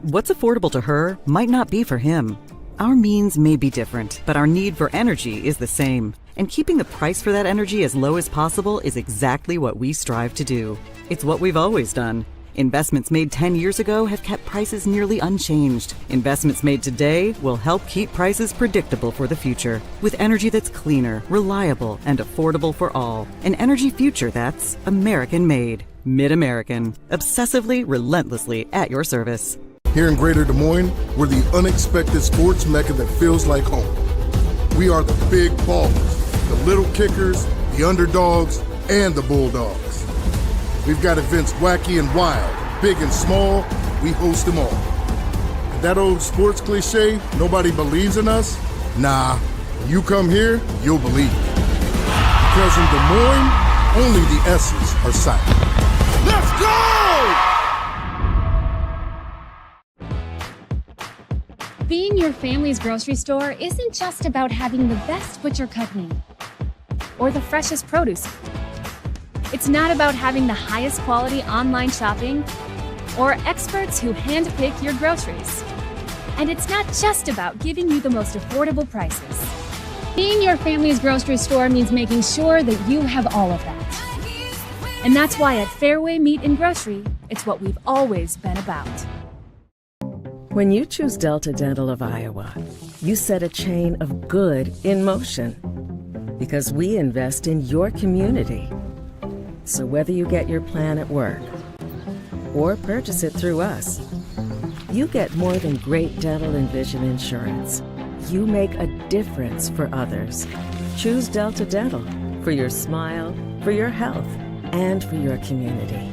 What's affordable to her might not be for him. Our means may be different, but our need for energy is the same. And keeping the price for that energy as low as possible is exactly what we strive to do. It's what we've always done. Investments made 10 years ago have kept prices nearly unchanged. Investments made today will help keep prices predictable for the future, with energy that's cleaner, reliable, and affordable for all. An energy future that's American-made. Mid-American. Obsessively, relentlessly at your service. Here in Greater Des Moines, we're the unexpected sports mecca that feels like home. We are the big ballers, the little kickers, the underdogs, and the bulldogs. We've got events wacky and wild, big and small, we host them all. And that old sports cliche, nobody believes in us? Nah, when you come here, you'll believe. Because in Des Moines, only the S's are silent. Let's go! Being your family's grocery store isn't just about having the best butcher cut meat or the freshest produce. It's not about having the highest quality online shopping or experts who handpick your groceries. And it's not just about giving you the most affordable prices. Being your family's grocery store means making sure that you have all of that. And that's why at Fairway Meat and Grocery, it's what we've always been about. When you choose Delta Dental of Iowa, you set a chain of good in motion because we invest in your community. So whether you get your plan at work or purchase it through us, you get more than great dental and vision insurance. You make a difference for others. Choose Delta Dental for your smile, for your health, and for your community.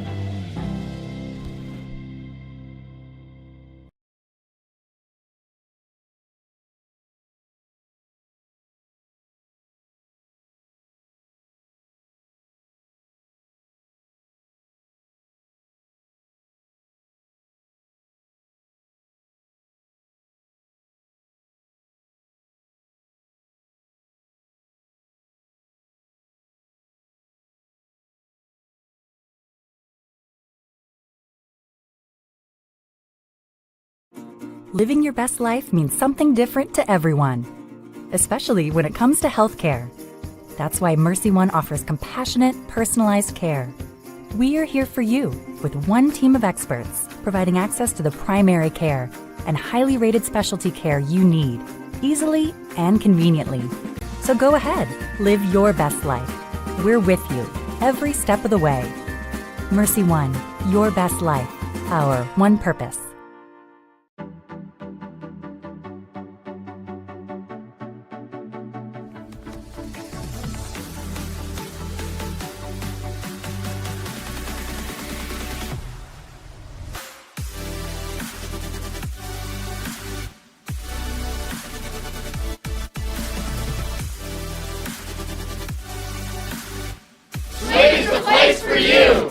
Living your best life means something different to everyone, especially when it comes to healthcare. That's why Mercy One offers compassionate, personalized care. We are here for you with one team of experts providing access to the primary care and highly rated specialty care you need, easily and conveniently. So go ahead, live your best life. We're with you every step of the way. Mercy One, your best life, our one purpose. Slade's the place for you!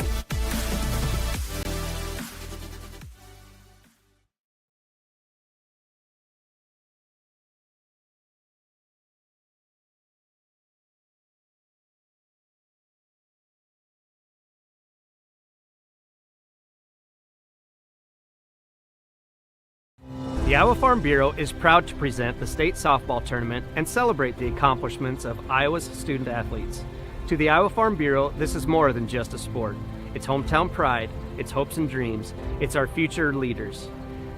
The Iowa Farm Bureau is proud to present the state softball tournament and celebrate the accomplishments of Iowa's student athletes. To the Iowa Farm Bureau, this is more than just a sport. It's hometown pride, it's hopes and dreams, it's our future leaders.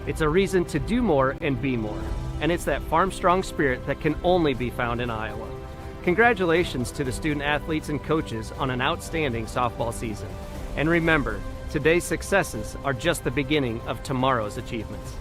It's a reason to do more and be more. And it's that farm-strong spirit that can only be found in Iowa. Congratulations to the student athletes and coaches on an outstanding softball season. And remember, today's successes are just the beginning of tomorrow's achievements.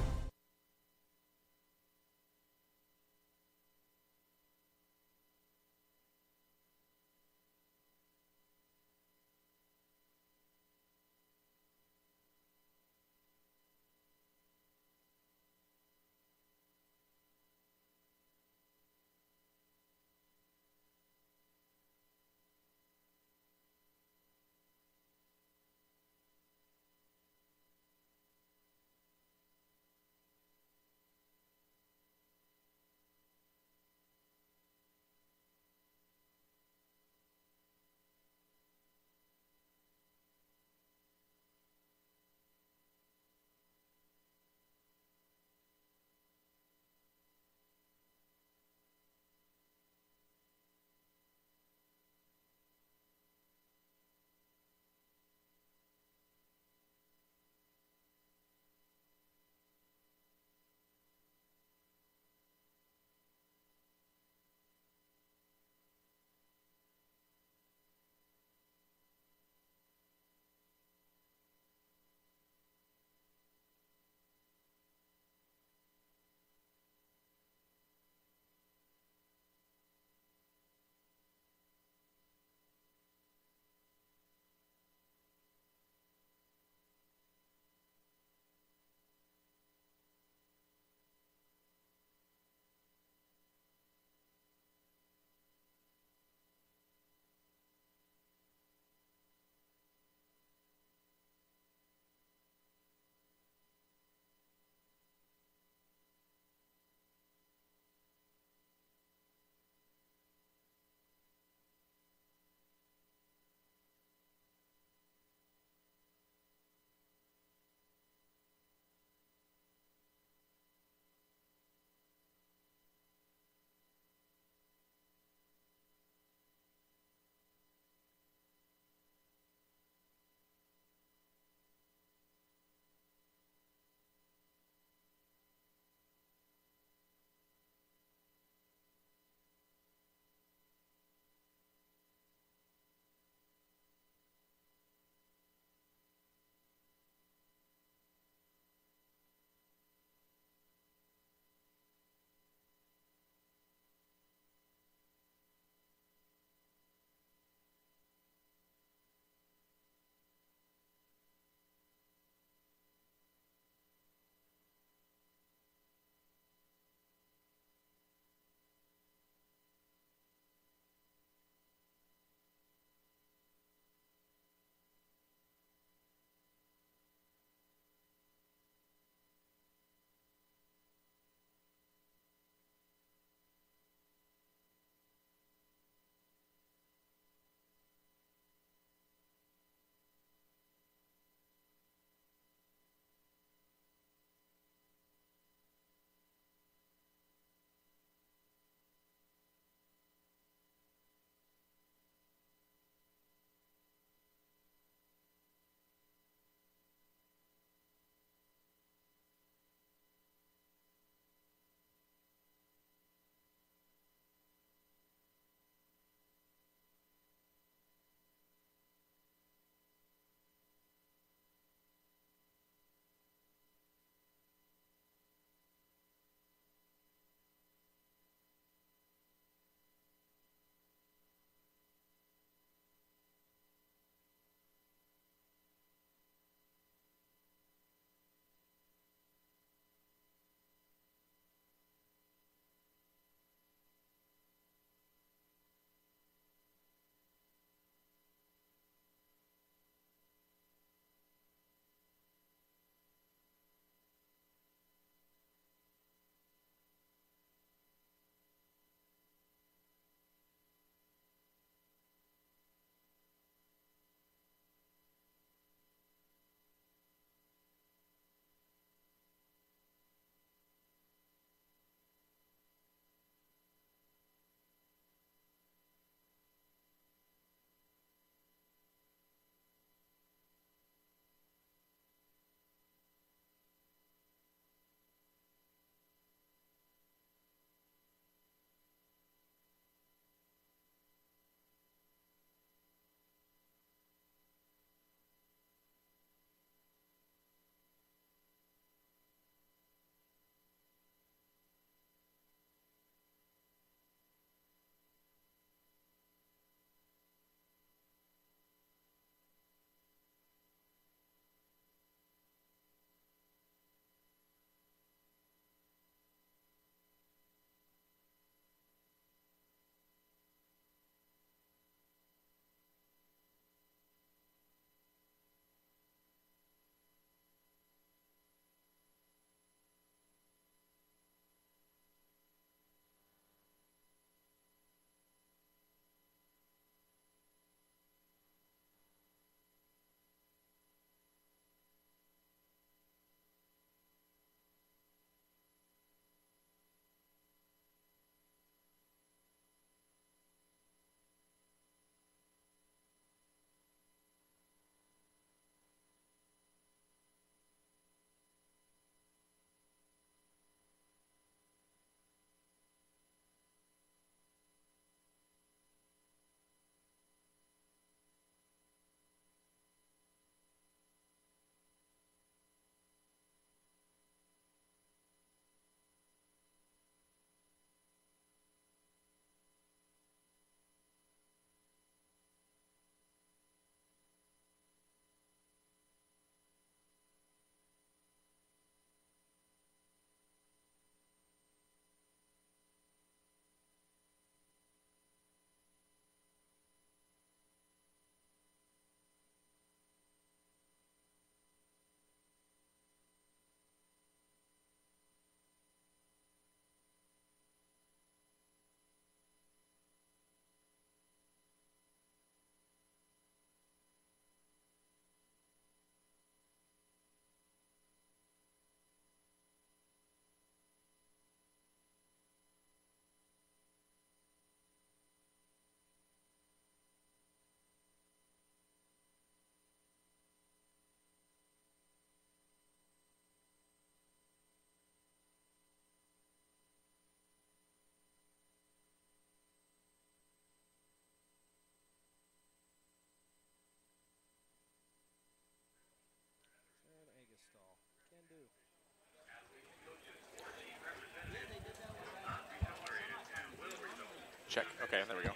Okay, there we go.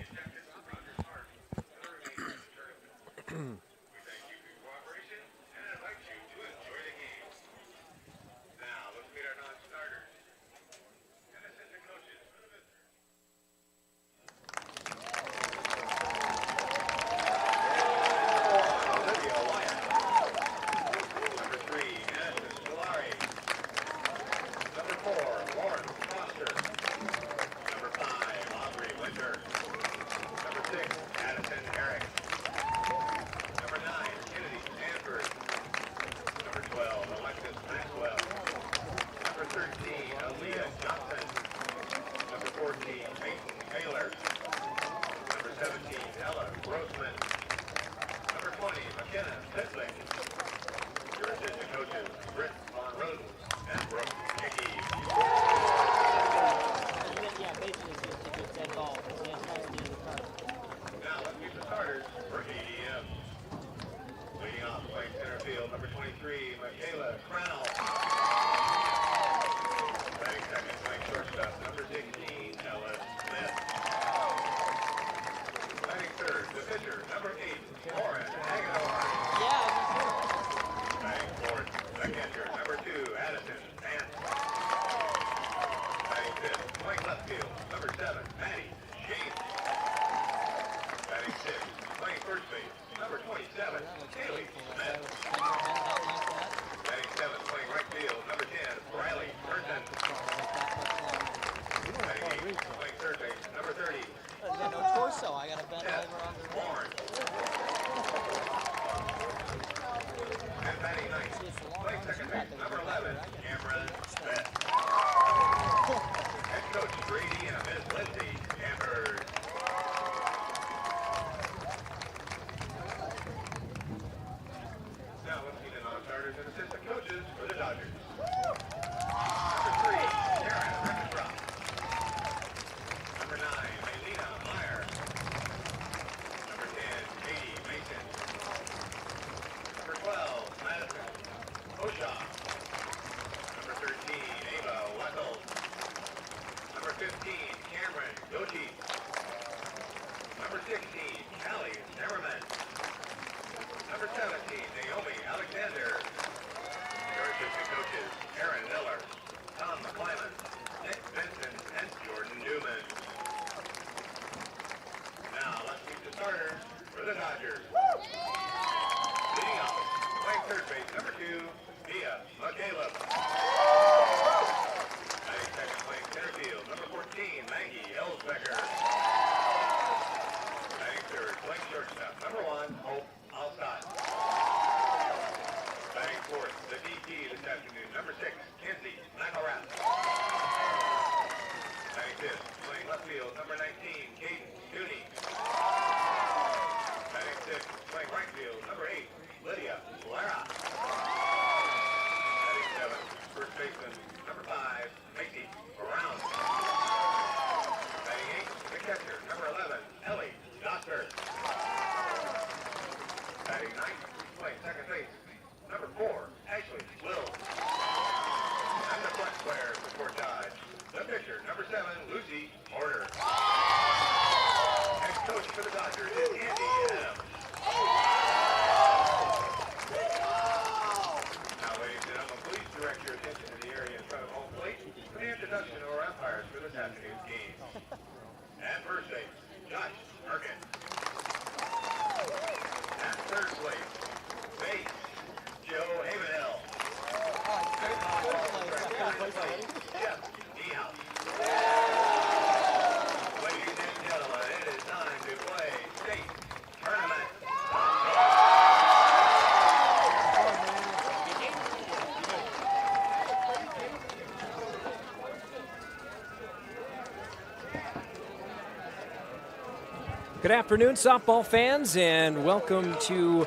Good afternoon, softball fans, and welcome to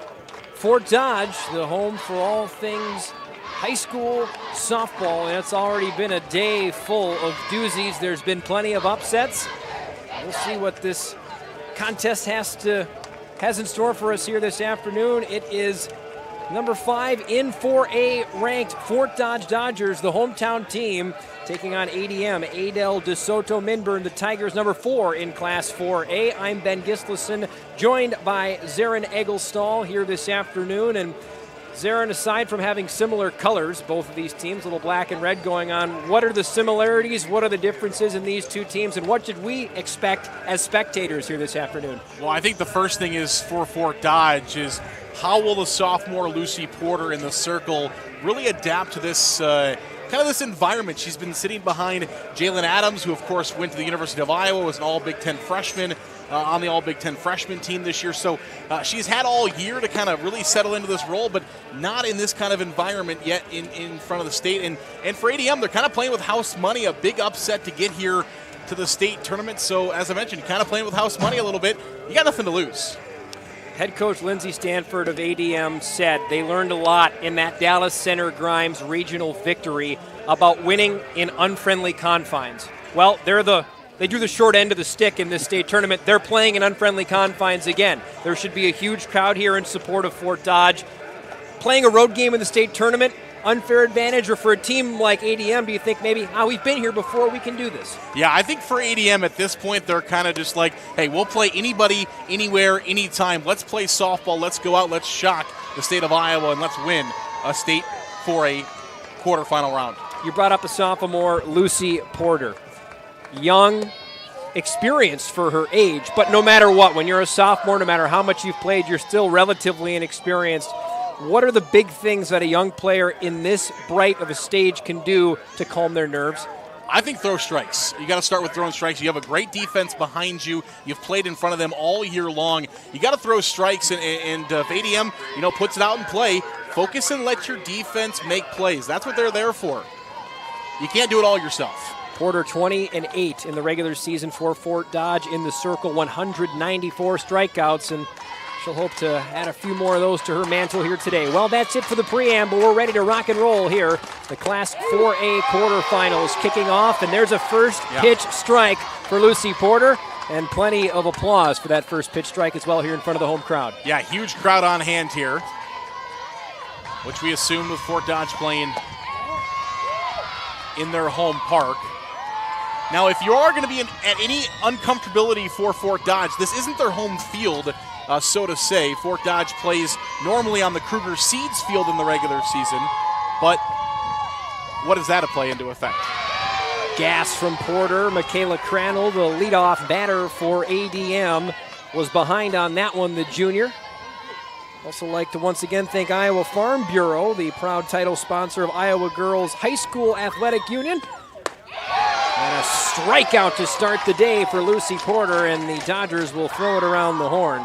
Fort Dodge, the home for all things high school softball. And it's already been a day full of doozies. There's been plenty of upsets. We'll see what this contest has in store for us here this afternoon. It is number 5 in 4A ranked Fort Dodge Dodgers, the hometown team, taking on ADM, Adel DeSoto Minburn, the Tigers, number 4 in Class 4A. I'm Ben Gislason, joined by Zarin Egglestall here this afternoon. And Zarin, aside from having similar colors, both of these teams, a little black and red going on, what are the similarities, what are the differences in these two teams, and what should we expect as spectators here this afternoon? Well, I think the first thing is for Fort Dodge is how will the sophomore Lucy Porter in the circle really adapt to this kind of this environment? She's been sitting behind Jalen Adams, who of course went to the University of Iowa, was an All-Big Ten freshman on the All-Big Ten freshman team this year. So she's had all year to kind of really settle into this role, but not in this kind of environment yet in front of the state. And for ADM, they're kind of playing with house money, a big upset to get here to the state tournament. So as I mentioned, kind of playing with house money a little bit. You got nothing to lose. Head coach Lindsey Stanford of ADM said they learned a lot in that Dallas Center Grimes regional victory about winning in unfriendly confines. Well, they drew the short end of the stick in this state tournament. They're playing in unfriendly confines again. There should be a huge crowd here in support of Fort Dodge. Playing a road game in the state tournament, unfair advantage, or for a team like ADM, do you think maybe, we've been here before, we can do this? Yeah, I think for ADM at this point, they're kind of just like, hey, we'll play anybody, anywhere, anytime. Let's play softball. Let's go out. Let's shock the state of Iowa, and let's win a state for a quarterfinal round. You brought up the sophomore, Lucy Porter. Young, experienced for her age, but no matter what, when you're a sophomore, no matter how much you've played, you're still relatively inexperienced. What are the big things that a young player in this bright of a stage can do to calm their nerves? I think throw strikes. You got to start with throwing strikes. You have a great defense behind you. You've played in front of them all year long. You got to throw strikes, and if ADM, puts it out in play, focus and let your defense make plays. That's what they're there for. You can't do it all yourself. Porter 20-8 in the regular season for Fort Dodge in the circle, 194 strikeouts, and she'll hope to add a few more of those to her mantle here today. Well, that's it for the preamble. We're ready to rock and roll here. The Class 4A quarterfinals kicking off, and there's a first pitch strike for Lucy Porter, and plenty of applause for that first pitch strike as well here in front of the home crowd. Yeah, huge crowd on hand here, which we assume with Fort Dodge playing in their home park. Now, if you are going to be at any uncomfortability for Fort Dodge, this isn't their home field, so to say. Fort Dodge plays normally on the Kruger Seeds field in the regular season, but what does that play into effect? Gas from Porter. Michaela Crannell, the leadoff batter for ADM, was behind on that one, the junior. Also like to once again thank Iowa Farm Bureau, the proud title sponsor of Iowa Girls High School Athletic Union. And a strikeout to start the day for Lucy Porter, and the Dodgers will throw it around the horn.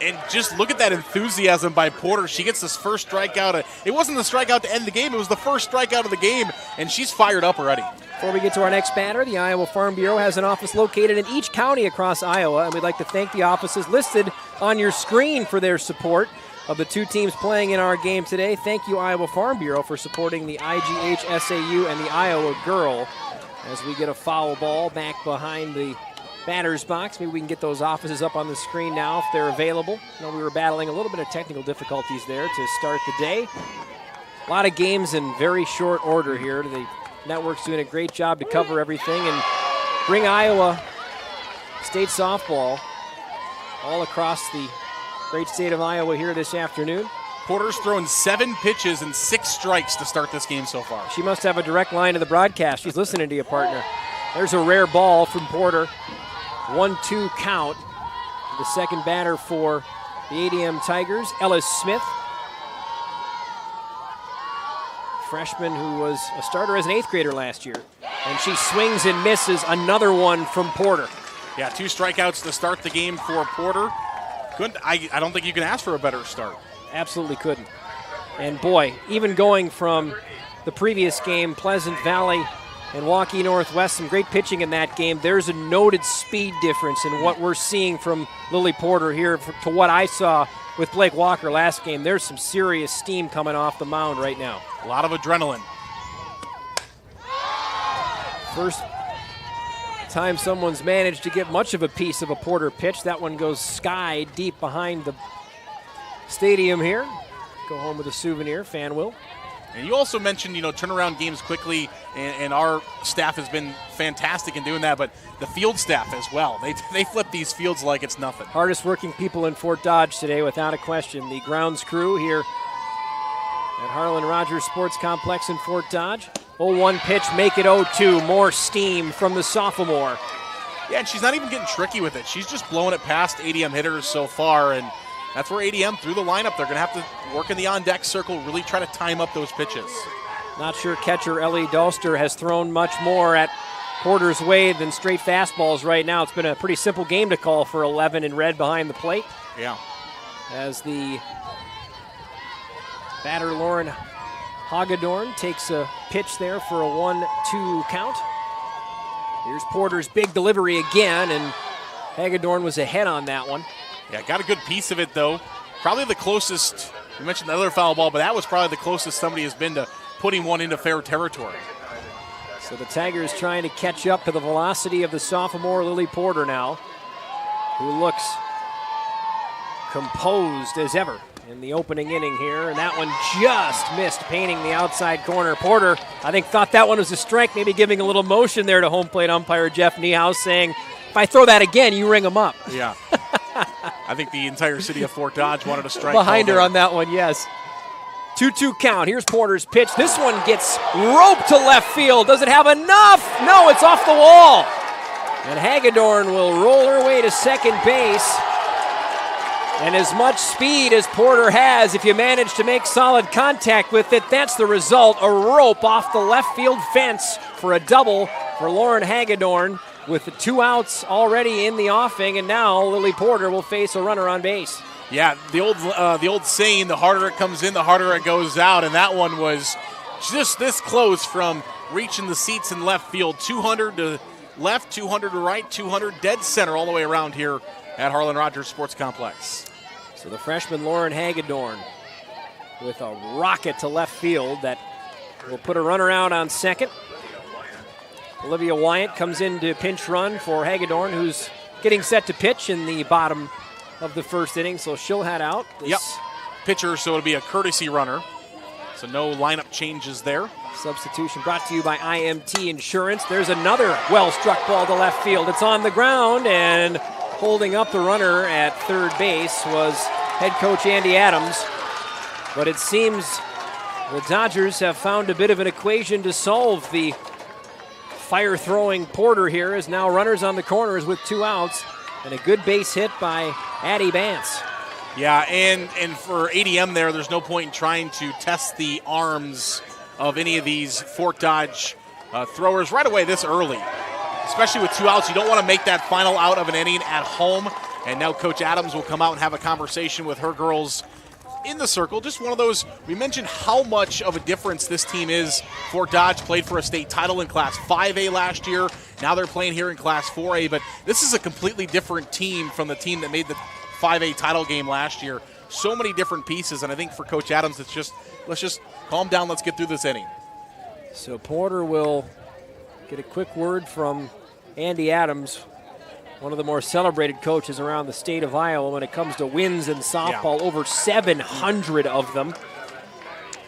And just look at that enthusiasm by Porter. She gets this first strikeout. It wasn't the strikeout to end the game. It was the first strikeout of the game, and she's fired up already. Before we get to our next batter, the Iowa Farm Bureau has an office located in each county across Iowa, and we'd like to thank the offices listed on your screen for their support of the two teams playing in our game today. Thank you, Iowa Farm Bureau, for supporting the IGHSAU and the Iowa Girl. As we get a foul ball back behind the batter's box. Maybe we can get those offices up on the screen now if they're available. I know we were battling a little bit of technical difficulties there to start the day. A lot of games in very short order here. The network's doing a great job to cover everything and bring Iowa State softball all across the great state of Iowa here this afternoon. Porter's thrown 7 pitches and 6 strikes to start this game so far. She must have a direct line to the broadcast. She's listening to you, partner. There's a rare ball from Porter. 1-2 count. The second batter for the ADM Tigers, Ellis Smith. Freshman who was a starter as an 8th grader last year. And she swings and misses. Another one from Porter. Yeah, 2 strikeouts to start the game for Porter. I don't think you can ask for a better start. Absolutely couldn't. And boy, even going from the previous game, Pleasant Valley and Waukee Northwest, some great pitching in that game. There's a noted speed difference in what we're seeing from Lily Porter here to what I saw with Blake Walker last game. There's some serious steam coming off the mound right now. A lot of adrenaline. First time someone's managed to get much of a piece of a Porter pitch. That one goes sky deep behind the stadium here. Go home with a souvenir, fan will. And you also mentioned, turn around games quickly, and our staff has been fantastic in doing that, but the field staff as well. They flip these fields like it's nothing. Hardest working people in Fort Dodge today, without a question. The grounds crew here at Harlan Rogers Sports Complex in Fort Dodge. 0-1 pitch, make it 0-2. More steam from the sophomore. Yeah, and she's not even getting tricky with it. She's just blowing it past ADM hitters so far, and that's where ADM, through the lineup, they're going to have to work in the on-deck circle, really try to time up those pitches. Not sure catcher Ellie Dolster has thrown much more at Porter's way than straight fastballs right now. It's been a pretty simple game to call for 11 in red behind the plate. Yeah. As the batter Lauren Hagedorn takes a pitch there for a 1-2 count. Here's Porter's big delivery again, and Hagedorn was ahead on that one. Yeah, got a good piece of it, though. Probably the closest, you mentioned the other foul ball, but that was probably the closest somebody has been to putting one into fair territory. So the Tigers trying to catch up to the velocity of the sophomore Lily Porter now, who looks composed as ever in the opening inning here, and that one just missed, painting the outside corner. Porter, I think, thought that one was a strike, maybe giving a little motion there to home plate umpire Jeff Niehaus, saying, if I throw that again, you ring him up. Yeah. I think the entire city of Fort Dodge wanted a strike behind her on that one, yes. 2-2 count. Here's Porter's pitch. This one gets roped to left field. Does it have enough? No, it's off the wall. And Hagedorn will roll her way to second base. And as much speed as Porter has, if you manage to make solid contact with it, that's the result. A rope off the left field fence for a double for Lauren Hagedorn, with the 2 outs already in the offing, and now Lily Porter will face a runner on base. Yeah, the old saying, the harder it comes in, the harder it goes out, and that one was just this close from reaching the seats in left field. 200 to left, 200 to right, 200 dead center all the way around here at Harlan Rogers Sports Complex. So the freshman Lauren Hagedorn with a rocket to left field that will put a runner out on second. Olivia Wyatt comes in to pinch run for Hagedorn, who's getting set to pitch in the bottom of the first inning, so she'll head out. Yep, pitcher, so it'll be a courtesy runner. So no lineup changes there. Substitution brought to you by IMT Insurance. There's another well-struck ball to left field. It's on the ground, and holding up the runner at third base was head coach Andy Adams. But it seems the Dodgers have found a bit of an equation to solve the fire-throwing Porter here, as now runners on the corners with 2 outs, and a good base hit by Addie Bance. Yeah, and for ADM there's no point in trying to test the arms of any of these Fort Dodge throwers right away this early. Especially with 2 outs, you don't want to make that final out of an inning at home. And now Coach Adams will come out and have a conversation with her girls in the circle. Just one of those, we mentioned how much of a difference this team is. Fort Dodge played for a state title in Class 5A last year. Now they're playing here in Class 4A, but this is a completely different team from the team that made the 5A title game last year. So many different pieces, and I think for Coach Adams, it's just, let's just calm down, let's get through this inning. So Porter will get a quick word from Andy Adams, one of the more celebrated coaches around the state of Iowa when it comes to wins in softball, over 700 of them.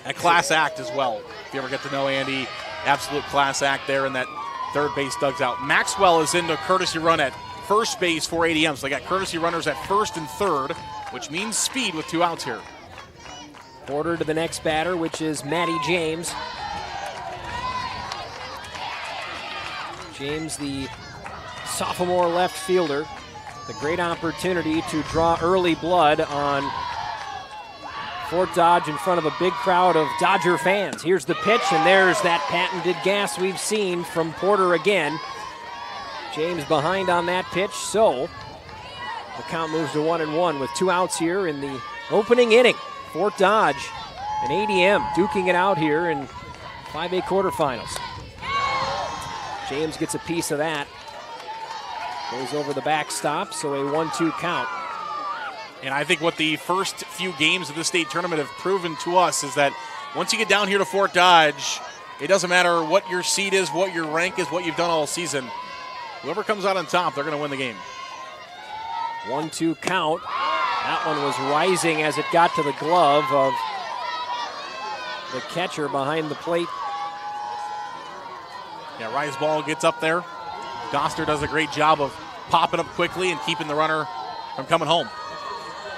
A class act as well. If you ever get to know Andy, absolute class act there in that third base dugout. Maxwell is into courtesy run at first base for ADM. So they got courtesy runners at first and third, which means speed with 2 outs here. Porter to the next batter, which is Maddie James. James, the sophomore left fielder, the great opportunity to draw early blood on Fort Dodge in front of a big crowd of Dodger fans. Here's the pitch, and there's that patented gas we've seen from Porter again. James behind on that pitch, so the count moves to 1-1 with 2 outs here in the opening inning. Fort Dodge and ADM duking it out here in 5A quarterfinals. James gets a piece of that. Goes over the backstop, so a 1-2 count. And I think what the first few games of the state tournament have proven to us is that once you get down here to Fort Dodge, it doesn't matter what your seed is, what your rank is, what you've done all season. Whoever comes out on top, they're going to win the game. 1-2 count. That one was rising as it got to the glove of the catcher behind the plate. Yeah, Rise ball gets up there. Doster does a great job of popping up quickly and keeping the runner from coming home.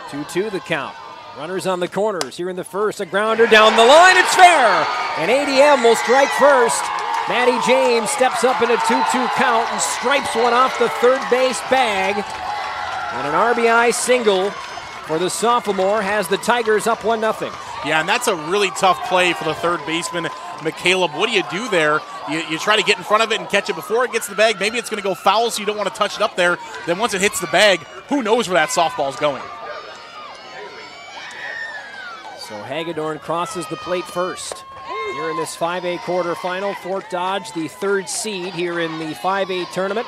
2-2 the count. Runners on the corners here in the first. A grounder down the line. It's fair. And ADM will strike first. Maddie James steps up in a 2-2 count and stripes one off the third base bag. And an RBI single for the sophomore has the Tigers up 1-0. Yeah, and that's a really tough play for the third baseman, McCaleb. What do you do there? You try to get in front of it and catch it before it gets to the bag. Maybe it's going to go foul, so you don't want to touch it up there. Then once it hits the bag, who knows where that softball's going? So Hagedorn crosses the plate first. Here in this 5A quarterfinal, Fort Dodge, the third seed here in the 5A tournament.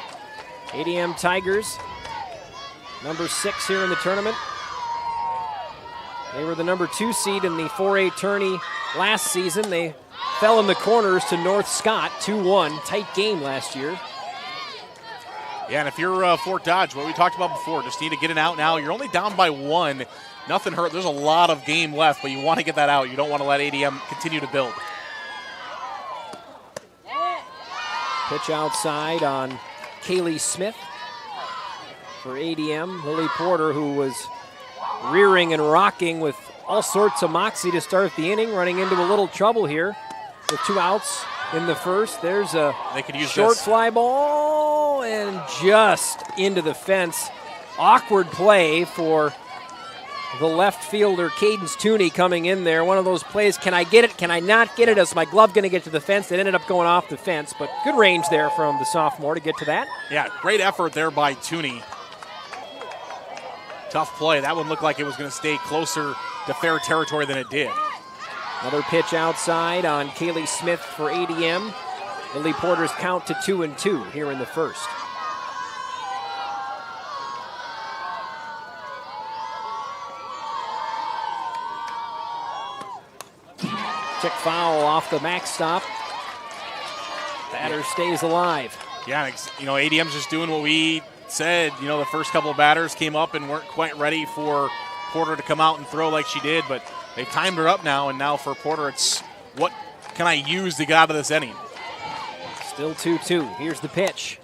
ADM Tigers, number 6 here in the tournament. They were the number 2 seed in the 4A tourney last season. They fell in the corners to North Scott, 2-1. Tight game last year. Yeah, and if you're Fort Dodge, what we talked about before, just need to get it out now. You're only down by 1. Nothing hurt. There's a lot of game left, but you want to get that out. You don't want to let ADM continue to build. Pitch outside on Kaylee Smith for ADM. Lily Porter, who was rearing and rocking with all sorts of moxie to start the inning, running into a little trouble here with 2 outs in the first. There's a short fly ball and just into the fence. Awkward play for the left fielder, Cadence Tooney, coming in there. One of those plays, can I get it, can I not get it? Is my glove going to get to the fence? It ended up going off the fence, but good range there from the sophomore to get to that. Yeah, great effort there by Tooney. Tough play. That one looked like it was going to stay closer to fair territory than it did. Another pitch outside on Kaylee Smith for ADM. Lily Porter's count to 2-2 here in the first. Tick foul off the backstop. Batter stays alive. Yeah, ADM's just doing what we said. The first couple of batters came up and weren't quite ready for Porter to come out and throw like she did, but they've timed her up now, and now for Porter, it's what can I use to get out of this inning? Still 2-2. Here's the pitch.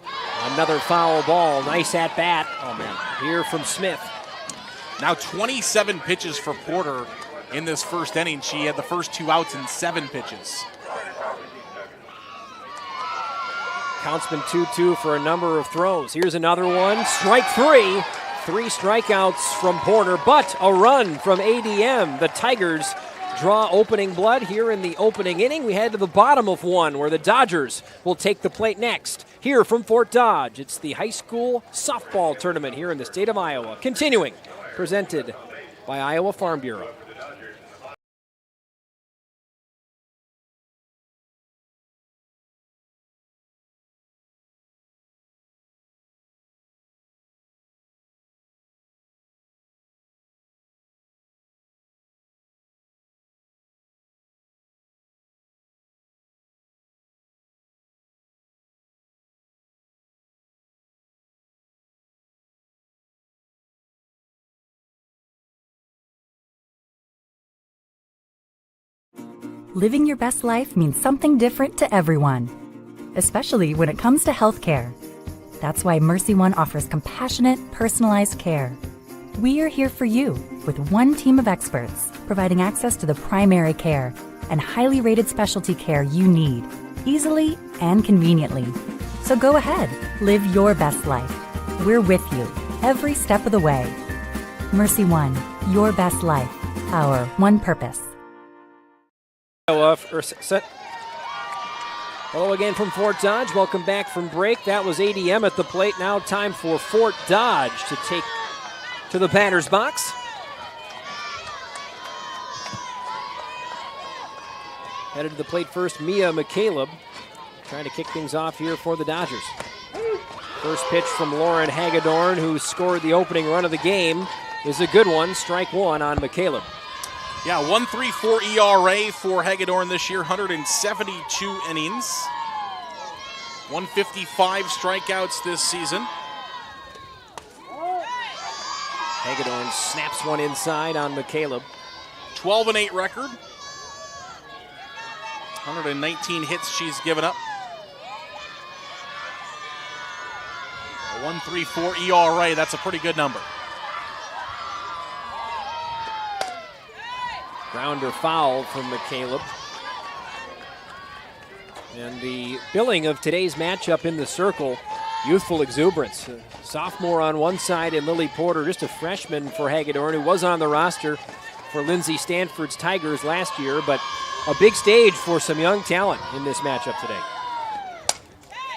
Another foul ball. Nice at bat. Oh, man. Here from Smith. Now 27 pitches for Porter in this first inning. She had the first 2 outs in 7 pitches. Count's been 2-2 for a number of throws. Here's another one. Strike 3. 3 strikeouts from Porter, but a run from ADM. The Tigers draw opening blood here in the opening inning. We head to the bottom of 1, where the Dodgers will take the plate next. Here from Fort Dodge, it's the high school softball tournament here in the state of Iowa. Continuing, presented by Iowa Farm Bureau. Living your best life means something different to everyone, especially when it comes to healthcare. That's why Mercy One offers compassionate, personalized care. We are here for you with one team of experts, providing access to the primary care and highly rated specialty care you need, easily and conveniently. So go ahead, live your best life. We're with you every step of the way. Mercy One, your best life, our one purpose. Hello again from Fort Dodge. Welcome back from break. That was ADM at the plate. Now time for Fort Dodge to take to the batter's box. Headed to the plate first, Mia McCaleb, trying to kick things off here for the Dodgers. First pitch from Lauren Hagedorn, who scored the opening run of the game, is a good one. Strike 1 on McCaleb. Yeah, 1.34 ERA for Hagedorn this year, 172 innings. 155 strikeouts this season. Hagedorn snaps one inside on McCaleb. 12-8 record. 119 hits she's given up. A 1.34 ERA, that's a pretty good number. Grounder foul from McCaleb. And the billing of today's matchup in the circle, youthful exuberance. A sophomore on one side and Lily Porter, just a freshman for Hagedorn, who was on the roster for Lindsay Stanford's Tigers last year, but a big stage for some young talent in this matchup today.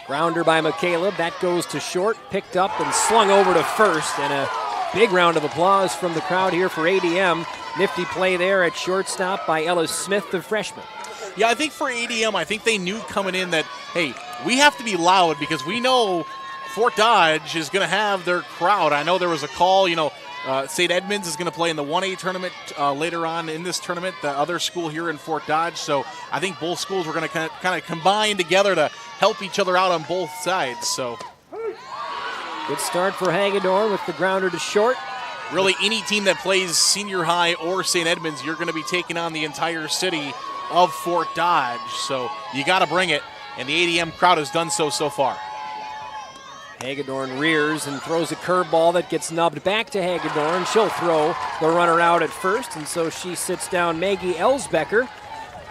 Grounder by McCaleb, that goes to short, picked up and slung over to first, and a big round of applause from the crowd here for ADM. Nifty play there at shortstop by Ellis Smith, the freshman. Yeah, I think for ADM, I think they knew coming in that, hey, we have to be loud because we know Fort Dodge is going to have their crowd. I know there was a call, St. Edmunds is going to play in the 1A tournament later on in this tournament, the other school here in Fort Dodge. So I think both schools were going to kind of combine together to help each other out on both sides. So good start for Hagedorn with the grounder to short. Really, any team that plays senior high or St. Edmunds, you're going to be taking on the entire city of Fort Dodge. So you got to bring it, and the ADM crowd has done so far. Hagedorn rears and throws a curveball that gets nubbed back to Hagedorn. She'll throw the runner out at first, and so she sits down Maggie Elsbecker.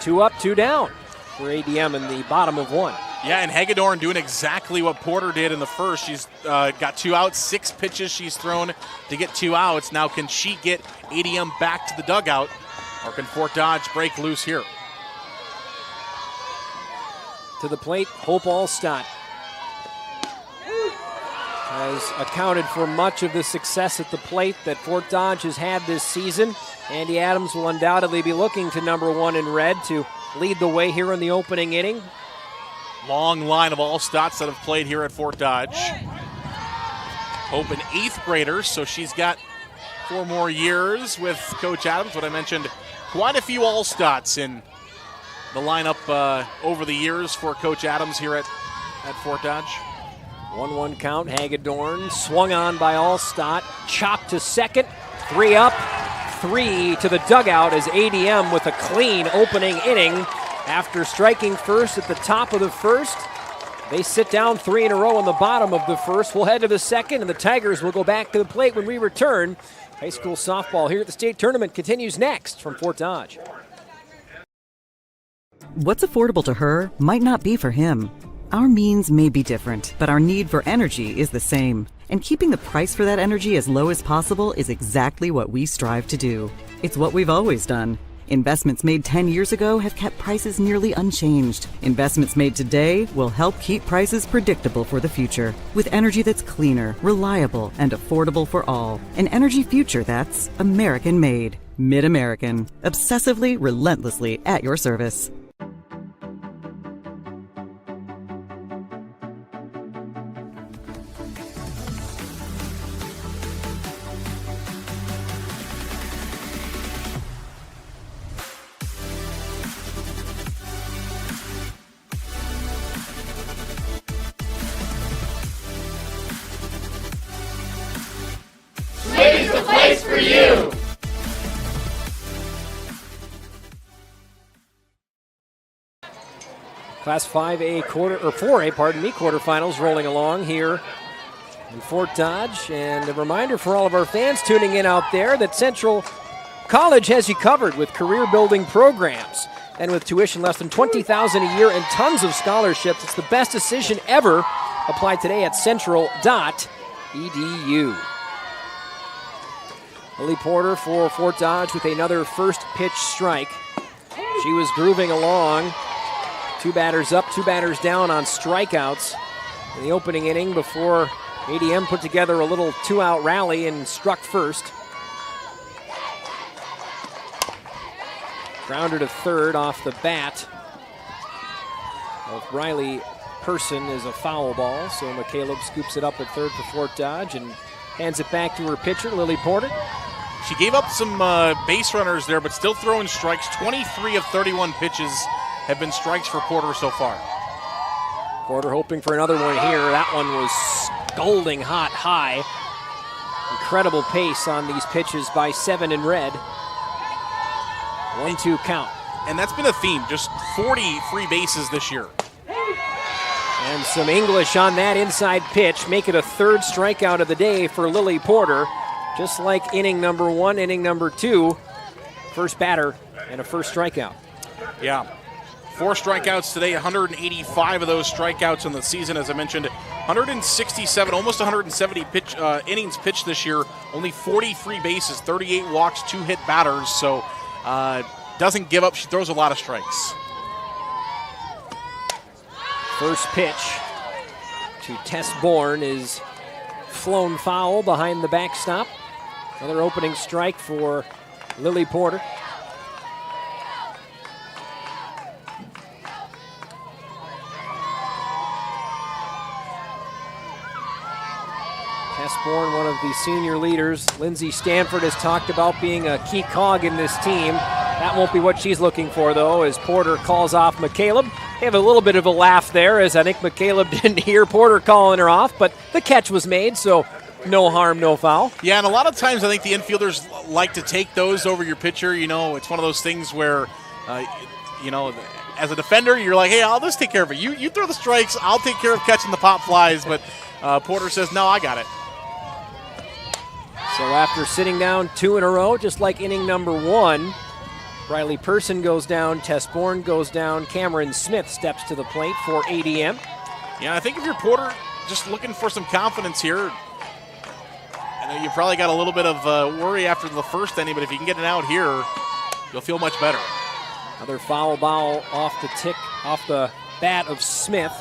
2 up, 2 down for ADM in the bottom of 1. Yeah, and Hagedorn doing exactly what Porter did in the first. She's got 2 outs, 6 pitches she's thrown to get 2 outs. Now can she get ADM back to the dugout, or can Fort Dodge break loose here? To the plate, Hope Allstott has accounted for much of the success at the plate that Fort Dodge has had this season. Andy Adams will undoubtedly be looking to number 1 in red to lead the way here in the opening inning. Long line of Allstotts that have played here at Fort Dodge. Hope an 8th grader, so she's got 4 more years with Coach Adams. What I mentioned, quite a few Allstotts in the lineup over the years for Coach Adams here at Fort Dodge. 1-1 count. Hagedorn swung on by Allstott, chopped to second, 3 up, 3 to the dugout as ADM with a clean opening inning. After striking first at the top of the first, they sit down 3 in a row in the bottom of the first. We'll head to the second, and the Tigers will go back to the plate when we return. High school softball here at the state tournament continues next from Fort Dodge. What's affordable to her might not be for him. Our means may be different, but our need for energy is the same. And keeping the price for that energy as low as possible is exactly what we strive to do. It's what we've always done. Investments made 10 years ago have kept prices nearly unchanged. Investments made today will help keep prices predictable for the future. With energy that's cleaner, reliable, and affordable for all. An energy future that's American-made. Mid-American. Obsessively, relentlessly at your service. Slade's the place for you! Class 5A quarterfinals rolling along here in Fort Dodge. And a reminder for all of our fans tuning in out there that Central College has you covered with career-building programs. And with tuition less than $20,000 a year and tons of scholarships, it's the best decision ever. Apply today at central.edu. Lily Porter for Fort Dodge with another first pitch strike. She was grooving along. 2 batters up, 2 batters down on strikeouts in the opening inning before ADM put together a little 2-out rally and struck first. Grounder to third off the bat of Riley Person is a foul ball, so McCaleb scoops it up at third for Fort Dodge and hands it back to her pitcher, Lily Porter. She gave up some base runners there, but still throwing strikes. 23 of 31 pitches have been strikes for Porter so far. Porter hoping for another one here. That one was scalding hot high. Incredible pace on these pitches by 7 in red. 1-2 count. and that's been a theme, just 40 free bases this year. And some English on that inside pitch, make it a third strikeout of the day for Lily Porter. Just like inning number 1, inning number 2, first batter and a first strikeout. Yeah, 4 strikeouts today, 185 of those strikeouts in the season, as I mentioned. 167, almost 170 innings pitched this year, only 40 free bases, 38 walks, 2 hit batters, so doesn't give up. She throws a lot of strikes. First pitch to Tess Bourne is flown foul behind the backstop. Another opening strike for Lily Porter. Tess Bourne, one of the senior leaders. Lindsay Stanford has talked about being a key cog in this team. That won't be what she's looking for, though, as Porter calls off McCaleb. They have a little bit of a laugh there, as I think McCaleb didn't hear Porter calling her off, but the catch was made, so no harm, no foul. Yeah, and a lot of times I think the infielders like to take those over your pitcher. You know, it's one of those things where, you know, as a defender, you're like, hey, I'll just take care of it. You throw the strikes, I'll take care of catching the pop flies, but Porter says, no, I got it. So after sitting down 2 in a row, just like inning number 1, Riley Person goes down, Tess Bourne goes down, Cameron Smith steps to the plate for ADM. Yeah, I think if you're Porter, just looking for some confidence here, I know you probably got a little bit of worry after the first inning, but if you can get it out here, you'll feel much better. Another foul ball off the bat of Smith,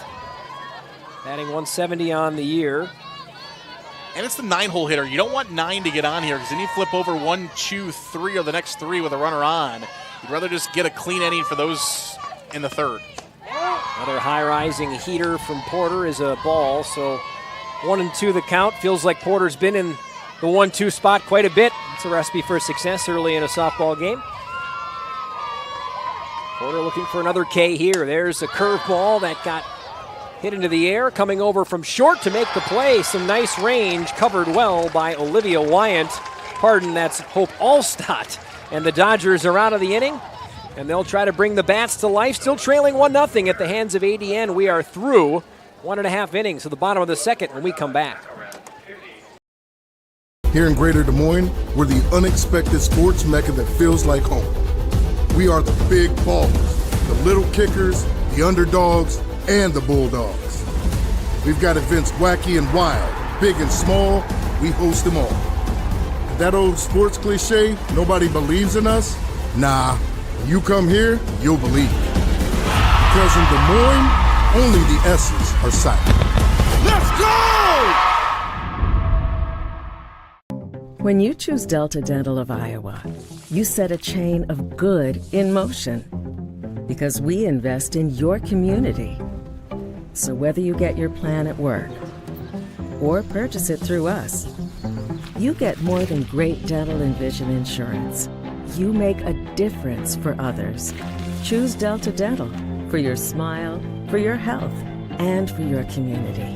batting 170 on the year. And it's the 9-hole hitter. You don't want 9 to get on here because then you flip over 1, 2, 3, or the next 3 with a runner on. You'd rather just get a clean inning for those in the third. Another high-rising heater from Porter is a ball, so 1 and 2 the count. Feels like Porter's been in the 1-2 spot quite a bit. It's a recipe for success early in a softball game. Porter looking for another K here. There's a curveball that got hit into the air, coming over from short to make the play. Some nice range, covered well by Olivia Wyant. Pardon, that's Hope Allstott. And the Dodgers are out of the inning, and they'll try to bring the bats to life. Still trailing 1-0 at the hands of ADN. We are through 1.5 innings to the bottom of the second when we come back. Here in Greater Des Moines, we're the unexpected sports mecca that feels like home. We are the big ballers, the little kickers, the underdogs, and the Bulldogs. We've got events wacky and wild, big and small, we host them all. And that old sports cliche, nobody believes in us? Nah, when you come here, you'll believe it. Because in Des Moines, only the S's are silent. Let's go! When you choose Delta Dental of Iowa, you set a chain of good in motion. Because we invest in your community. So whether you get your plan at work or purchase it through us, you get more than great dental and vision insurance. You make a difference for others. Choose Delta Dental for your smile, for your health, and for your community.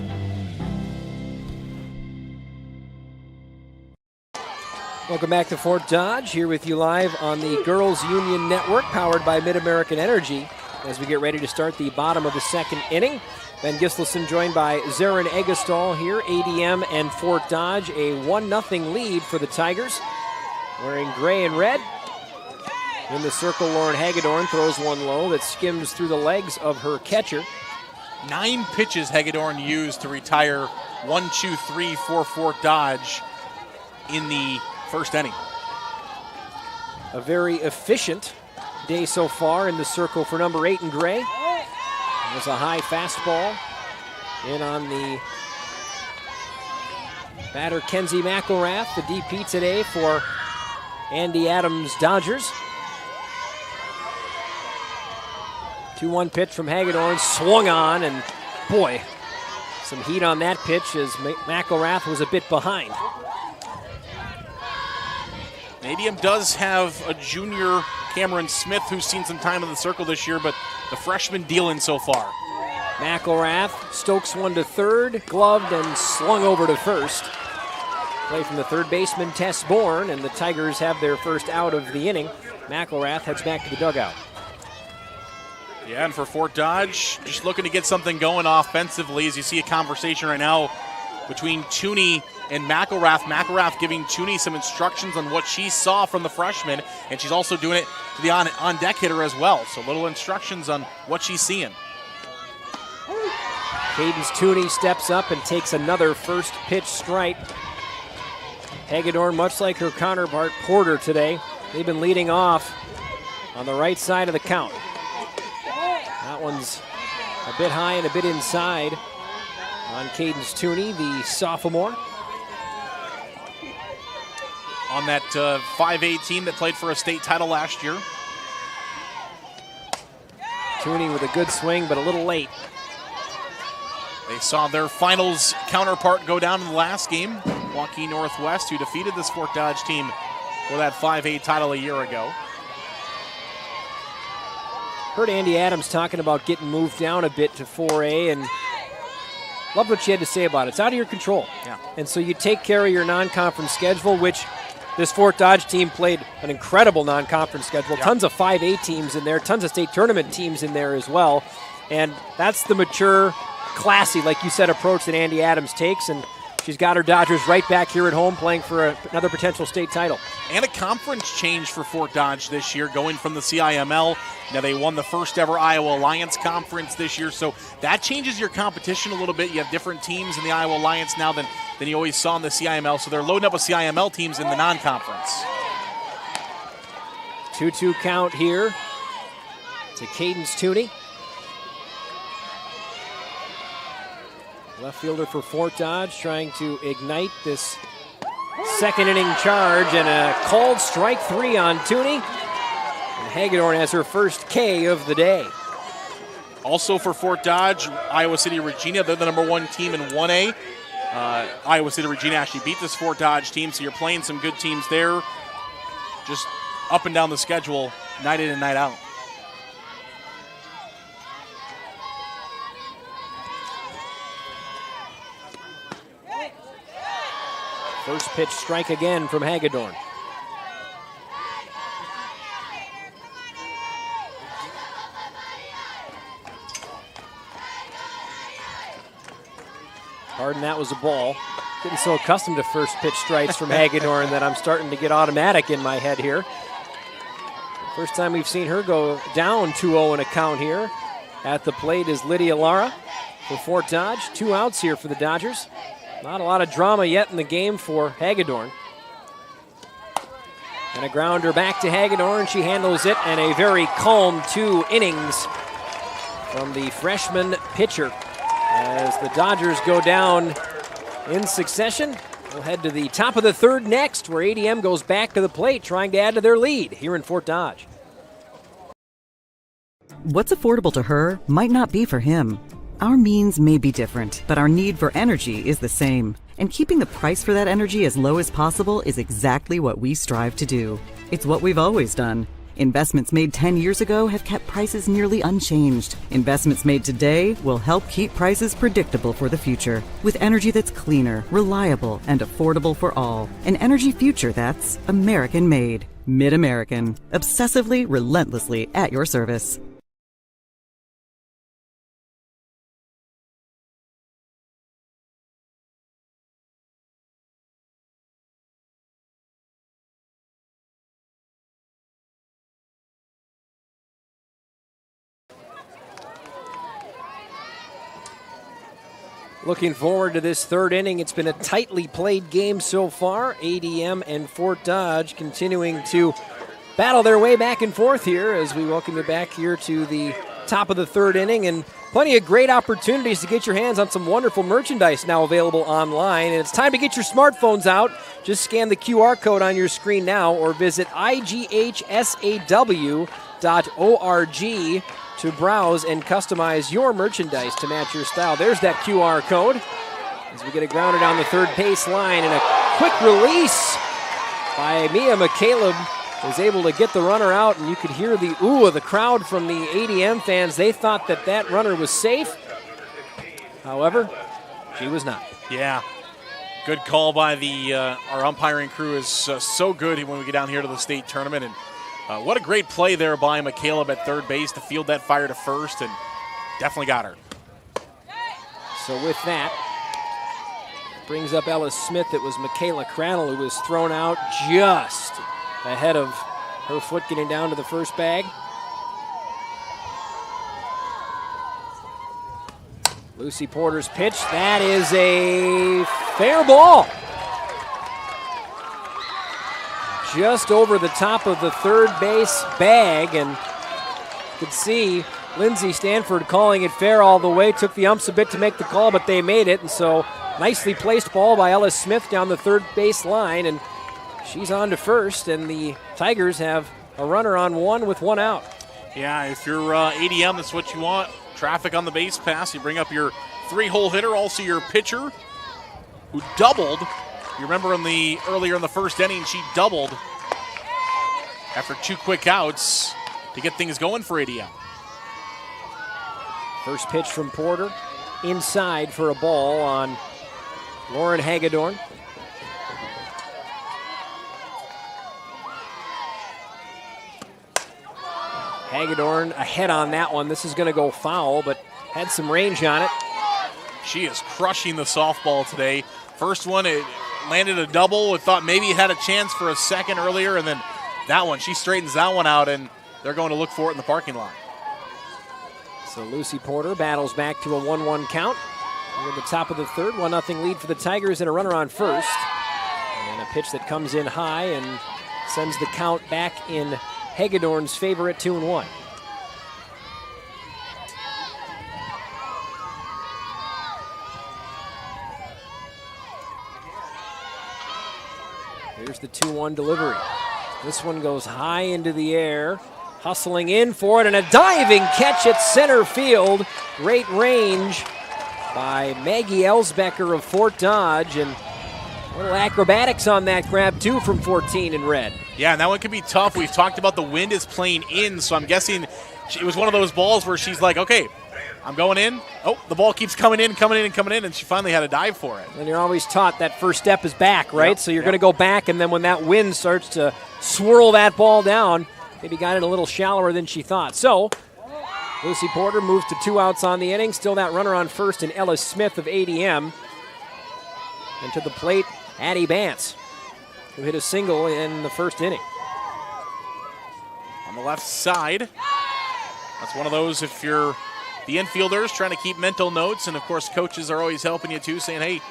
Welcome back to Fort Dodge, here with you live on the Girls Union Network, powered by Mid-American Energy, as we get ready to start the bottom of the second inning. Ben Gislason joined by Zarin Egestall here, ADM and Fort Dodge, a 1-0 lead for the Tigers. Wearing gray and red. In the circle, Lauren Hagedorn throws one low that skims through the legs of her catcher. 9 pitches Hagedorn used to retire 1, 2, 3 for Fort Dodge in the first inning. A very efficient day so far in the circle for number 8 in gray. There's a high fastball in on the batter Kenzie McElrath, the DP today for Andy Adams Dodgers. 2-1 pitch from Hagedorn, swung on, and boy, some heat on that pitch as McElrath was a bit behind. ADM does have a junior, Cameron Smith, who's seen some time in the circle this year, but the freshman dealing so far. McElrath stokes one to third, gloved and slung over to first. Play from the third baseman, Tess Bourne, and the Tigers have their first out of the inning. McElrath heads back to the dugout. Yeah, and for Fort Dodge, just looking to get something going offensively, as you see a conversation right now between Tooney and McElrath. McElrath giving Tooney some instructions on what she saw from the freshman, and she's also doing it to the on-deck hitter as well. So little instructions on what she's seeing. Cadence Tooney steps up and takes another first pitch strike. Hagedorn, much like her counterpart Porter today, they've been leading off on the right side of the count. That one's a bit high and a bit inside on Cadence Tooney, the sophomore. On that 5A team that played for a state title last year. Tooney with a good swing, but a little late. They saw their finals counterpart go down in the last game, Waukee Northwest, who defeated this Fort Dodge team for that 5A title a year ago. Heard Andy Adams talking about getting moved down a bit to 4A, and loved what she had to say about it. It's out of your control. Yeah. And so you take care of your non-conference schedule, which this Fort Dodge team played an incredible non-conference schedule. Yep. Tons of 5A teams in there, tons of state tournament teams in there as well. And that's the mature, classy, like you said, approach that Andy Adams takes. And she's got her Dodgers right back here at home playing for another potential state title. And a conference change for Fort Dodge this year, going from the CIML. Now they won the first ever Iowa Alliance Conference this year, so that changes your competition a little bit. You have different teams in the Iowa Alliance now than you always saw in the CIML, so they're loading up with CIML teams in the non-conference. 2-2 count here to Cadence Tooney. Left fielder for Fort Dodge trying to ignite this second inning charge, and a called strike 3 on Tooney. And Hagedorn has her first K of the day. Also for Fort Dodge, Iowa City Regina, they're the number 1 team in 1A. Iowa City Regina actually beat this Fort Dodge team, so you're playing some good teams there. Just up and down the schedule, night in and night out. First pitch strike again from Hagedorn. Pardon, that was a ball. Getting so accustomed to first pitch strikes from Hagedorn that I'm starting to get automatic in my head here. First time we've seen her go down 2-0 in a count here. At the plate is Lydia Lara for Fort Dodge. 2 outs here for the Dodgers. Not a lot of drama yet in the game for Hagedorn. And a grounder back to Hagedorn. She handles it, and a very calm 2 innings from the freshman pitcher. As the Dodgers go down in succession, we'll head to the top of the 3rd next, where ADM goes back to the plate trying to add to their lead here in Fort Dodge. What's affordable to her might not be for him. Our means may be different, but our need for energy is the same. And keeping the price for that energy as low as possible is exactly what we strive to do. It's what we've always done. Investments made 10 years ago have kept prices nearly unchanged. Investments made today will help keep prices predictable for the future. With energy that's cleaner, reliable, and affordable for all. An energy future that's American-made. Mid-American. Obsessively, relentlessly at your service. Looking forward to this 3rd inning. It's been a tightly played game so far. ADM and Fort Dodge continuing to battle their way back and forth here as we welcome you back here to the top of the 3rd inning. And plenty of great opportunities to get your hands on some wonderful merchandise now available online. And it's time to get your smartphones out. Just scan the QR code on your screen now or visit IGHSAU.org to browse and customize your merchandise to match your style. There's that QR code as we get a grounder down the 3rd base line, and a quick release by Mia McCaleb was able to get the runner out, and you could hear the ooh of the crowd from the ADM fans. They thought that that runner was safe. However, she was not. Yeah. Good call by our umpiring crew is so good when we get down here to the state tournament, and What a great play there by McCaleb at third base to field that fire to first, and definitely got her. So with that, brings up Ellis Smith. It was Michaela Crannell who was thrown out just ahead of her foot getting down to the first bag. Lucy Porter's pitch. That is a fair ball. Just over the top of the third base bag, and you could see Lindsay Stanford calling it fair all the way. Took the umps a bit to make the call, but they made it, and so nicely placed ball by Ellis Smith down the third base line, and she's on to first, and the Tigers have a runner on one with one out. Yeah, if you're ADM, that's what you want. Traffic on the base pass. You bring up your three-hole hitter, also your pitcher, who doubled. You remember earlier in the first inning, she doubled after 2 quick outs to get things going for ADM. First pitch from Porter, inside for a ball on Lauren Hagedorn. Hagedorn ahead on that one. This is going to go foul, but had some range on it. She is crushing the softball today. First one, it landed a double. It thought maybe it had a chance for a second earlier, and then that one, she straightens that one out, and they're going to look for it in the parking lot. So Lucy Porter battles back to a 1-1 count. We're at the top of the third, 1-0 lead for the Tigers and a runner on first. And a pitch that comes in high and sends the count back in Hagedorn's favor at 2-1. Here's the 2-1 delivery. This one goes high into the air, hustling in for it, and a diving catch at center field. Great range by Maggie Elsbecker of Fort Dodge, and a little acrobatics on that grab too from 14 in red. Yeah, and that one could be tough. We've talked about the wind is playing in, so I'm guessing it was one of those balls where she's like, okay, I'm going in. Oh, the ball keeps coming in, and she finally had a dive for it. And you're always taught that first step is back, right? Yep, so you're going to go back, and then when that wind starts to swirl that ball down, maybe got it a little shallower than she thought. So Lucy Porter moves to 2 outs on the inning. Still that runner on first in Ellis Smith of ADM. And to the plate, Addie Bance, who hit a single in the first inning. On the left side, that's one of those if you're the infielders trying to keep mental notes, and of course coaches are always helping you too, saying, hey,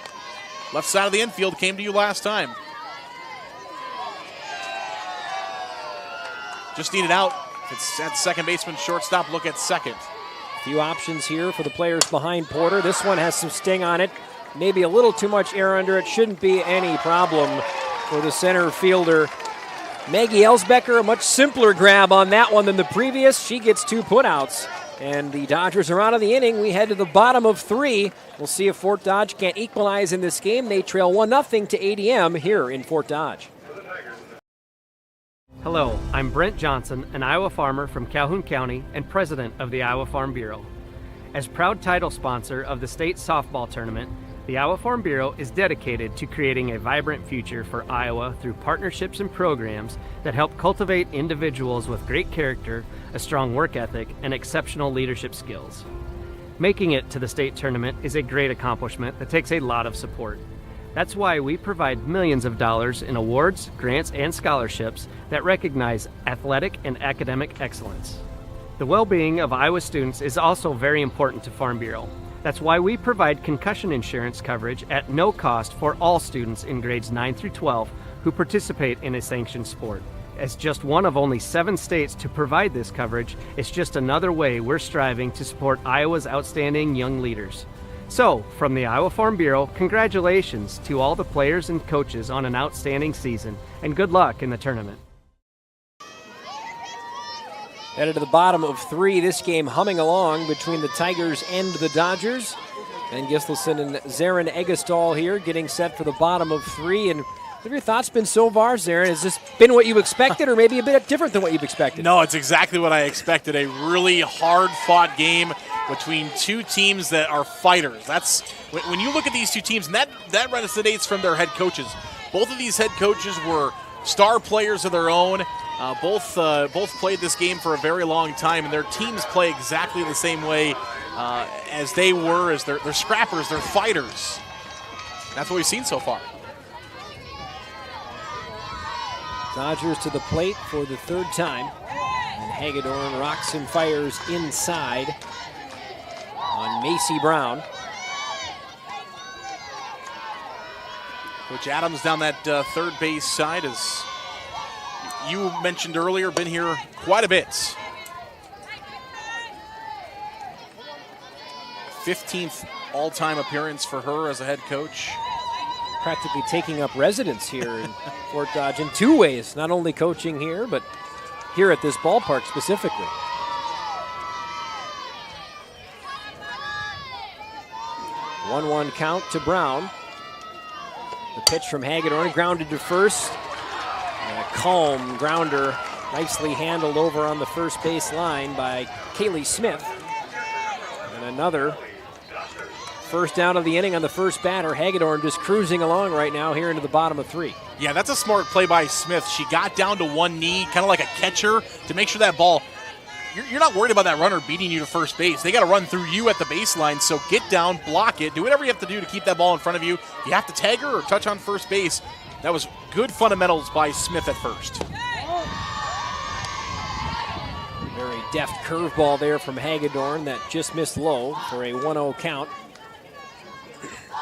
left side of the infield came to you last time. Just need it out. If it's at second baseman, shortstop, look at second. A few options here for the players behind Porter. This one has some sting on it. Maybe a little too much air under it. Shouldn't be any problem for the center fielder. Maggie Elsbecker, a much simpler grab on that one than the previous. She gets 2 putouts. And the Dodgers are out of the inning. We head to the bottom of 3. We'll see if Fort Dodge can't equalize in this game. They trail 1-0 to ADM here in Fort Dodge. Hello, I'm Brent Johnson, an Iowa farmer from Calhoun County and president of the Iowa Farm Bureau. As proud title sponsor of the state softball tournament, the Iowa Farm Bureau is dedicated to creating a vibrant future for Iowa through partnerships and programs that help cultivate individuals with great character, a strong work ethic, and exceptional leadership skills. Making it to the state tournament is a great accomplishment that takes a lot of support. That's why we provide millions of dollars in awards, grants, and scholarships that recognize athletic and academic excellence. The well-being of Iowa students is also very important to Farm Bureau. That's why we provide concussion insurance coverage at no cost for all students in grades 9 through 12 who participate in a sanctioned sport. As just one of only 7 states to provide this coverage, it's just another way we're striving to support Iowa's outstanding young leaders. So, from the Iowa Farm Bureau, congratulations to all the players and coaches on an outstanding season, and good luck in the tournament. Headed to the bottom of 3, this game humming along between the Tigers and the Dodgers. Ben Gislason and Zarin Egestall here getting set for the bottom of 3. And what have your thoughts been so far, Zarin? Has this been what you expected or maybe a bit different than what you've expected? No, it's exactly what I expected. A really hard-fought game between 2 teams that are fighters. That's when you look at these 2 teams, and that resonates from their head coaches. Both of these head coaches were star players of their own, Both played this game for a very long time, and their teams play exactly the same way as they were, as they're scrappers, they're fighters. That's what we've seen so far. Dodgers to the plate for the third time. And Hagedorn rocks and fires inside on Macy Brown. Coach Adams down that third base side, as you mentioned earlier, been here quite a bit. 15th all-time appearance for her as a head coach. Practically taking up residence here in Fort Dodge in two ways, not only coaching here, but here at this ballpark specifically. One count to Brown. The pitch from Hagedorn, grounded to first. And a calm grounder, nicely handled over on the first base line by Kaylee Smith. And another first down of the inning on the first batter. Hagedorn just cruising along right now here into the bottom of 3. Yeah, that's a smart play by Smith. She got down to one knee, kind of like a catcher, to make sure that ball, you're not worried about that runner beating you to first base. They got to run through you at the baseline, so get down, block it, do whatever you have to do to keep that ball in front of you. If you have to tag her or touch on first base, that was good fundamentals by Smith at first. Very deft curveball there from Hagedorn that just missed low for a 1-0 count.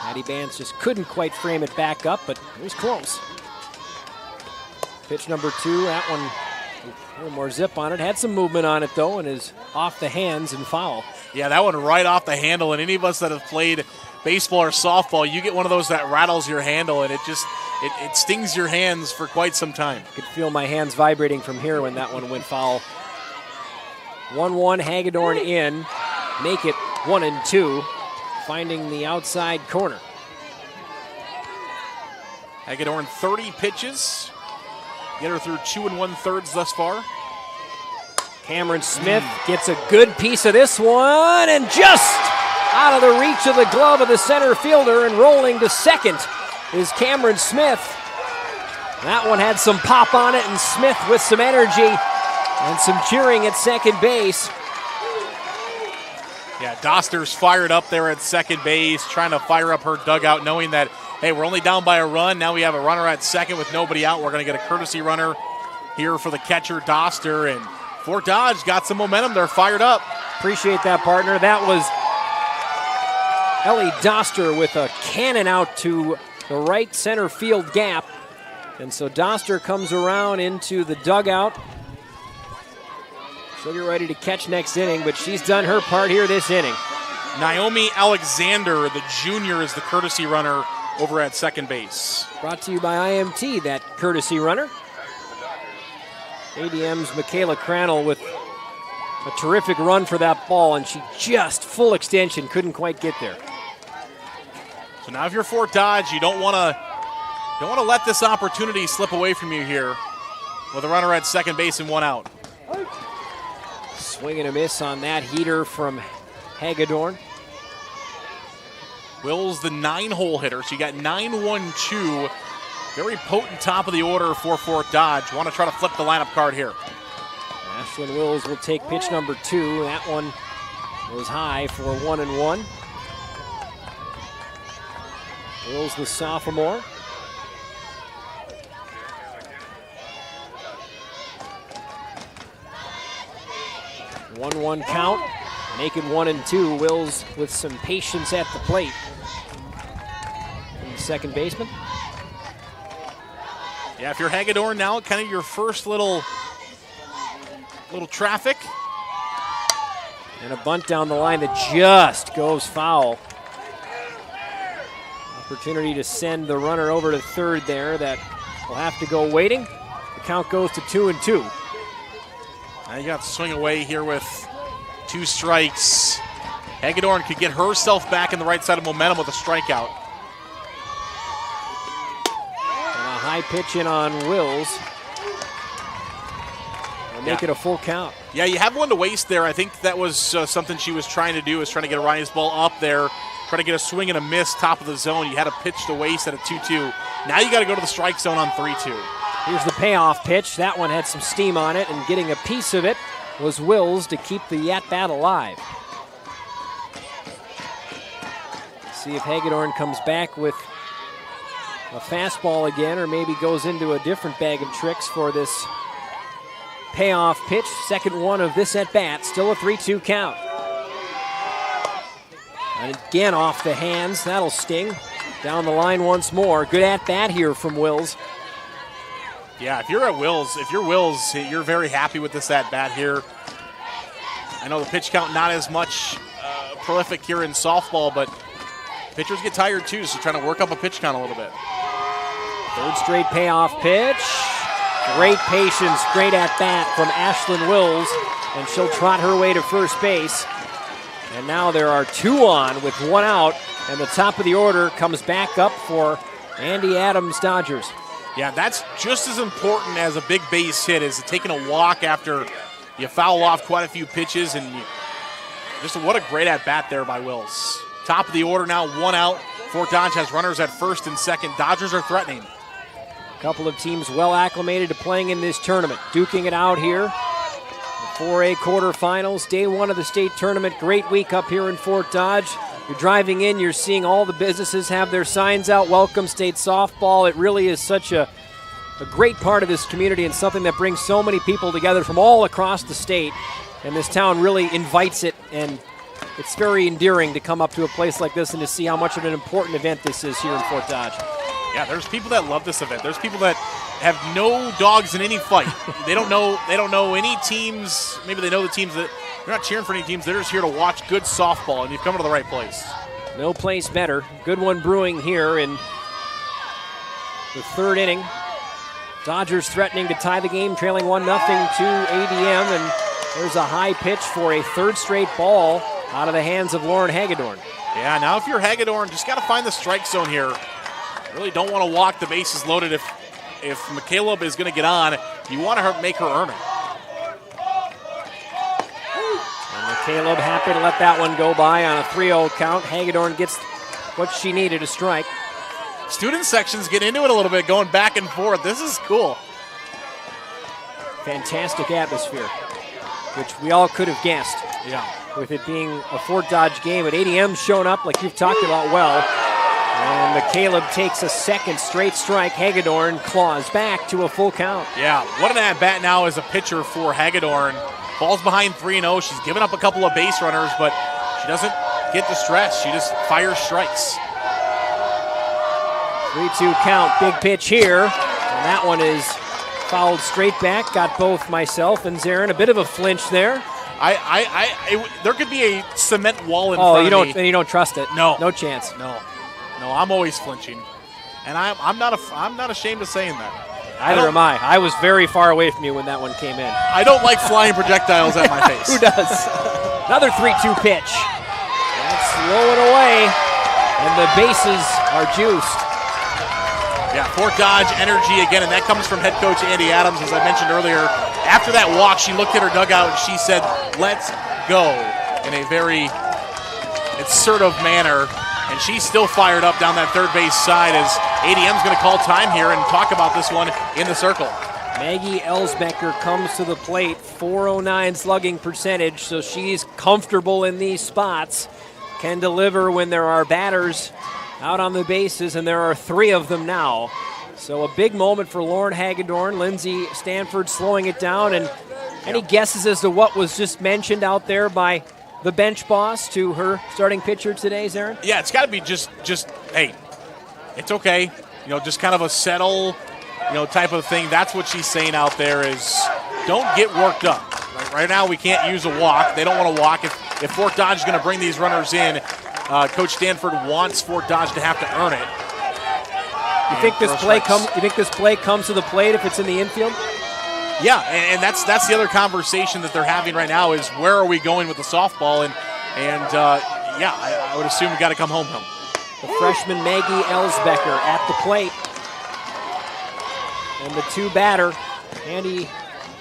Maddie Bance just couldn't quite frame it back up, but it was close. Pitch number 2, that one a little more zip on it. Had some movement on it, though, and is off the hands and foul. Yeah, that one right off the handle, and any of us that have played baseball or softball, you get one of those that rattles your handle, and it stings your hands for quite some time. I could feel my hands vibrating from here when that one went foul. 1-1, Hagedorn in. Make it 1-2. Finding the outside corner. Hagedorn 30 pitches. Get her through 2 1/3 thus far. Cameron Smith gets a good piece of this one, and just out of the reach of the glove of the center fielder, and rolling to second is Cameron Smith. That one had some pop on it, and Smith with some energy and some cheering at second base. Yeah, Doster's fired up there at second base, trying to fire up her dugout, knowing that, hey, we're only down by a run. Now we have a runner at second with nobody out. We're going to get a courtesy runner here for the catcher, Doster. And Fort Dodge got some momentum. They're fired up. Appreciate that, partner. That was Ellie Doster with a cannon out to the right center field gap. And so Doster comes around into the dugout. She'll be ready to catch next inning, but she's done her part here this inning. Naomi Alexander, the junior, is the courtesy runner over at second base. Brought to you by IMT, that courtesy runner. ADM's Michaela Crannell with a terrific run for that ball, and she just full extension, couldn't quite get there. So now if you're Fort Dodge, you don't want to let this opportunity slip away from you here with a runner at second base and one out. Swing and a miss on that heater from Hagedorn. Will's the 9-hole hitter. So you got 9-1-2. Very potent top of the order for Fort Dodge. Want to try to flip the lineup card here. Ashlyn Wills will take pitch number 2. That one was high for 1-1. Wills, the sophomore. One count, make it 1-2. Wills with some patience at the plate. From the second baseman. Yeah, if you're Hagedorn now, kind of your first little traffic. And a bunt down the line that just goes foul. Opportunity to send the runner over to third there. That will have to go waiting. The count goes to 2-2. Now you got to swing away here with 2 strikes. Hagedorn could get herself back in the right side of momentum with a strikeout. And a high pitch in on Wills. Will make it a full count. Yeah, you have one to waste there. I think that was something she was trying to do, is trying to get a rise ball up there, try to get a swing and a miss top of the zone. You had a pitch to waste at a 2-2. Now you got to go to the strike zone on 3-2. Here's the payoff pitch. That one had some steam on it, and getting a piece of it was Wills to keep the at-bat alive. See if Hagedorn comes back with a fastball again, or maybe goes into a different bag of tricks for this payoff pitch. Second one of this at-bat. Still a 3-2 count. And again off the hands. That'll sting. Down the line once more. Good at-bat here from Wills. Yeah, if you're Wills, you're very happy with this at-bat here. I know the pitch count not as much prolific here in softball, but pitchers get tired too, so trying to work up a pitch count a little bit. Third straight payoff pitch. Great patience, great at-bat from Ashlyn Wills, and she'll trot her way to first base. And now there are 2 on with 1 out, and the top of the order comes back up for Andy Adams, Dodgers. Yeah, that's just as important as a big base hit, is taking a walk after you foul off quite a few pitches, and just what a great at-bat there by Wills. Top of the order now, 1 out. Fort Dodge has runners at first and second. Dodgers are threatening. A couple of teams well acclimated to playing in this tournament. Duking it out here. The 4A quarterfinals, day 1 of the state tournament. Great week up here in Fort Dodge. You're driving in, you're seeing all the businesses have their signs out. Welcome state softball. It really is such a great part of this community and something that brings so many people together from all across the state. And this town really invites it, and it's very endearing to come up to a place like this and to see how much of an important event this is here in Fort Dodge. Yeah, there's people that love this event. There's people that have no dogs in any fight. They don't know any teams. Maybe they know the teams that they're not cheering for any teams. They're just here to watch good softball, and you've come to the right place. No place better. Good one brewing here in the 3rd inning. Dodgers threatening to tie the game, trailing 1-0 to ADM, and there's a high pitch for a 3rd straight ball out of the hands of Lauren Hagedorn. Yeah, now if you're Hagedorn, just got to find the strike zone here. Really don't want to walk the bases loaded. If McCaleb is going to get on, you want to make her earn it. And McCaleb happy to let that one go by on a 3-0 count. Hagedorn gets what she needed, a strike. Student sections get into it a little bit, going back and forth. This is cool. Fantastic atmosphere, which we all could have guessed. Yeah. With it being a Fort Dodge game, but ADM showing up like you've talked about well. And McCaleb takes a 2nd straight strike. Hagedorn claws back to a full count. Yeah, what an at-bat now as a pitcher for Hagedorn. Falls behind 3-0. She's given up a couple of base runners, but she doesn't get distressed. She just fires strikes. 3-2 count, big pitch here. And that one is fouled straight back. Got both myself and Zarin. A bit of a flinch there. There could be a cement wall in front of me. And you don't trust it. No. No chance. No, I'm always flinching. And I'm not ashamed of saying that. Neither am I. I was very far away from you when that one came in. I don't like flying projectiles at my face. Who does? Another 3-2 pitch. That's slowing away, and the bases are juiced. Yeah, Fort Dodge energy again, and that comes from head coach Andy Adams, as I mentioned earlier. After that walk, she looked at her dugout and she said, "Let's go," in a very assertive manner. And she's still fired up down that 3rd base side as ADM's going to call time here and talk about this one in the circle. Maggie Elsbecker comes to the plate, 409 slugging percentage, so she's comfortable in these spots. Can deliver when there are batters out on the bases, and there are 3 of them now. So a big moment for Lauren Hagedorn. Lindsay Stanford slowing it down. And any guesses as to what was just mentioned out there by the bench boss to her starting pitcher today, Zarin? Yeah, it's got to be just hey, it's okay. Just kind of a settle, type of thing. That's what she's saying out there is don't get worked up. Right now we can't use a walk. They don't want to walk. If Fort Dodge is going to bring these runners in, Coach Stanford wants Fort Dodge to have to earn it. You think this play comes to the plate if it's in the infield? Yeah, and that's the other conversation that they're having right now is where are we going with the softball? And I would assume we got to come home. The freshman Maggie Elsbecker at the plate. And the 2 batter, Andy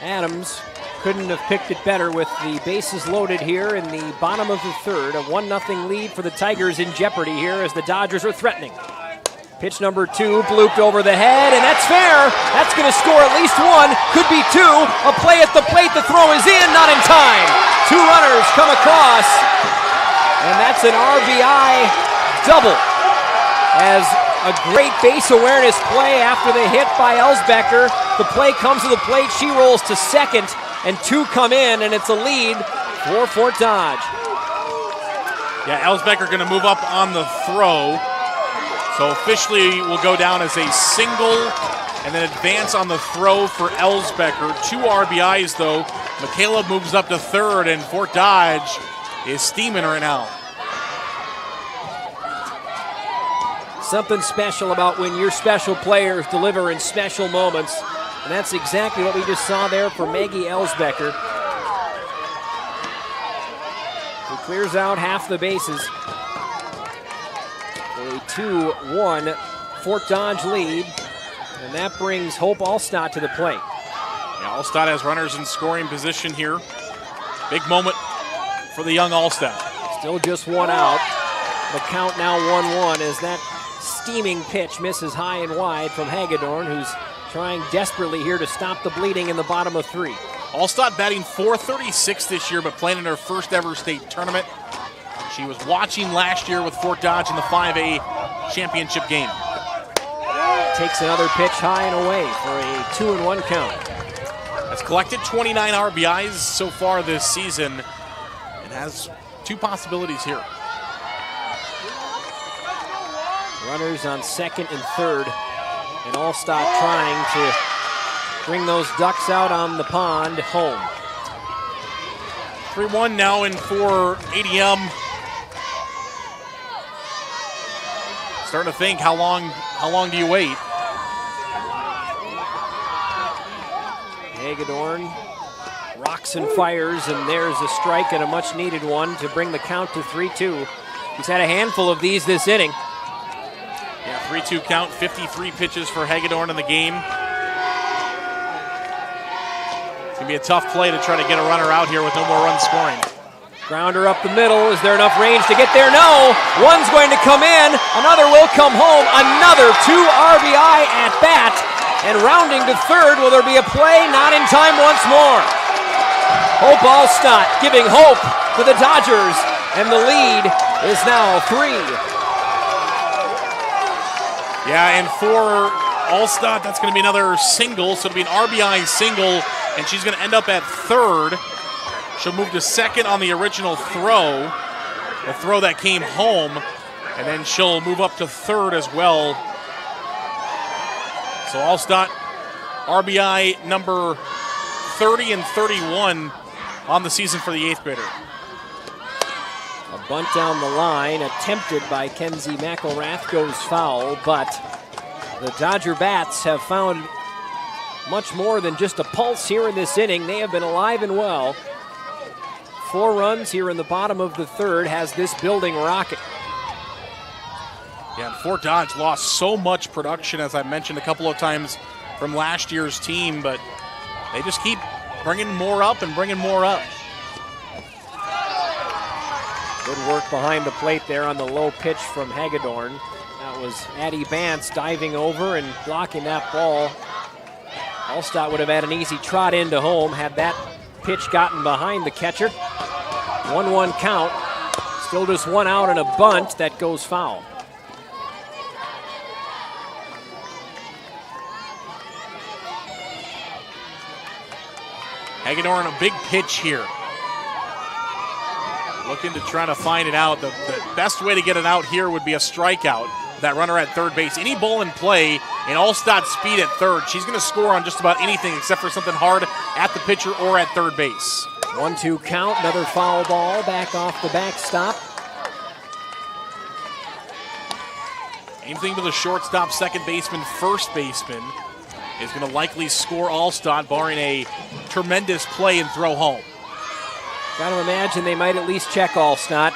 Adams, couldn't have picked it better with the bases loaded here in the bottom of the 3rd. A 1-0 lead for the Tigers in jeopardy here as the Dodgers are threatening. Pitch number 2, blooped over the head, and that's fair. That's going to score at least 1, could be 2. A play at the plate, the throw is in, not in time. 2 runners come across, and that's an RBI double. As a great base awareness play after the hit by Elsbecker. The play comes to the plate, she rolls to second, and 2 come in, and it's a lead for Fort Dodge. Yeah, Elsbecker going to move up on the throw. So officially will go down as a single and then advance on the throw for Elsbecker. 2 RBIs though. Michaela moves up to third, and Fort Dodge is steaming right now. Something special about when your special players deliver in special moments, and that's exactly what we just saw there for Maggie Elsbecker, who clears out half the bases for a 2-1 Fort Dodge lead, and that brings Hope Allstott to the plate. Yeah, Allstott has runners in scoring position here. Big moment for the young Allstott. Still just 1 out. The count now 1-1 as that steaming pitch misses high and wide from Hagedorn, who's trying desperately here to stop the bleeding in the bottom of 3. Allstott batting .436 this year, but playing in her first ever state tournament. She was watching last year with Fort Dodge in the 5A championship game. Takes another pitch high and away for a 2-1 count. Has collected 29 RBIs so far this season and has 2 possibilities here. Runners on second and third, and Allstott trying to bring those Ducks out on the pond home. 3-1 now in for ADM. Starting to think, how long do you wait? Hagedorn rocks and fires, and there's a strike and a much needed one to bring the count to 3-2. He's had a handful of these this inning. Yeah, 3-2 count, 53 pitches for Hagedorn in the game. It's going to be a tough play to try to get a runner out here with no more runs scoring. Grounder up the middle. Is there enough range to get there? No. One's going to come in. Another will come home. Another 2 RBI at bat. And rounding to third, will there be a play? Not in time once more. Hope Allstott giving hope to the Dodgers. And the lead is now 3. Yeah, and for Allstott, that's going to be another single. So it'll be an RBI single, and she's going to end up at third. She'll move to second on the original throw, the throw that came home, and then she'll move up to third as well. So Allstott, RBI number 30 and 31 on the season for the 8th grader. A bunt down the line attempted by Kenzie McElrath goes foul, but the Dodger bats have found much more than just a pulse here in this inning. They have been alive and well. 4 runs here in the bottom of the third has this building rocking. Yeah, and Fort Dodge lost so much production, as I mentioned a couple of times, from last year's team, but they just keep bringing more up and bringing more up. Good work behind the plate there on the low pitch from Hagedorn. That was Addie Bance diving over and blocking that ball. Allstott would have had an easy trot into home had that pitch gotten behind the catcher. 1-1 count. Still just 1 out and a bunt that goes foul. Hagedorn, a big pitch here. Looking to try to find it out. The best way to get it out here would be a strikeout. That runner at third base. Any ball in play, and Allstott's speed at third, she's going to score on just about anything except for something hard at the pitcher or at third base. 1-2 count, another foul ball back off the backstop. Anything to the shortstop, second baseman, first baseman is going to likely score Allstott, barring a tremendous play and throw home. Got to imagine they might at least check Allstott,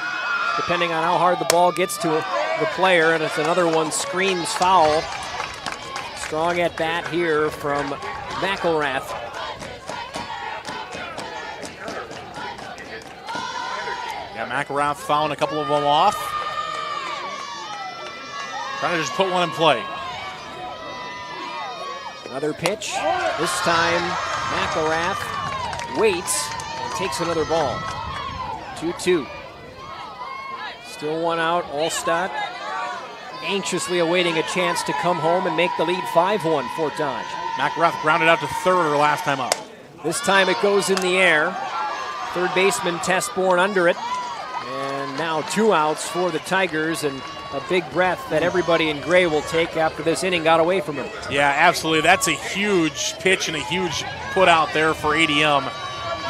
depending on how hard the ball gets to the player, and it's another one screams foul. Strong at bat here from McElrath. Yeah, McElrath fouling a couple of them off. Trying to just put one in play. Another pitch. This time, McElrath waits and takes another ball. 2-2. Still one out. Allstott anxiously awaiting a chance to come home and make the lead 5-1 Fort Dodge. McElrath grounded out to third her last time up. This time it goes in the air. Third baseman Tessborn under it. And now 2 outs for the Tigers, and a big breath that everybody in gray will take after this inning got away from him. Yeah, absolutely. That's a huge pitch and a huge put out there for ADM.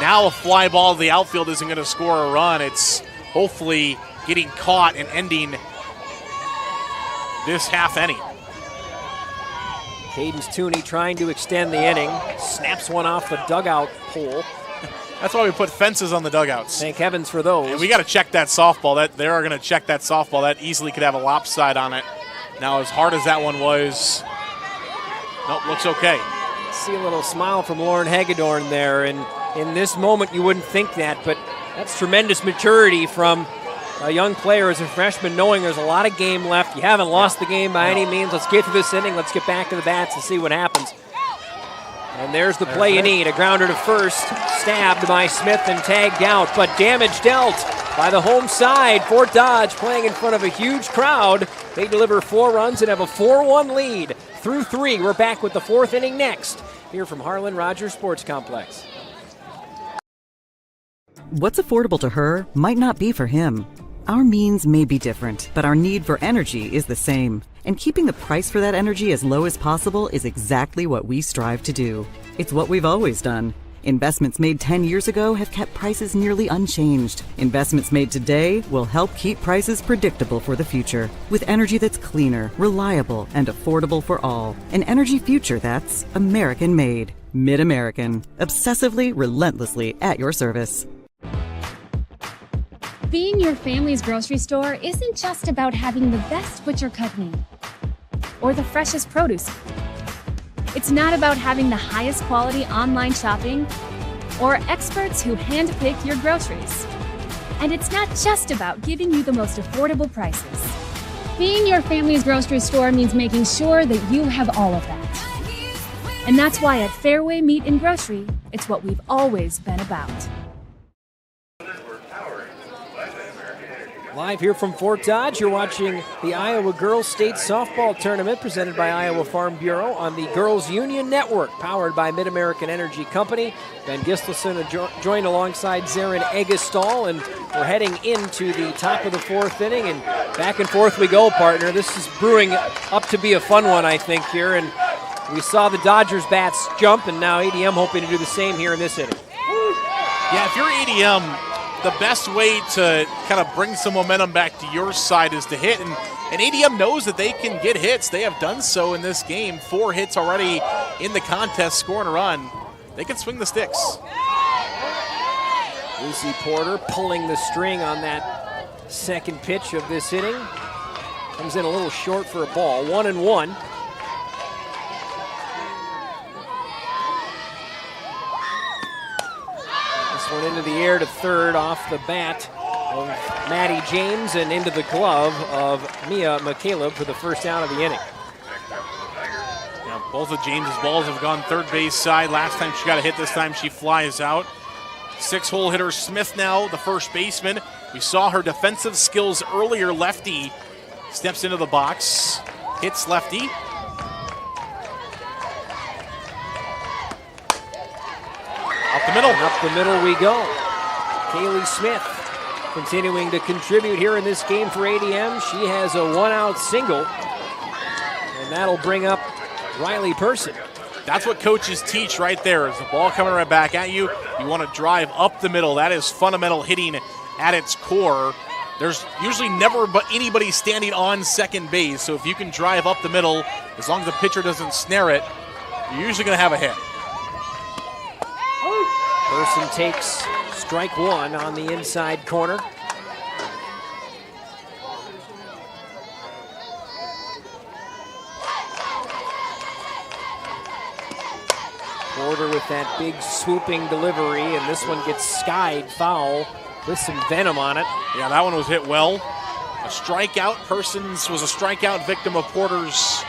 Now a fly ball to the outfield isn't going to score a run. It's hopefully getting caught and ending this half inning. Cadence Tooney trying to extend the inning. Snaps one off the dugout pole. That's why we put fences on the dugouts. Thank heavens for those. And we got to check that softball. They are going to check that softball. That easily could have a lopside on it. Now, as hard as that one was, nope, looks okay. See a little smile from Lauren Hagedorn there, and in this moment you wouldn't think that, but that's tremendous maturity from a young player as a freshman, knowing there's a lot of game left. You haven't lost the game by any means. Let's get through this inning. Let's get back to the bats and see what happens. And there's the play you need. A grounder to first, stabbed by Smith and tagged out, but damage dealt by the home side. Fort Dodge playing in front of a huge crowd. They deliver 4 runs and have a 4-1 lead through 3. We're back with the 4th inning next here from Harlan Rogers Sports Complex. What's affordable to her might not be for him. Our means may be different, but our need for energy is the same. And keeping the price for that energy as low as possible is exactly what we strive to do. It's what we've always done. Investments made 10 years ago have kept prices nearly unchanged. Investments made today will help keep prices predictable for the future. With energy that's cleaner, reliable, and affordable for all. An energy future that's American-made. Mid-American. Obsessively, relentlessly at your service. Being your family's grocery store isn't just about having the best butcher cut meat or the freshest produce. It's not about having the highest quality online shopping or experts who handpick your groceries. And it's not just about giving you the most affordable prices. Being your family's grocery store means making sure that you have all of that. And that's why at Fairway Meat and Grocery, it's what we've always been about. Live here from Fort Dodge, you're watching the Iowa Girls State Softball Tournament presented by Iowa Farm Bureau on the Girls Union Network, powered by Mid-American Energy Company. Ben Gistelson joined alongside Zarin Egestal, and we're heading into the top of the 4th inning, and back and forth we go, partner. This is brewing up to be a fun one, I think, here, and we saw the Dodgers bats jump, and now ADM hoping to do the same here in this inning. Yeah, if you're ADM, the best way to kind of bring some momentum back to your side is to hit, and ADM knows that they can get hits. They have done so in this game. 4 hits already in the contest, scoring a run. They can swing the sticks. Lucy Porter pulling the string on that second pitch of this inning. Comes in a little short for a ball. 1-1. One into the air to third off the bat of Maddie James and into the glove of Mia McCaleb for the first out of the inning. Now, both of James's balls have gone third base side. Last time she got a hit, this time she flies out. 6-hole hitter Smith now, the first baseman. We saw her defensive skills earlier. Lefty steps into the box, hits lefty. Up the middle. And up the middle we go. Kaylee Smith continuing to contribute here in this game for ADM. She has a 1-out single, and that'll bring up Riley Person. That's what coaches teach right there. Is the ball coming right back at you, you want to drive up the middle. That is fundamental hitting at its core. There's usually never but anybody standing on second base, so if you can drive up the middle, as long as the pitcher doesn't snare it, you're usually going to have a hit. Person takes strike 1 on the inside corner. Porter with that big swooping delivery, and this one gets skied foul with some venom on it. Yeah, that one was hit well. A strikeout. Persons was a strikeout victim of Porter's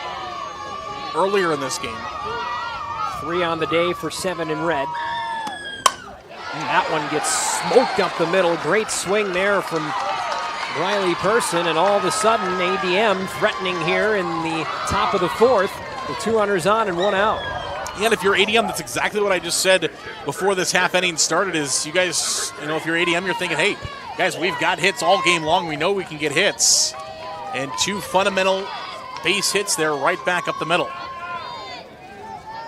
earlier in this game. 3 on the day for 7 in red. That one gets smoked up the middle. Great swing there from Riley Person, and all of a sudden ADM threatening here in the top of the 4th with 2 runners on and 1 out. Yeah, and if you're ADM, that's exactly what I just said before this half inning started is you guys, if you're ADM, you're thinking, hey, guys, we've got hits all game long. We know we can get hits. And 2 fundamental base hits there right back up the middle.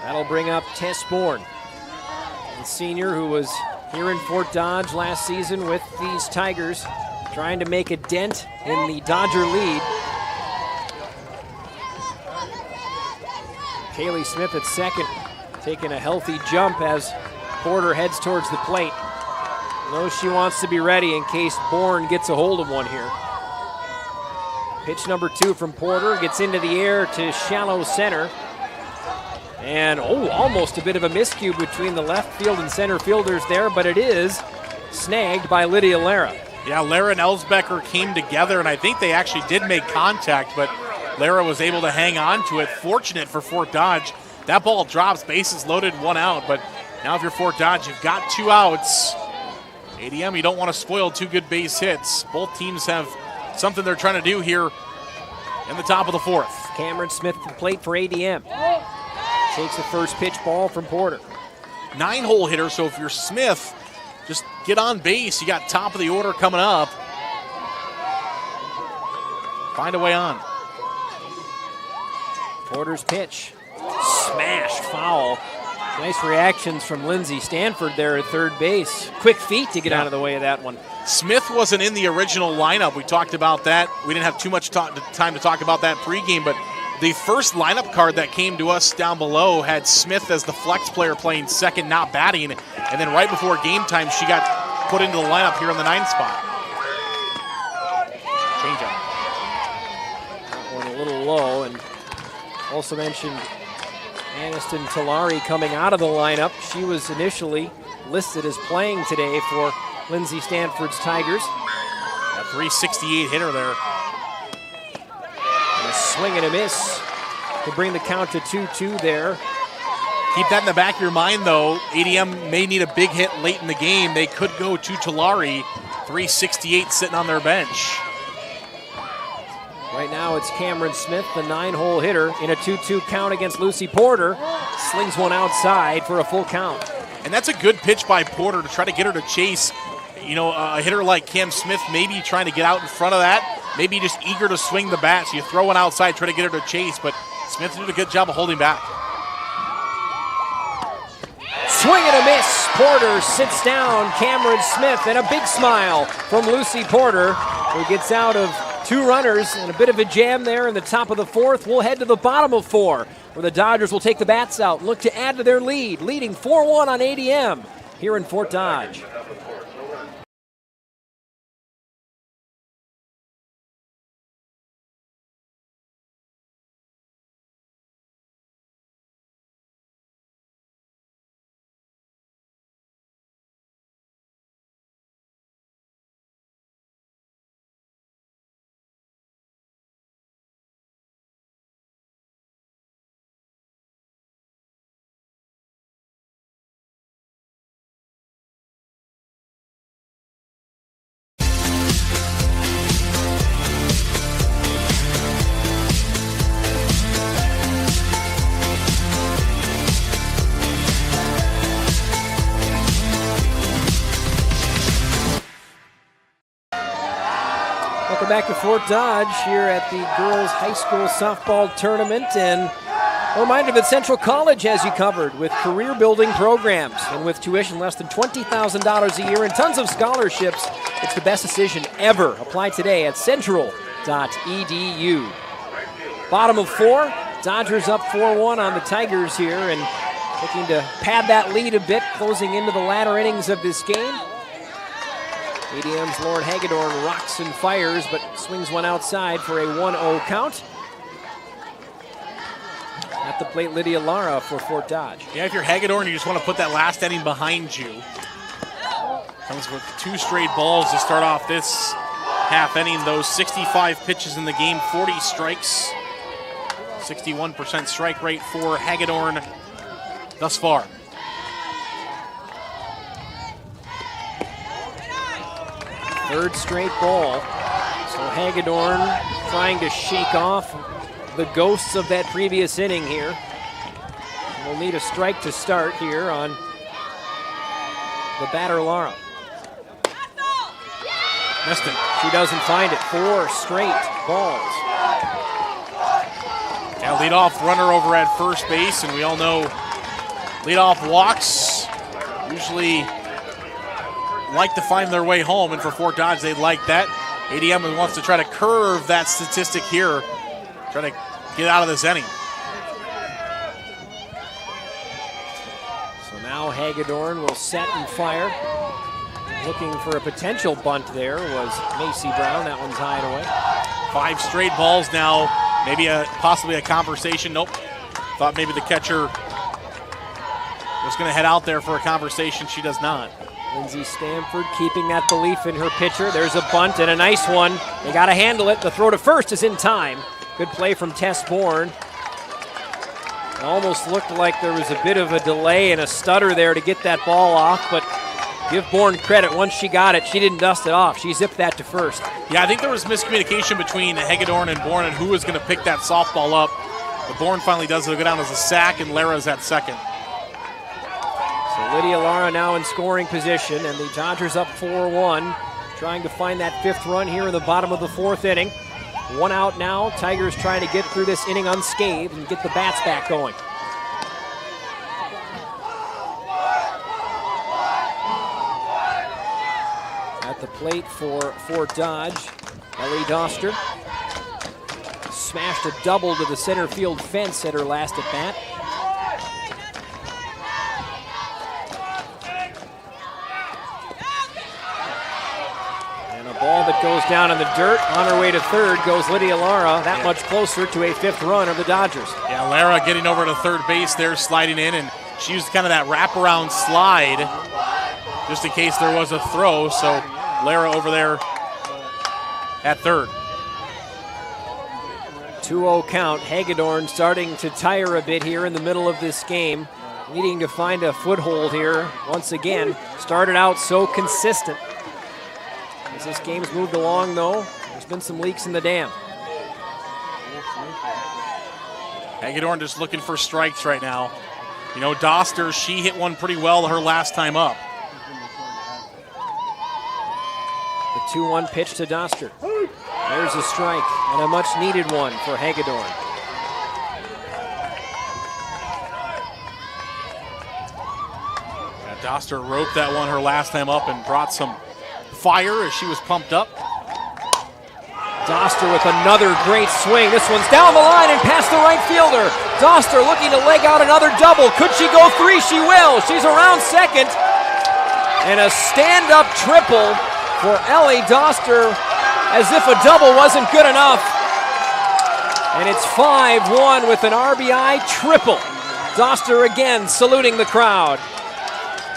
That'll bring up Des Moines, the senior who was here in Fort Dodge last season with these Tigers, trying to make a dent in the Dodger lead. Kaylee Smith at second, taking a healthy jump as Porter heads towards the plate. Knows she wants to be ready in case Bourne gets a hold of one here. Pitch number 2 from Porter, gets into the air to shallow center. And almost a bit of a miscue between the left field and center fielders there, but it is snagged by Lydia Lara. Yeah, Lara and Elsbecker came together, and I think they actually did make contact, but Lara was able to hang on to it. Fortunate for Fort Dodge. That ball drops, bases loaded, 1 out, but now if you're Fort Dodge, you've got 2 outs. ADM, you don't want to spoil 2 good base hits. Both teams have something they're trying to do here in the top of the 4th. Cameron Smith at the plate for ADM. Takes the first pitch ball from Porter. 9-hole hitter, so if you're Smith, just get on base. You got top of the order coming up. Find a way on. Porter's pitch. Smashed foul. Nice reactions from Lindsay Stanford there at third base. Quick feet to get out of the way of that one. Smith wasn't in the original lineup. We talked about that. We didn't have too much time to talk about that pregame, but the first lineup card that came to us down below had Smith as the flex player playing second, not batting. And then right before game time, she got put into the lineup here in the 9th spot. Change up. That one a little low, and also mentioned Aniston Talari coming out of the lineup. She was initially listed as playing today for Lindsay Stanford's Tigers. A 368 hitter there. And a swing and a miss to bring the count to 2-2 there. Keep that in the back of your mind, though. ADM may need a big hit late in the game. They could go to Talari. 368 sitting on their bench. Right now it's Cameron Smith, the 9-hole hitter, in a 2-2 count against Lucy Porter. Slings one outside for a full count. And that's a good pitch by Porter to try to get her to chase. A hitter like Cam Smith maybe trying to get out in front of that. Maybe just eager to swing the bat. So you throw one outside, try to get her to chase. But Smith did a good job of holding back. Swing and a miss. Porter sits down. Cameron Smith, and a big smile from Lucy Porter, who gets out of 2 runners and a bit of a jam there in the top of the 4th. We'll head to the bottom of 4, where the Dodgers will take the bats out and look to add to their lead, leading 4-1 on ADM here in Fort Dodge. Welcome back to Fort Dodge here at the girls' high school softball tournament. And a reminder that Central College has you covered with career-building programs. And with tuition less than $20,000 a year and tons of scholarships, it's the best decision ever. Apply today at central.edu. Bottom of 4, Dodgers up 4-1 on the Tigers here and looking to pad that lead a bit, closing into the latter innings of this game. ADM's Lauren Hagedorn rocks and fires, but swings one outside for a 1-0 count. At the plate, Lydia Lara for Fort Dodge. Yeah, if you're Hagedorn, you just want to put that last inning behind you. Comes with 2 straight balls to start off this half inning. Those 65 pitches in the game, 40 strikes, 61% strike rate for Hagedorn thus far. Third straight ball. So Hagedorn trying to shake off the ghosts of that previous inning here. We'll need a strike to start here on the batter, Lara. Missed it. She doesn't find it. 4 straight balls. Yeah, leadoff runner over at first base, and we all know leadoff walks usually like to find their way home, and for Fort Dodge, they like that. ADM wants to try to curve that statistic here, try to get out of this inning. So now Hagedorn will set and fire. Looking for a potential bunt there was Macy Brown. That one's high and away. 5 straight balls now. Maybe possibly a conversation. Nope. Thought maybe the catcher was going to head out there for a conversation. She does not. Lindsay Stamford keeping that belief in her pitcher. There's a bunt and a nice one. They got to handle it. The throw to first is in time. Good play from Tess Bourne. It almost looked like there was a bit of a delay and a stutter there to get that ball off, but give Bourne credit. Once she got it, she didn't dust it off. She zipped that to first. Yeah, I think there was miscommunication between Hagedorn and Bourne and who was going to pick that softball up. But Bourne finally does it go down as a sack, and Lara's at second. So Lydia Lara now in scoring position, and the Dodgers up 4-1, trying to find that 5th run here in the bottom of the 4th inning. 1 out now. Tigers trying to get through this inning unscathed and get the bats back going. At the plate for Fort Dodge, Ellie Doster smashed a double to the center field fence at her last at bat. And a ball that goes down in the dirt. On her way to third goes Lydia Lara, that much closer to a 5th run of the Dodgers. Yeah, Lara getting over to third base there, sliding in, and she used kind of that wraparound slide just in case there was a throw. So Lara over there at third. 2-0 count. Hagedorn starting to tire a bit here in the middle of this game, needing to find a foothold here once again. Started out so consistent. As this game's moved along, though, there's been some leaks in the dam. Hagedorn just looking for strikes right now. You know, Doster, she hit one pretty well her last time up. The 2-1 pitch to Doster. There's a strike, and a much-needed one for Hagedorn. Yeah, Doster roped that one her last time up and brought some fire as she was pumped up. Doster with another great swing. This one's down the line and past the right fielder. Doster looking to leg out another double. Could she go 3? She will. She's around second. And a stand-up triple for Ellie Doster, as if a double wasn't good enough. And it's 5-1 with an RBI triple. Doster again saluting the crowd.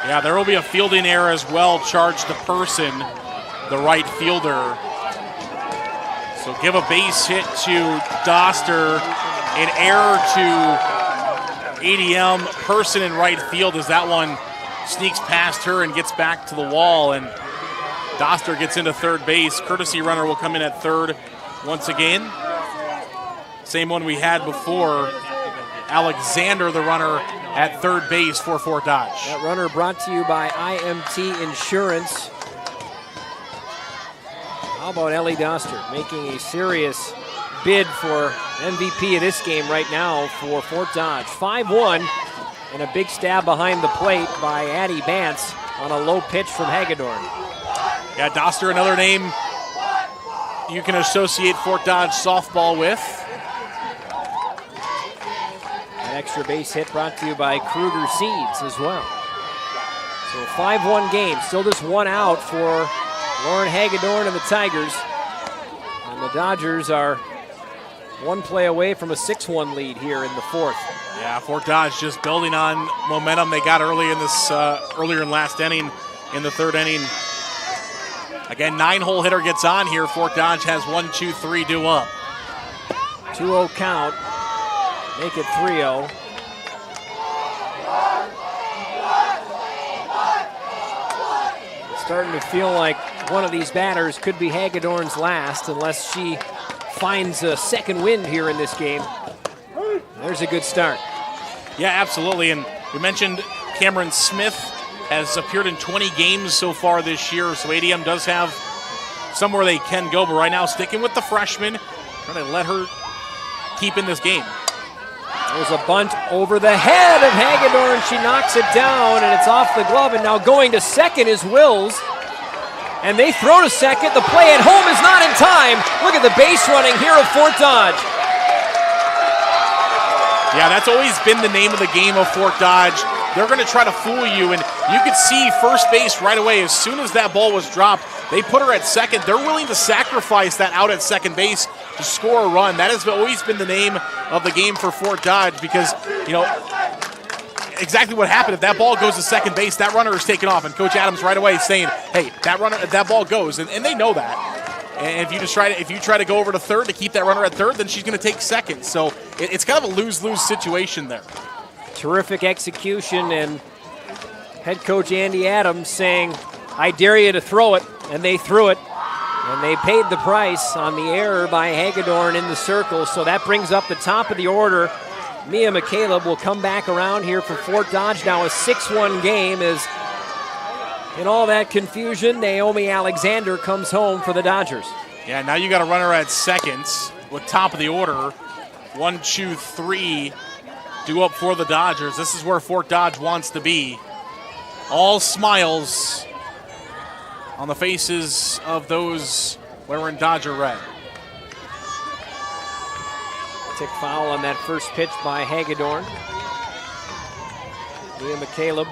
Yeah, there will be a fielding error as well, charged the person, the right fielder. So give a base hit to Doster, an error to ADM, person in right field as that one sneaks past her and gets back to the wall, and Doster gets into third base. Courtesy runner will come in at third once again. Same one we had before. Alexander, the runner, at third base for Fort Dodge. That runner brought to you by IMT Insurance. How about Ellie Doster making a serious bid for MVP of this game right now for Fort Dodge. 5-1 and a big stab behind the plate by Addie Bantz on a low pitch from Hagedorn. Yeah, Doster, another name you can associate Fort Dodge softball with. An extra base hit brought to you by Kruger Seeds as well. So 5-1 game, still just 1 out for Lauren Hagedorn and the Tigers. And the Dodgers are 1 play away from a 6-1 lead here in the 4th. Yeah, Fort Dodge just building on momentum they got early in this earlier in last inning, in the 3rd inning. Again, 9-hole hitter gets on here. Fort Dodge has 1, 2, 3 due up. 2-0 count. Make it 3-0. Starting to feel like one of these batters could be Hagedorn's last unless she finds a second wind here in this game. There's a good start. Yeah, absolutely. And you mentioned Cameron Smith has appeared in 20 games so far this year, so ADM does have somewhere they can go, but right now sticking with the freshman, trying to let her keep in this game. There's a bunt over the head of Hagedorn. She knocks it down, and it's off the glove, and now going to second is Wills. And they throw to second. The play at home is not in time. Look at the base running here of Fort Dodge. Yeah, that's always been the name of the game of Fort Dodge. They're going to try to fool you, and you could see first base right away. As soon as that ball was dropped, they put her at second. They're willing to sacrifice that out at second base to score a run. That has always been the name of the game for Fort Dodge because, you know, exactly what happened. If that ball goes to second base, that runner is taken off, and Coach Adams right away is saying, hey, if that ball goes, and they know that. And if you try to go over to third to keep that runner at third, then she's going to take second. So it's kind of a lose-lose situation there. Terrific execution, and head coach Andy Adams saying, I dare you to throw it, and they threw it. And they paid the price on the error by Hagedorn in the circle, so that brings up the top of the order. Mia McCaleb will come back around here for Fort Dodge. Now a 6-1 game is in all that confusion. Naomi Alexander comes home for the Dodgers. Yeah, now you got a runner at second with top of the order. 1, 2, 3 due up for the Dodgers. This is where Fort Dodge wants to be. All smiles on the faces of those wearing Dodger red. Tick foul on that first pitch by Hagedorn. Mia McCaleb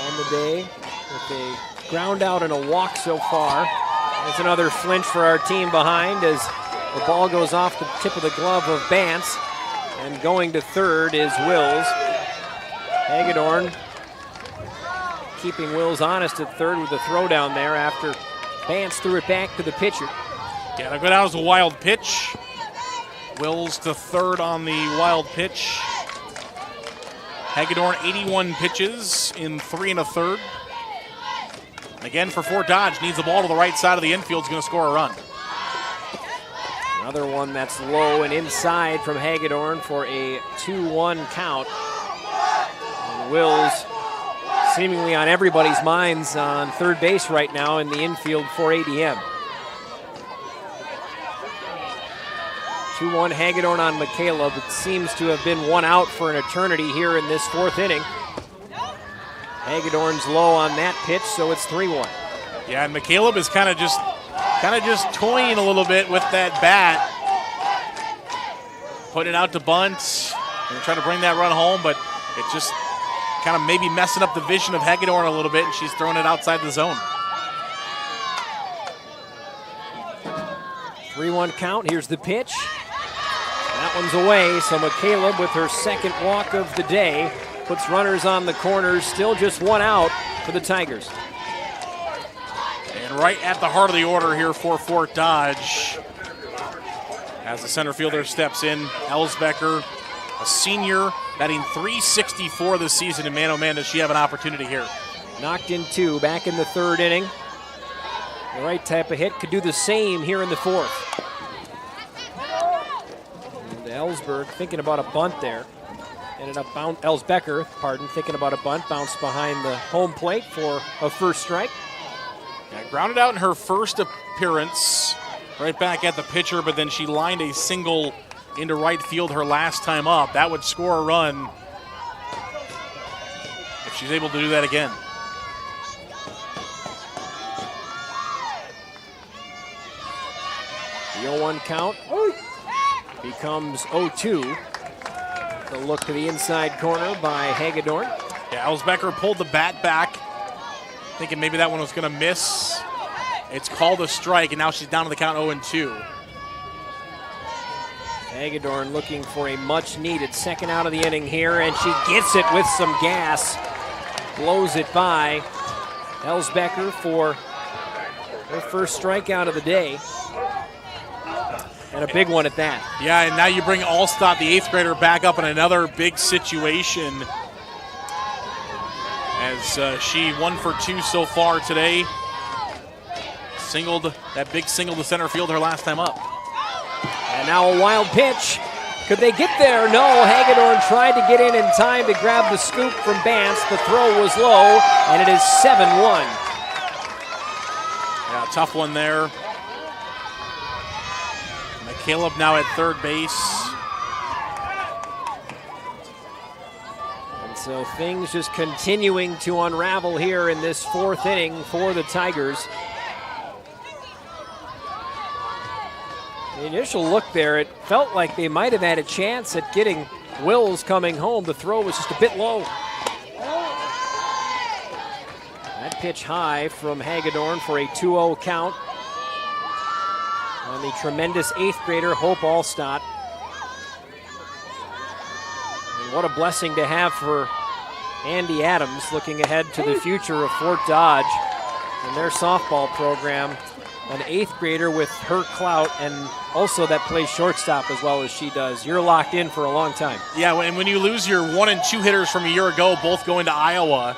on the day with a ground out and a walk so far. There's another flinch for our team behind as the ball goes off the tip of the glove of Bance. And going to third is Wills. Hagedorn keeping Wills honest at third with the throw down there after Bance threw it back to the pitcher. Yeah, they'll go down as a wild pitch. Wills to third on the wild pitch. Hagedorn 81 pitches in 3 1/3. Again for Fort Dodge, needs the ball to the right side of the infield, is going to score a run. Another one that's low and inside from Hagedorn for a 2-1 count. And Wills seemingly on everybody's minds on third base right now in the infield for ADM. 2-1 Hagedorn on McCaleb. It seems to have been one out for an eternity here in this 4th inning. Hagedorn's low on that pitch, so it's 3-1. Yeah, and McCaleb is kind of just toying a little bit with that bat. Putting it out to bunt and trying to bring that run home, but it's just kind of maybe messing up the vision of Hagedorn a little bit, and she's throwing it outside the zone. 3-1 count. Here's the pitch. That one's away, so McCaleb with her second walk of the day puts runners on the corners. Still just one out for the Tigers. And right at the heart of the order here for Fort Dodge, as the center fielder steps in, Elsbecker, a senior, batting .364 this season, and man, oh man, does she have an opportunity here. Knocked in 2, back in the 3rd inning. The right type of hit could do the same here in the 4th. And Ellsberg thinking about a bunt there. Ended up Elsbecker, thinking about a bunt, bounced behind the home plate for a first strike. Yeah, grounded out in her first appearance, right back at the pitcher, but then she lined a single into right field her last time up. That would score a run if she's able to do that again. The 0-1 count becomes 0-2. The look to the inside corner by Hagedorn. Yeah, Elsbecker pulled the bat back, thinking maybe that one was going to miss. It's called a strike, and now she's down to the count 0-2. Hagedorn looking for a much-needed second out of the inning here, and she gets it with some gas. Blows it by. Elsbecker for her first strikeout of the day. And a big one at that. Yeah, and now you bring Allstott, the 8th grader, back up in another big situation as she 1 for 2 so far today. Singled, that big single to center field her last time up. And now a wild pitch. Could they get there? No, Hagedorn tried to get in time to grab the scoop from Bance. The throw was low, and it is 7-1. Yeah, tough one there. Caleb now at third base. And so things just continuing to unravel here in this 4th inning for the Tigers. The initial look there, it felt like they might have had a chance at getting Wills coming home. The throw was just a bit low. That pitch high from Hagedorn for a 2-0 count on the tremendous 8th grader, Hope Allstott. And what a blessing to have for Andy Adams looking ahead to the future of Fort Dodge and their softball program. An 8th grader with her clout and also that plays shortstop as well as she does. You're locked in for a long time. Yeah, and when you lose your 1 and 2 hitters from a year ago, both going to Iowa,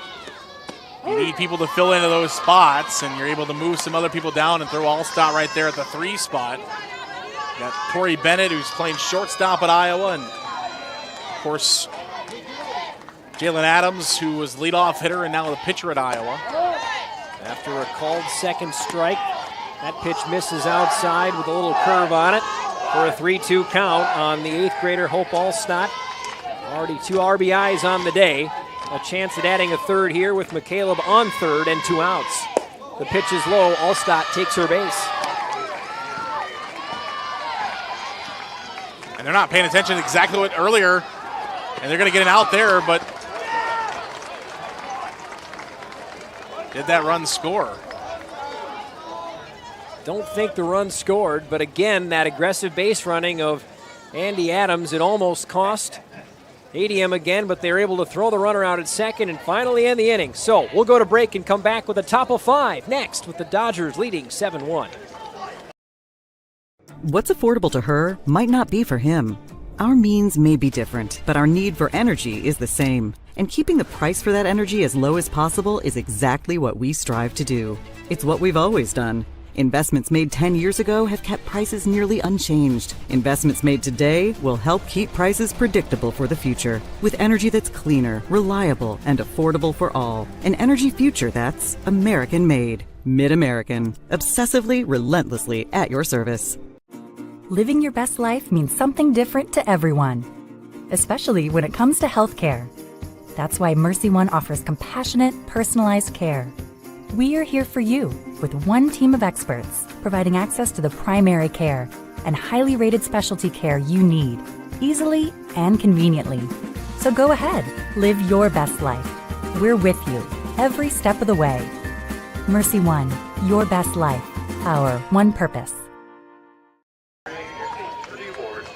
you need people to fill into those spots, and you're able to move some other people down and throw Allstott right there at the 3 spot. You got Tori Bennett, who's playing shortstop at Iowa, and of course, Jalen Adams, who was leadoff hitter and now the pitcher at Iowa. After a called second strike, that pitch misses outside with a little curve on it for a 3-2 count on the 8th grader, Hope Allstott. Already 2 RBIs on the day. A chance at adding a third here with McCaleb on third and 2 outs. The pitch is low. Allstott takes her base. And they're not paying attention exactly what earlier, and they're going to get an out there, but did that run score? Don't think the run scored, but again, that aggressive base running of Andy Adams, it almost cost ADM again, but they're able to throw the runner out at second and finally end the inning. So we'll go to break and come back with a top of 5 next with the Dodgers leading 7-1. What's affordable to her might not be for him. Our means may be different, but our need for energy is the same. And keeping the price for that energy as low as possible is exactly what we strive to do. It's what we've always done. Investments made 10 years ago have kept prices nearly unchanged. Investments made today will help keep prices predictable for the future. With energy that's cleaner, reliable, and affordable for all. An energy future that's American-made. Mid-American. Obsessively, relentlessly at your service. Living your best life means something different to everyone, especially when it comes to healthcare. That's why Mercy One offers compassionate, personalized care. We are here for you with one team of experts providing access to the primary care and highly rated specialty care you need, easily and conveniently. So go ahead, live your best life. We're with you every step of the way. Mercy One, your best life, our one purpose.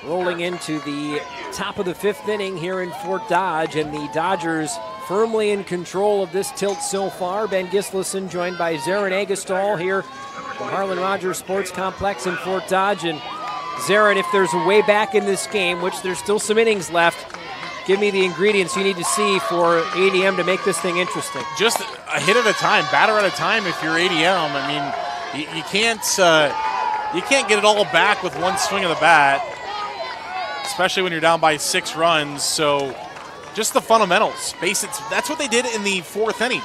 Rolling into the top of the 5th inning here in Fort Dodge, and the Dodgers firmly in control of this tilt so far. Ben Gislason joined by Zarin Agastol here from Harlan Rogers Sports Complex in Fort Dodge. And Zarin, if there's a way back in this game, which there's still some innings left, give me the ingredients you need to see for ADM to make this thing interesting. Just a hit at a time, batter at a time if you're ADM. I mean, you can't get it all back with one swing of the bat, especially when you're down by 6 runs. So just the fundamentals. Basics. That's what they did in the 4th inning.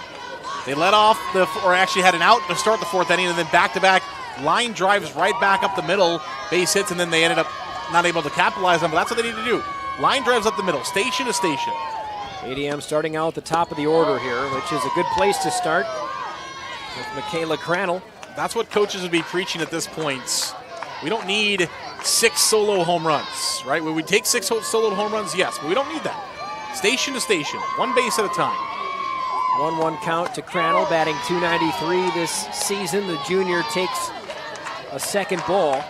They let off or actually had an out to start the 4th inning, and then back-to-back line drives right back up the middle, base hits, and then they ended up not able to capitalize on. But that's what they need to do. Line drives up the middle, station to station. ADM starting out at the top of the order here, which is a good place to start with Michaela Crannell. That's what coaches would be preaching at this point. We don't need 6 solo home runs, right? Would we take 6 solo home runs? Yes, but we don't need that. Station to station, one base at a time. 1-1 count to Crannell, batting .293 this season. The junior takes a second ball.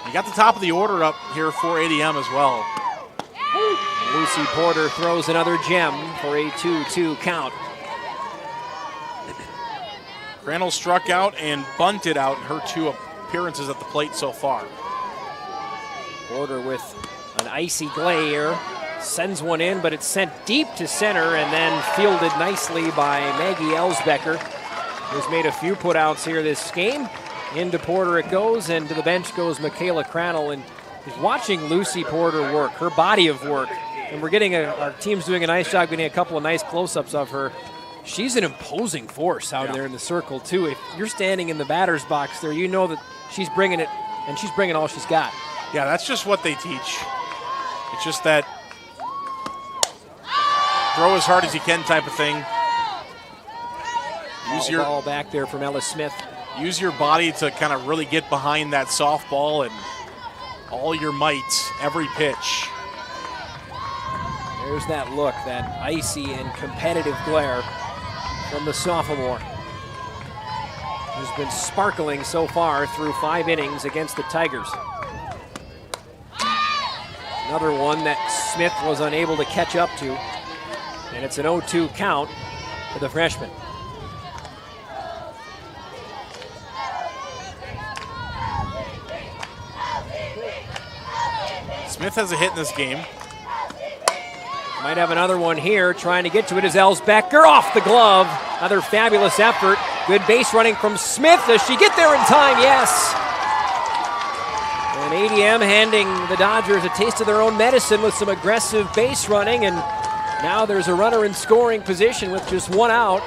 You got the top of the order up here for ADM as well. Lucy Porter throws another gem for a 2-2 count. Crandall struck out and bunted out in her 2 appearances at the plate so far. Porter with an icy glare, sends one in, but it's sent deep to center and then fielded nicely by Maggie Elsbecker, who's made a few putouts here this game. Into Porter it goes, and to the bench goes Michaela Crandall. And watching Lucy Porter work, her body of work, and we're getting our team's doing a nice job getting a couple of nice close-ups of her. She's an imposing force out there in the circle, too. If you're standing in the batter's box there, you know that she's bringing it, and she's bringing all she's got. Yeah, that's just what they teach. It's just that throw as hard as you can type of thing. Use your ball back there from Ellis Smith. Use your body to kind of really get behind that softball and all your might, every pitch. There's that look, that icy and competitive glare from the sophomore, who's been sparkling so far through 5 innings against the Tigers. Another one that Smith was unable to catch up to, and it's an 0-2 count for the freshman. Smith has a hit in this game. Might have another one here. Trying to get to it is Elsbecker off the glove. Another fabulous effort. Good base running from Smith. Does she get there in time? Yes. And ADM handing the Dodgers a taste of their own medicine with some aggressive base running. And now there's a runner in scoring position with just 1 out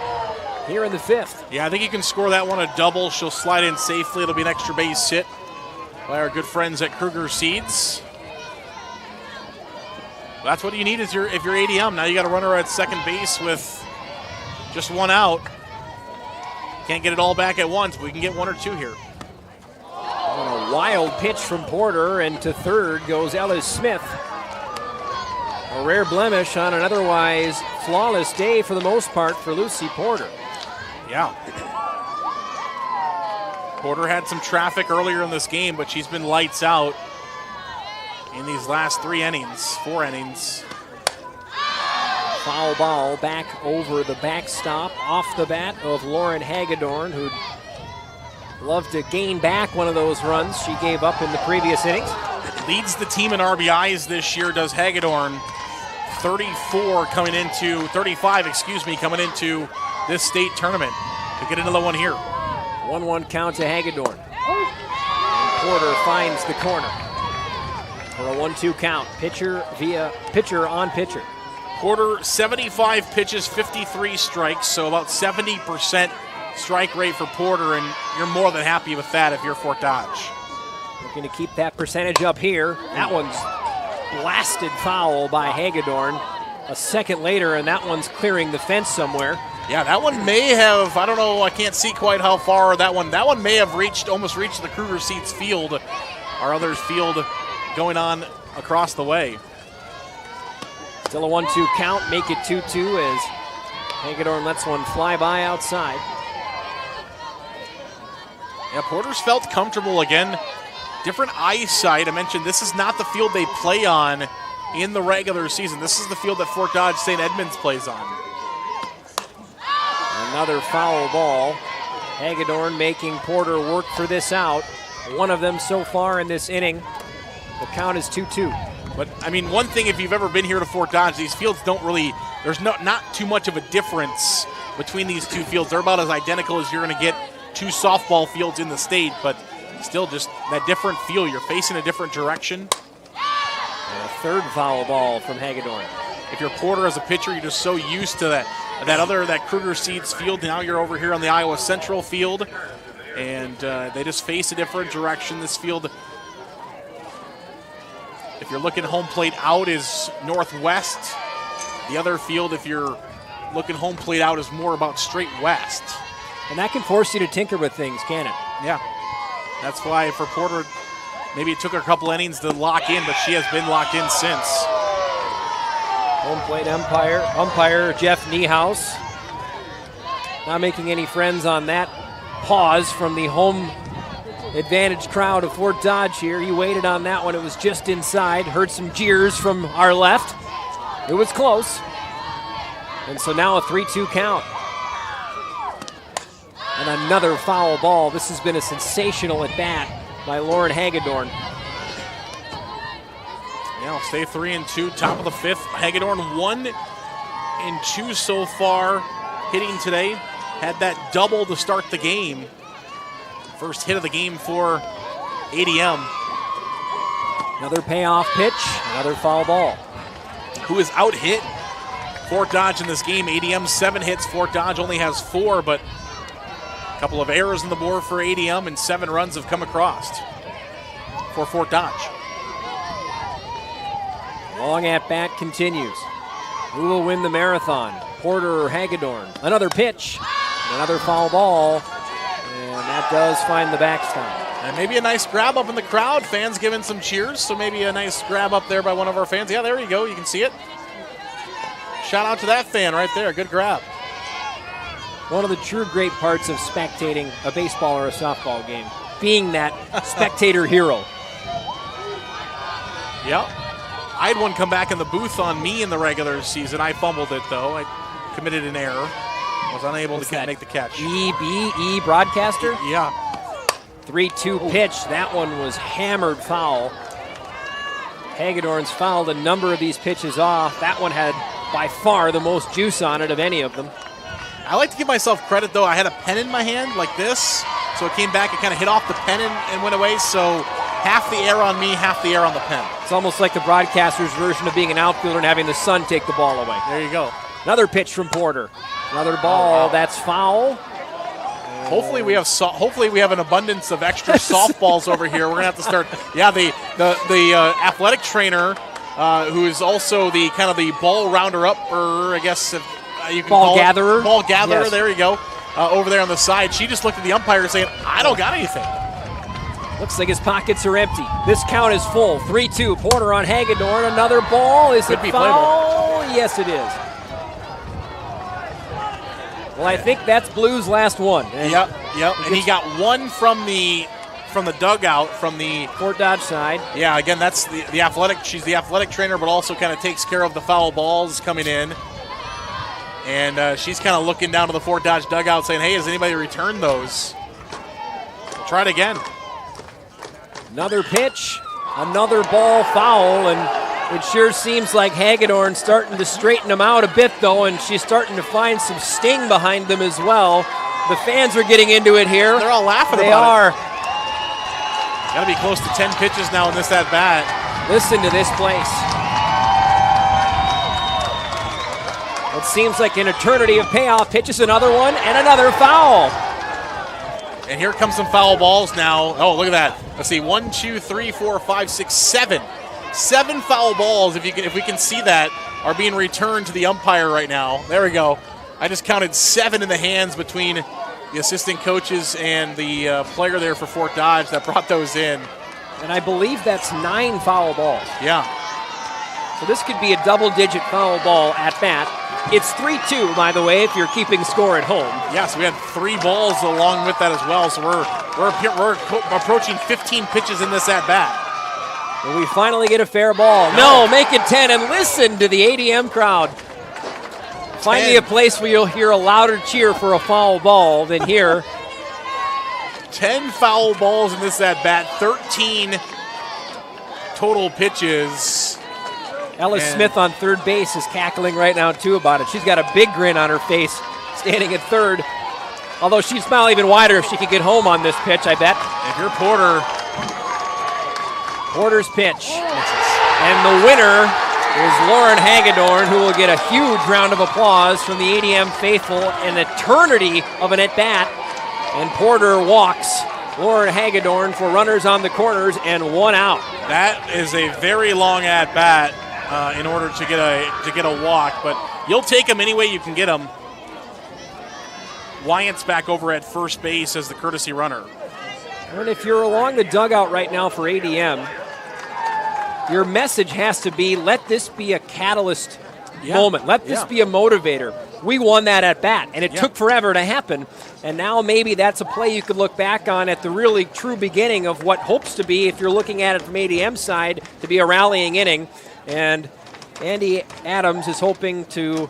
here in the 5th. Yeah, I think you can score that one a double. She'll slide in safely. It'll be an extra base hit by our good friends at Kruger Seeds. That's what you need if you're ADM. Now you got a runner at second base with just 1 out. Can't get it all back at once, but we can get 1 or 2 here. A wild pitch from Porter, and to third goes Ellis Smith. A rare blemish on an otherwise flawless day for the most part for Lucy Porter. Yeah. Porter had some traffic earlier in this game, but she's been lights out in these last 4 innings. Foul ball back over the backstop off the bat of Lauren Hagedorn, who'd love to gain back one of those runs she gave up in the previous innings. Leads the team in RBIs this year, does Hagedorn. 35 coming into this state tournament. To get another one here. 1-1 count to Hagedorn. And Porter finds the corner for a 1-2 count. Pitcher on pitcher. Porter, 75 pitches, 53 strikes, so about 70% strike rate for Porter, and you're more than happy with that if you're Fort Dodge. Looking to keep that percentage up here. That one's blasted foul by Hagedorn. A second later, and that one's clearing the fence somewhere. Yeah, that one may have, I don't know, I can't see quite how far that one may have almost reached the Kruger Seats field, our others field going on across the way. Still a 1-2 count, make it 2-2 as Hagedorn lets one fly by outside. Yeah, Porter's felt comfortable again. Different eyesight. I mentioned this is not the field they play on in the regular season. This is the field that Fort Dodge St. Edmunds plays on. Another foul ball. Hagedorn making Porter work for this out. One of them so far in this inning. The count is 2-2. But, I mean, one thing, if you've ever been here to Fort Dodge, these fields don't really, there's not too much of a difference between these two fields. They're about as identical as you're going to get 2 softball fields in the state, but still just that different feel. You're facing a different direction. And a third foul ball from Hagedorn. If you're Porter as a pitcher, you're just so used to that Kruger Seeds field. Now you're over here on the Iowa Central field, and they just face a different direction. This field, if you're looking home plate out, is northwest. The other field, if you're looking home plate out, is more about straight west. And that can force you to tinker with things, can it? Yeah. That's why for Porter, maybe it took her a couple innings to lock in, but she has been locked in since. Home plate umpire Jeff Niehaus. Not making any friends on that pause from the home advantage crowd of Fort Dodge here. He waited on that one. It was just inside. Heard some jeers from our left. It was close. And so now a 3-2 count. And another foul ball. This has been a sensational at bat by Lauren Hagedorn. Yeah, we'll stay 3-2, top of the fifth. Hagedorn 1-2 so far hitting today. Had that double to start the game. First hit of the game for ADM. Another payoff pitch, another foul ball. Who is out hit Fort Dodge in this game? ADM 7 hits, Fort Dodge only has 4, but a couple of errors on the board for ADM and 7 runs have come across for Fort Dodge. Long at bat continues. Who will win the marathon? Porter or Hagedorn? Another pitch, another foul ball, and that does find the backstop. And maybe a nice grab up in the crowd. Fans giving some cheers, so maybe a nice grab up there by one of our fans. Yeah, there you go. You can see it. Shout out to that fan right there. Good grab. One of the true great parts of spectating a baseball or a softball game, being that spectator hero. Yep. I had one come back in the booth on me in the regular season. I fumbled it, though. I committed an error. Was unable to make the catch. E broadcaster? Yeah. 3-2 pitch. That one was hammered foul. Hagedorn's fouled a number of these pitches off. That one had by far the most juice on it of any of them. I like to give myself credit, though. I had a pen in my hand like this, so it came back and kind of hit off the pen and went away. So half the air on me, half the air on the pen. It's almost like the broadcaster's version of being an outfielder and having the sun take the ball away. There you go. Another pitch from Porter. Another ball. That's foul. Hopefully we have an abundance of extra softballs over here. We're gonna have to start. Yeah, the athletic trainer, who is also the kind of the ball rounder up, or I guess if you can ball gatherer. Ball gatherer. Yes. There you go. Over there on the side, she just looked at the umpire saying, "I don't got anything." Looks like his pockets are empty. This count is full. 3-2. Porter on Hagedorn. Another ball. Is it foul? Yes, it is. Well, I think that's Blue's last one. Yep. And he got one from the dugout from the Fort Dodge side. Yeah, again, that's the athletic. She's the athletic trainer, but also kind of takes care of the foul balls coming in. And she's kind of looking down to the Fort Dodge dugout saying, "Hey, has anybody returned those?" We'll try it again. Another pitch, another ball foul, and it sure seems like Hagedorn's starting to straighten them out a bit, though, and she's starting to find some sting behind them as well. The fans are getting into it here. They're all laughing they about are. it. Got to be close to 10 pitches now in this at-bat. Listen to this place. It seems like an eternity of payoff pitches. Another one and another foul. And here comes some foul balls now. Oh, look at that. Let's see. 1, 2, 3, 4, 5, 6, 7. 7 foul balls, if we can see that, are being returned to the umpire right now. There we go. I just counted 7 in the hands between the assistant coaches and the player there for Fort Dodge that brought those in. And I believe that's 9 foul balls. Yeah. So this could be a double-digit foul ball at bat. It's 3-2, by the way, if you're keeping score at home. Yes, we had 3 balls along with that as well, so we're approaching 15 pitches in this at-bat. Will we finally get a fair ball? No, make it 10, and listen to the ADM crowd. Finally a place where you'll hear a louder cheer for a foul ball than here. 10 foul balls in this at-bat, 13 total pitches. Ella Smith on third base is cackling right now, too, about it. She's got a big grin on her face standing at third, although she'd smile even wider if she could get home on this pitch, I bet. If you're Porter's pitch. And the winner is Lauren Hagedorn, who will get a huge round of applause from the ADM faithful, an eternity of an at-bat. And Porter walks Lauren Hagedorn for runners on the corners and 1 out. That is a very long at-bat in order to get a walk, but you'll take them any way you can get them. Wyatt's back over at first base as the courtesy runner. And if you're along the dugout right now for ADM, your message has to be, let this be a catalyst moment. Let this be a motivator. We won that at bat, and it took forever to happen. And now maybe that's a play you could look back on at the really true beginning of what hopes to be, if you're looking at it from ADM's side, to be a rallying inning. And Andy Adams is hoping to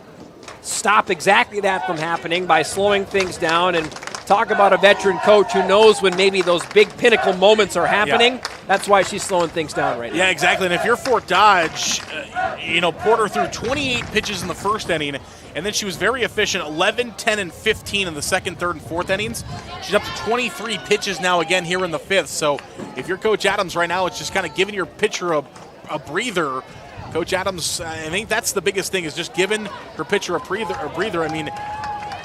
stop exactly that from happening by slowing things down. And talk about a veteran coach who knows when maybe those big pinnacle moments are happening. Yeah. That's why she's slowing things down right now. Yeah, exactly. And if you're Fort Dodge, Porter threw 28 pitches in the first inning, and then she was very efficient, 11, 10, and 15 in the second, third, and fourth innings. She's up to 23 pitches now again here in the fifth. So if you're Coach Adams right now, it's just kind of giving your pitcher a breather. Coach Adams, I think that's the biggest thing, is just giving her pitcher a breather. I mean,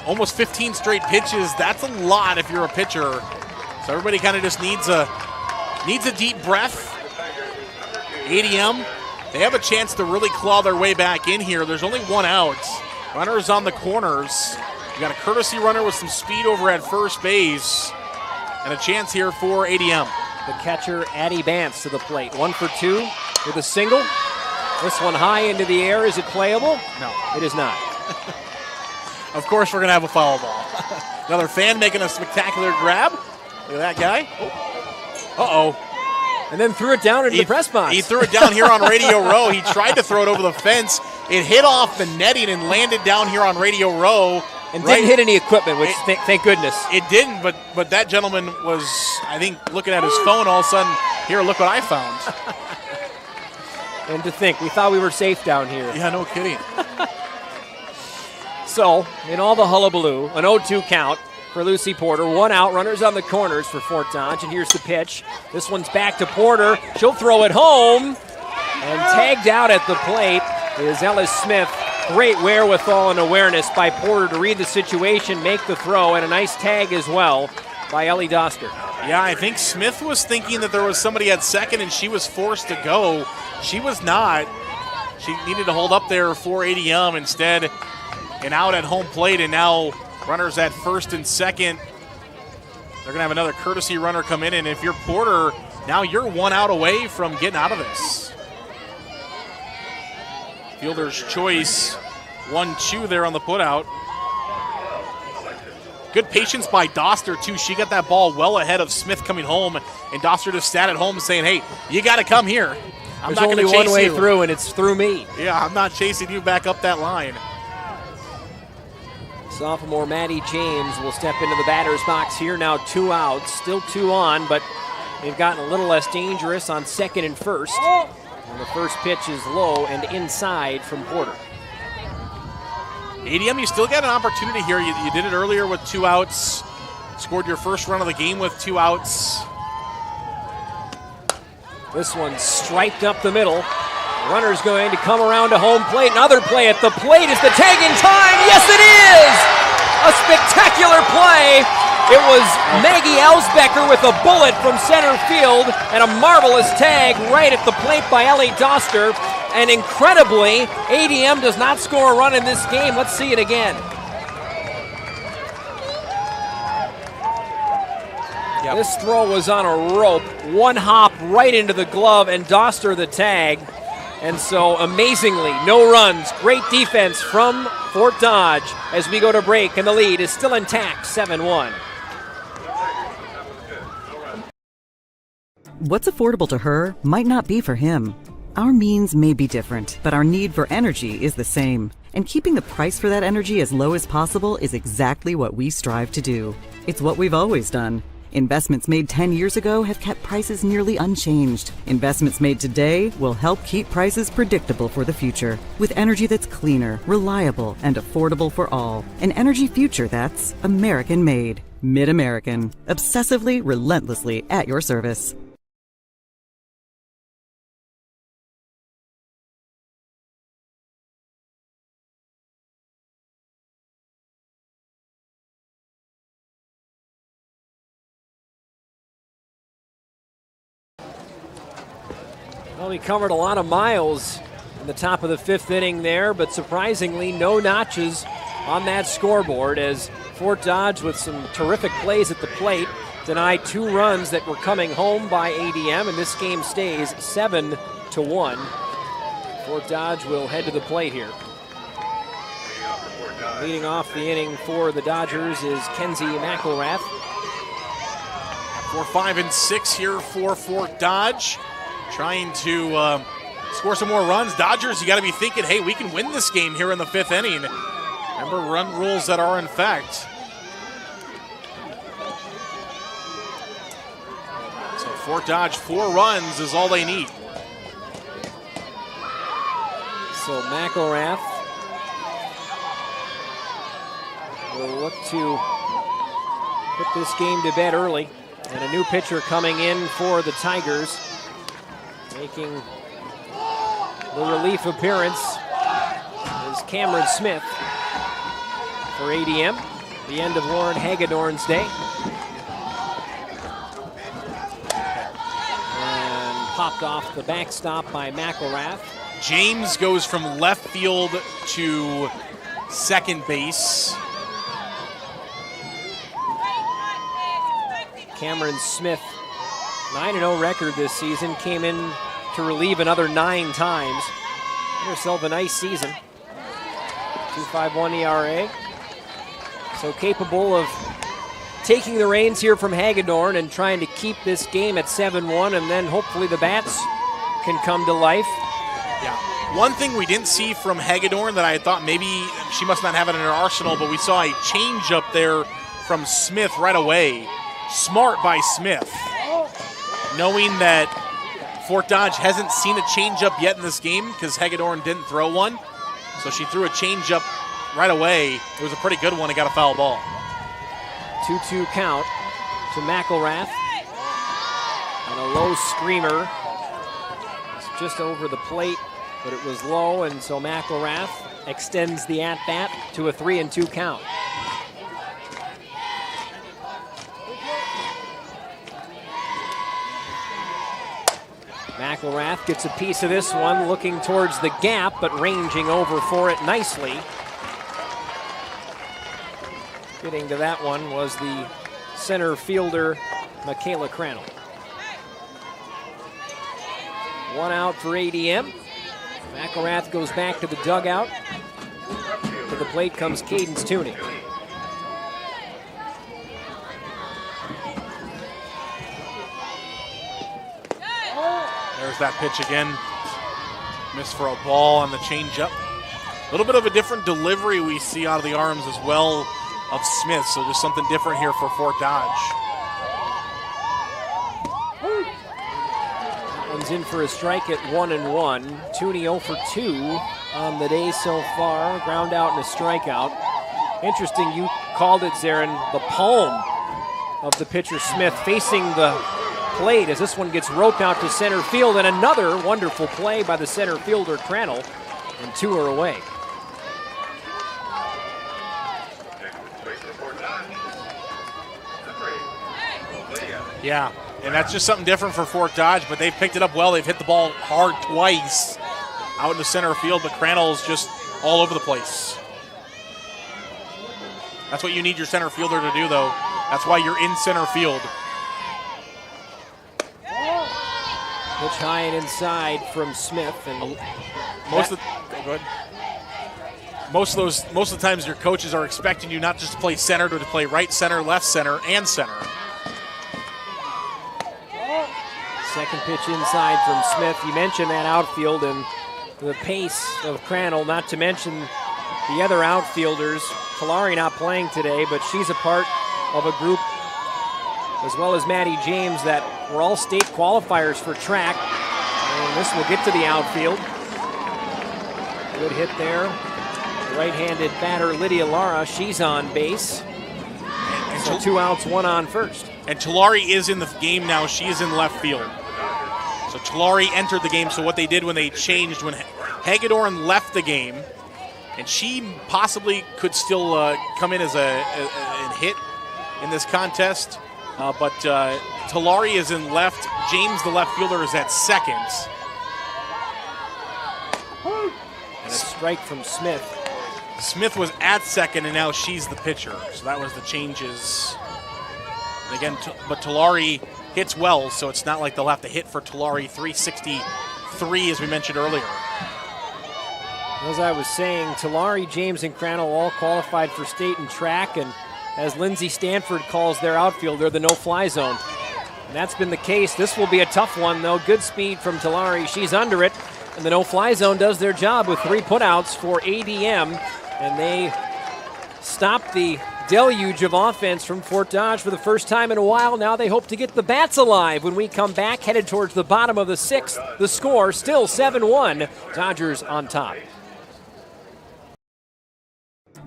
almost 15 straight pitches, that's a lot if you're a pitcher. So everybody kind of just needs a deep breath. ADM, they have a chance to really claw their way back in here. There's only one out. Runners on the corners. You got a courtesy runner with some speed over at first base. And a chance here for ADM. The catcher, Addie Bance, to the plate. 1 for 2 with a single. This one high into the air. Is it playable? No. It is not. Of course we're going to have a foul ball. Another fan making a spectacular grab. Look at that guy. Uh-oh. And then threw it down into the press box. He threw it down here on Radio Row. He tried to throw it over the fence. It hit off the netting and landed down here on Radio Row. And didn't hit any equipment, which thank goodness. It didn't, but that gentleman was, I think, looking at his phone. All of a sudden, here, look what I found. And to think, we thought we were safe down here. Yeah, no kidding. So, in all the hullabaloo, an 0-2 count for Lucy Porter. 1 out, runners on the corners for Fort Dodge, and here's the pitch. This one's back to Porter. She'll throw it home, and tagged out at the plate is Ellis Smith. Great wherewithal and awareness by Porter to read the situation, make the throw, and a nice tag as well by Ellie Doster. Yeah, I think Smith was thinking that there was somebody at second and she was forced to go. She was not. She needed to hold up there for ADM instead. And out at home plate, and now runners at first and second. They're going to have another courtesy runner come in, and if you're Porter, now you're 1 out away from getting out of this. Fielder's choice, 1-2 there on the putout. Good patience by Doster, too. She got that ball well ahead of Smith coming home, and Doster just sat at home saying, hey, you got to come here. I'm There's not going to chase only one way you. through, and it's through me. Yeah, I'm not chasing you back up that line. Sophomore Maddie James will step into the batter's box here. Now 2 outs, still 2 on, but they've gotten a little less dangerous on second and first. And the first pitch is low and inside from Porter. ADM, you still got an opportunity here. You did it earlier with 2 outs. Scored your first run of the game with 2 outs. This one's striped up the middle. Runner's going to come around to home plate. Another play at the plate. Is the tag in time? Yes, it is! A spectacular play. It was Maggie Elsbecker with a bullet from center field and a marvelous tag right at the plate by Ellie Doster. And incredibly, ADM does not score a run in this game. Let's see it again. Yep. This throw was on a rope. 1 hop right into the glove, and Doster the tag. And so, amazingly, no runs. Great defense from Fort Dodge as we go to break, and the lead is still intact, 7-1. What's affordable to her might not be for him. Our means may be different, but our need for energy is the same. And keeping the price for that energy as low as possible is exactly what we strive to do. It's what we've always done. Investments made 10 years ago have kept prices nearly unchanged. Investments made today will help keep prices predictable for the future. With energy that's cleaner, reliable, and affordable for all. An energy future that's American-made. Mid-American. Obsessively, relentlessly at your service. Well, we covered a lot of miles in the top of the 5th inning there, but surprisingly, no notches on that scoreboard as Fort Dodge, with some terrific plays at the plate, denied 2 runs that were coming home by ADM, and this game stays 7-1. Fort Dodge will head to the plate here. Leading off the inning for the Dodgers is Kenzie McElrath. 4, 5, and 6 here for Fort Dodge. Trying to score some more runs. Dodgers, you got to be thinking, hey, we can win this game here in the 5th inning. Remember, run rules that are in fact. So Fort Dodge, 4 runs is all they need. So McElrath will look to put this game to bed early. And a new pitcher coming in for the Tigers, making the relief appearance is Cameron Smith for ADM, the end of Warren Hagedorn's day. And popped off the backstop by McElrath. James goes from left field to second base. Cameron Smith, 9-0 record this season, came in to relieve another 9 times. Had herself a nice season. 2.51 ERA. So capable of taking the reins here from Hagedorn and trying to keep this game at 7-1, and then hopefully the bats can come to life. Yeah. One thing we didn't see from Hagedorn that I thought maybe she must not have it in her arsenal, but we saw a change up there from Smith right away. Smart by Smith, knowing that Fort Dodge hasn't seen a changeup yet in this game because Hagedorn didn't throw one. So she threw a changeup right away. It was a pretty good one. It got a foul ball. 2-2 count to McElrath. And a low screamer. It's just over the plate, but it was low, and so McElrath extends the at-bat to a 3-2 count. McElrath gets a piece of this one, looking towards the gap, but ranging over for it nicely. Getting to that one was the center fielder, Michaela Crannell. 1 out for ADM. McElrath goes back to the dugout. To the plate comes Cadence Tooney. There's that pitch again. Missed for a ball on the changeup. A little bit of a different delivery we see out of the arms as well of Smith, so just something different here for Fort Dodge. That one's in for a strike at 1-1. Tooney 0 for 2 on the day so far. Ground out and a strikeout. Interesting, you called it, Zarin, the palm of the pitcher Smith facing the plate as this one gets roped out to center field, and another wonderful play by the center fielder Crannell, and 2 are away. Yeah, and that's just something different for Fort Dodge, but they've picked it up well. They've hit the ball hard twice out into center field, but Crannell's just all over the place. That's what you need your center fielder to do, though. That's why you're in center field. Pitch high and inside from Smith, and most of the times your coaches are expecting you not just to play center, but to play right center, left center, and center. Second pitch inside from Smith. You mentioned that outfield and the pace of Crannell, not to mention the other outfielders. Kalari not playing today, but she's a part of a group, as well as Maddie James, that were all state qualifiers for track. And this will get to the outfield. Good hit there. Right-handed batter Lydia Lara, she's on base. And so 2 outs, 1 on first. And Tulare is in the game now. She is in left field. So Tulare entered the game. So what they did when they changed, when Hagedorn left the game, and she possibly could still come in as a hit in this contest, but Tulare is in left. James, the left fielder, is at second. And a strike from Smith. Smith was at second, and now she's the pitcher. So that was the changes. And again, but Tulare hits well, so it's not like they'll have to hit for Tulare. 363, as we mentioned earlier. As I was saying, Tulare, James, and Crannell all qualified for state and track, and as Lindsay Stanford calls their outfielder, the no-fly zone. And that's been the case. This will be a tough one, though. Good speed from Tulare. She's under it. And the no-fly zone does their job with 3 putouts for ADM, and they stop the deluge of offense from Fort Dodge for the first time in a while. Now they hope to get the bats alive when we come back, headed towards the bottom of the 6th. The score still 7-1, Dodgers on top.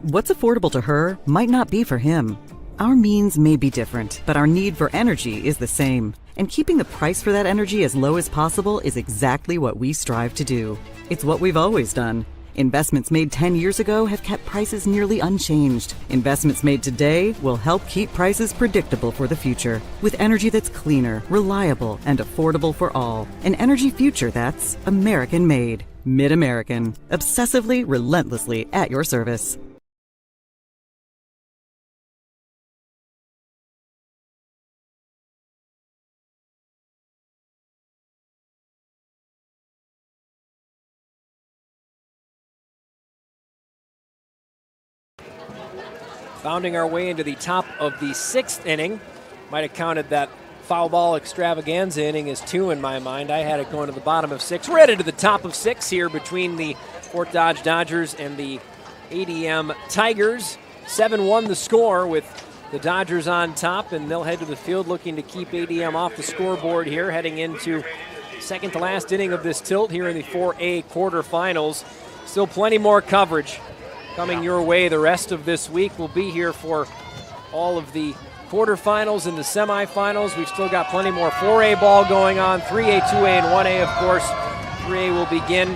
What's affordable to her might not be for him. Our means may be different, but our need for energy is the same. And keeping the price for that energy as low as possible is exactly what we strive to do. It's what we've always done. Investments made 10 years ago have kept prices nearly unchanged. Investments made today will help keep prices predictable for the future. With energy that's cleaner, reliable, and affordable for all. An energy future that's American-made. Mid-American. Obsessively, relentlessly at your service. Bounding our way into the top of the 6th inning. Might have counted that foul ball extravaganza inning as 2 in my mind. I had it going to the bottom of 6. We're headed to the top of 6 here between the Fort Dodge Dodgers and the ADM Tigers. 7-1 the score with the Dodgers on top, and they'll head to the field looking to keep ADM off the scoreboard here, heading into second to last inning of this tilt here in the 4A quarterfinals. Still plenty more coverage coming your way the rest of this week. We'll be here for all of the quarterfinals and the semifinals. We've still got plenty more 4A ball going on, 3A, 2A, and 1A, of course. 3A will begin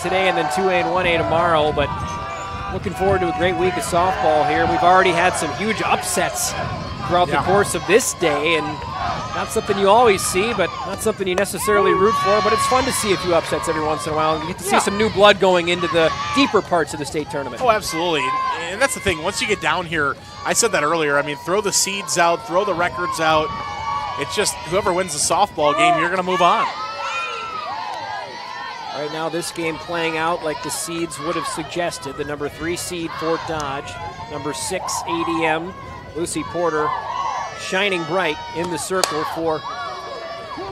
today and then 2A and 1A tomorrow, but looking forward to a great week of softball here. We've already had some huge upsets throughout the course of this day, and not something you always see, but not something you necessarily root for, but it's fun to see a few upsets every once in a while. You get to see some new blood going into the deeper parts of the state tournament. Oh, absolutely. And that's the thing. Once you get down here, I said that earlier, I mean, throw the seeds out, throw the records out. It's just whoever wins the softball game, you're going to move on. Right now, this game playing out like the seeds would have suggested. The number 3 seed, Fort Dodge. Number 6, ADM, Lucy Porter, shining bright in the circle for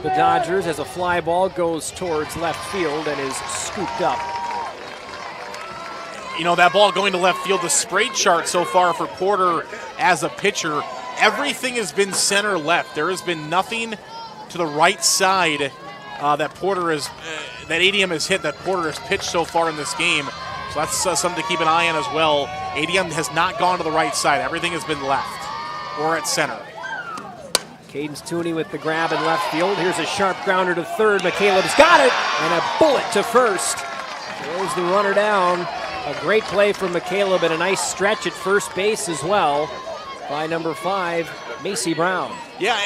the Dodgers as a fly ball goes towards left field and is scooped up. You know, that ball going to left field, the spray chart so far for Porter as a pitcher, everything has been center left. There has been nothing to the right side that Porter is, that ADM has hit, that Porter has pitched so far in this game. So that's something to keep an eye on as well. ADM has not gone to the right side. Everything has been left or at center. Cadence Tooney with the grab in left field. Here's a sharp grounder to third. McCaleb's got it, and a bullet to first. Throws the runner down. A great play from McCaleb and a nice stretch at first base as well by number 5, Macy Brown. Yeah,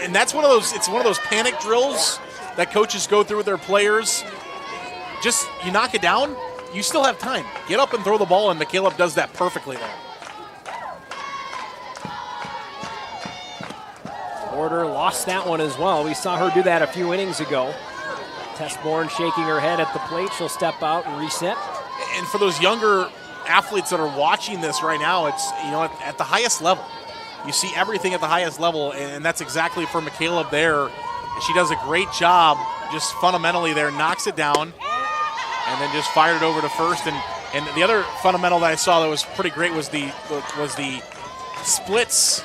and that's one of those, it's one of those panic drills that coaches go through with their players. Just, you knock it down, you still have time. Get up and throw the ball, and McCaleb does that perfectly there. Porter lost that one as well. We saw her do that a few innings ago. Tess Bourne shaking her head at the plate. She'll step out and reset. And for those younger athletes that are watching this right now, it's, you know, at the highest level. You see everything at the highest level, and that's exactly for McCaleb there. She does a great job just fundamentally there, knocks it down, and then just fired it over to first. And the other fundamental that I saw that was pretty great was the splits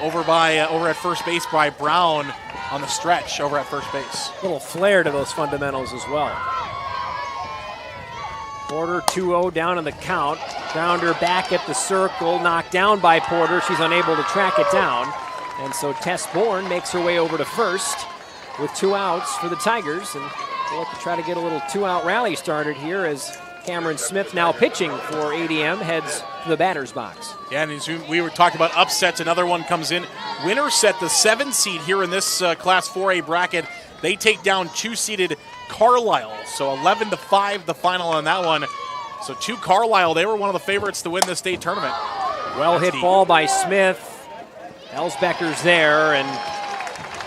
over at first base by Brown on the stretch over at first base. A little flair to those fundamentals as well. Porter 2-0 down in the count. Grounder back at the circle, knocked down by Porter. She's unable to track it down. And so Tess Bourne makes her way over to first with 2 outs for the Tigers. And we'll look to try to get a little 2-out rally started here as Cameron Smith, now pitching for ADM, heads to the batter's box. Yeah, and as we were talking about upsets, another one comes in. Winner set, the 7 seed here in this Class 4A bracket. They take down 2-seeded Carlisle. So 11-5 the final on that one. So 2 Carlisle, they were one of the favorites to win the state tournament. Well hit ball by Smith. Elsbecker's there and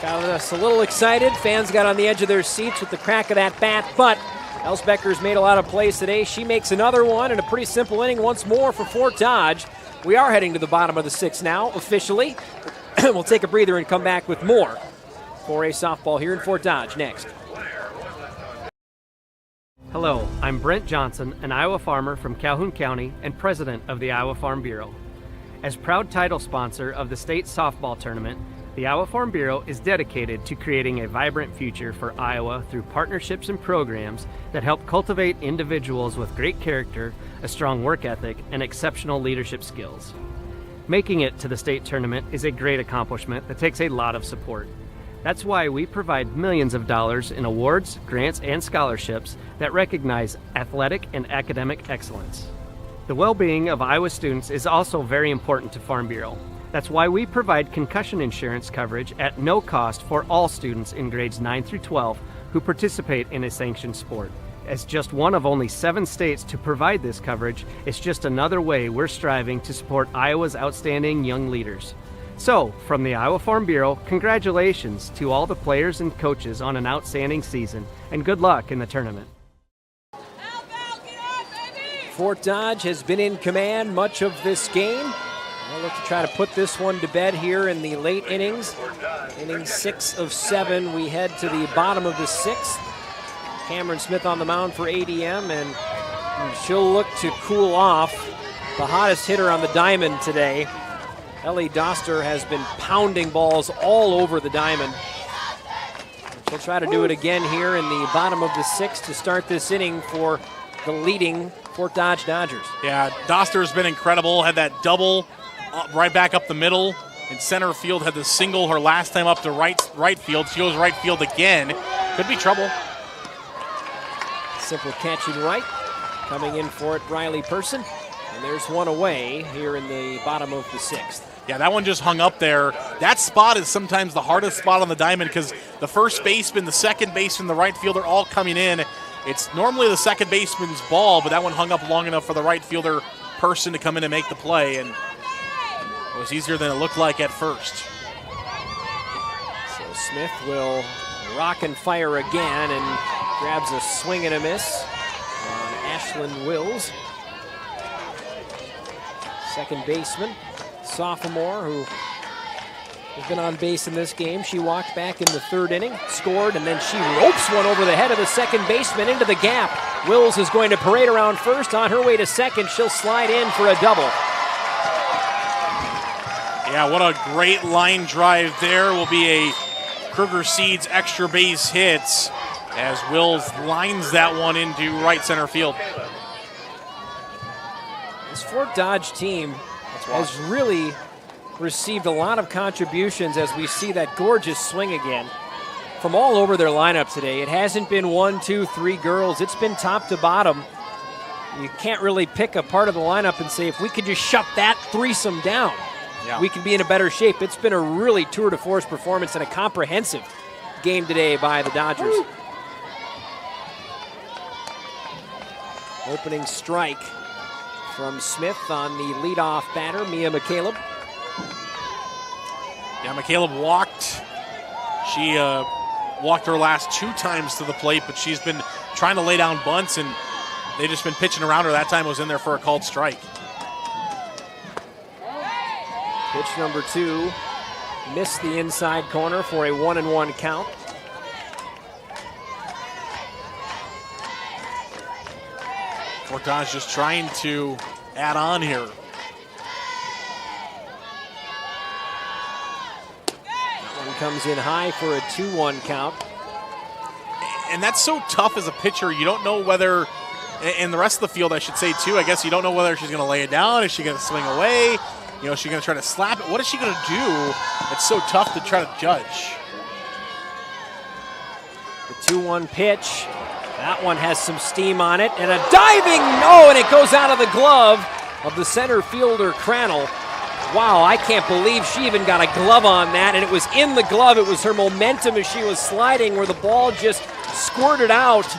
got us a little excited. Fans got on the edge of their seats with the crack of that bat, but Elsbecker's made a lot of plays today. She makes another one, and a pretty simple inning once more for Fort Dodge. We are heading to the bottom of the 6th now, officially. We'll take a breather and come back with more 4A softball here in Fort Dodge next. Hello, I'm Brent Johnson, an Iowa farmer from Calhoun County and president of the Iowa Farm Bureau. As proud title sponsor of the state softball tournament, the Iowa Farm Bureau is dedicated to creating a vibrant future for Iowa through partnerships and programs that help cultivate individuals with great character, a strong work ethic, and exceptional leadership skills. Making it to the state tournament is a great accomplishment that takes a lot of support. That's why we provide millions of dollars in awards, grants, and scholarships that recognize athletic and academic excellence. The well-being of Iowa students is also very important to Farm Bureau. That's why we provide concussion insurance coverage at no cost for all students in grades 9 through 12 who participate in a sanctioned sport. As just one of only 7 states to provide this coverage, it's just another way we're striving to support Iowa's outstanding young leaders. So, from the Iowa Farm Bureau, congratulations to all the players and coaches on an outstanding season, and good luck in the tournament. Fort Dodge has been in command much of this game. We'll look to try to put this one to bed here in the late innings. Inning 6 of 7, we head to the bottom of the 6th. Cameron Smith on the mound for ADM, and she'll look to cool off. The hottest hitter on the diamond today. Ellie Doster has been pounding balls all over the diamond. She'll try to do it again here in the bottom of the 6th to start this inning for the leading Fort Dodge Dodgers. Yeah, Doster's been incredible. Had that double right back up the middle in center field. Had the single her last time up to right field. She goes right field again. Could be trouble. Simple catching right. Coming in for it, Riley Person. And there's one away here in the bottom of the 6th. Yeah, that one just hung up there. That spot is sometimes the hardest spot on the diamond because the first baseman, the second baseman, the right fielder all coming in. It's normally the second baseman's ball, but that one hung up long enough for the right fielder Person to come in and make the play, and it was easier than it looked like at first. So Smith will rock and fire again and grabs a swing and a miss on Ashlyn Wills. Second baseman, sophomore, who has been on base in this game. She walked back in the 3rd inning, scored, and then she ropes one over the head of the second baseman into the gap. Wills is going to parade around first. On her way to second, she'll slide in for a double. Yeah, what a great line drive there. Will be a Kruger Seeds extra base hits as Wills lines that one into right center field. This Fort Dodge team has really received a lot of contributions as we see that gorgeous swing again from all over their lineup today. It hasn't been 1, 2, 3 girls. It's been top to bottom. You can't really pick a part of the lineup and say, if we could just shut that threesome down, we could be in a better shape. It's been a really tour de force performance and a comprehensive game today by the Dodgers. Woo. Opening strike from Smith on the leadoff batter, Mia McCaleb. Yeah, McCaleb walked. She walked her last 2 times to the plate, but she's been trying to lay down bunts, and they've just been pitching around her. That time was in there for a called strike. Pitch number 2, missed the inside corner for a 1-1 count. Fort Dodge just trying to add on here. That one comes in high for a 2-1 count. And that's so tough as a pitcher. You don't know whether, and the rest of the field I should say too, I guess you don't know whether she's going to lay it down, is she going to swing away, is she going to try to slap it? What is she going to do? It's so tough to try to judge. The 2-1 pitch. That one has some steam on it, and a diving, and it goes out of the glove of the center fielder, Crannell. Wow, I can't believe she even got a glove on that, and it was in the glove. It was her momentum as she was sliding where the ball just squirted out.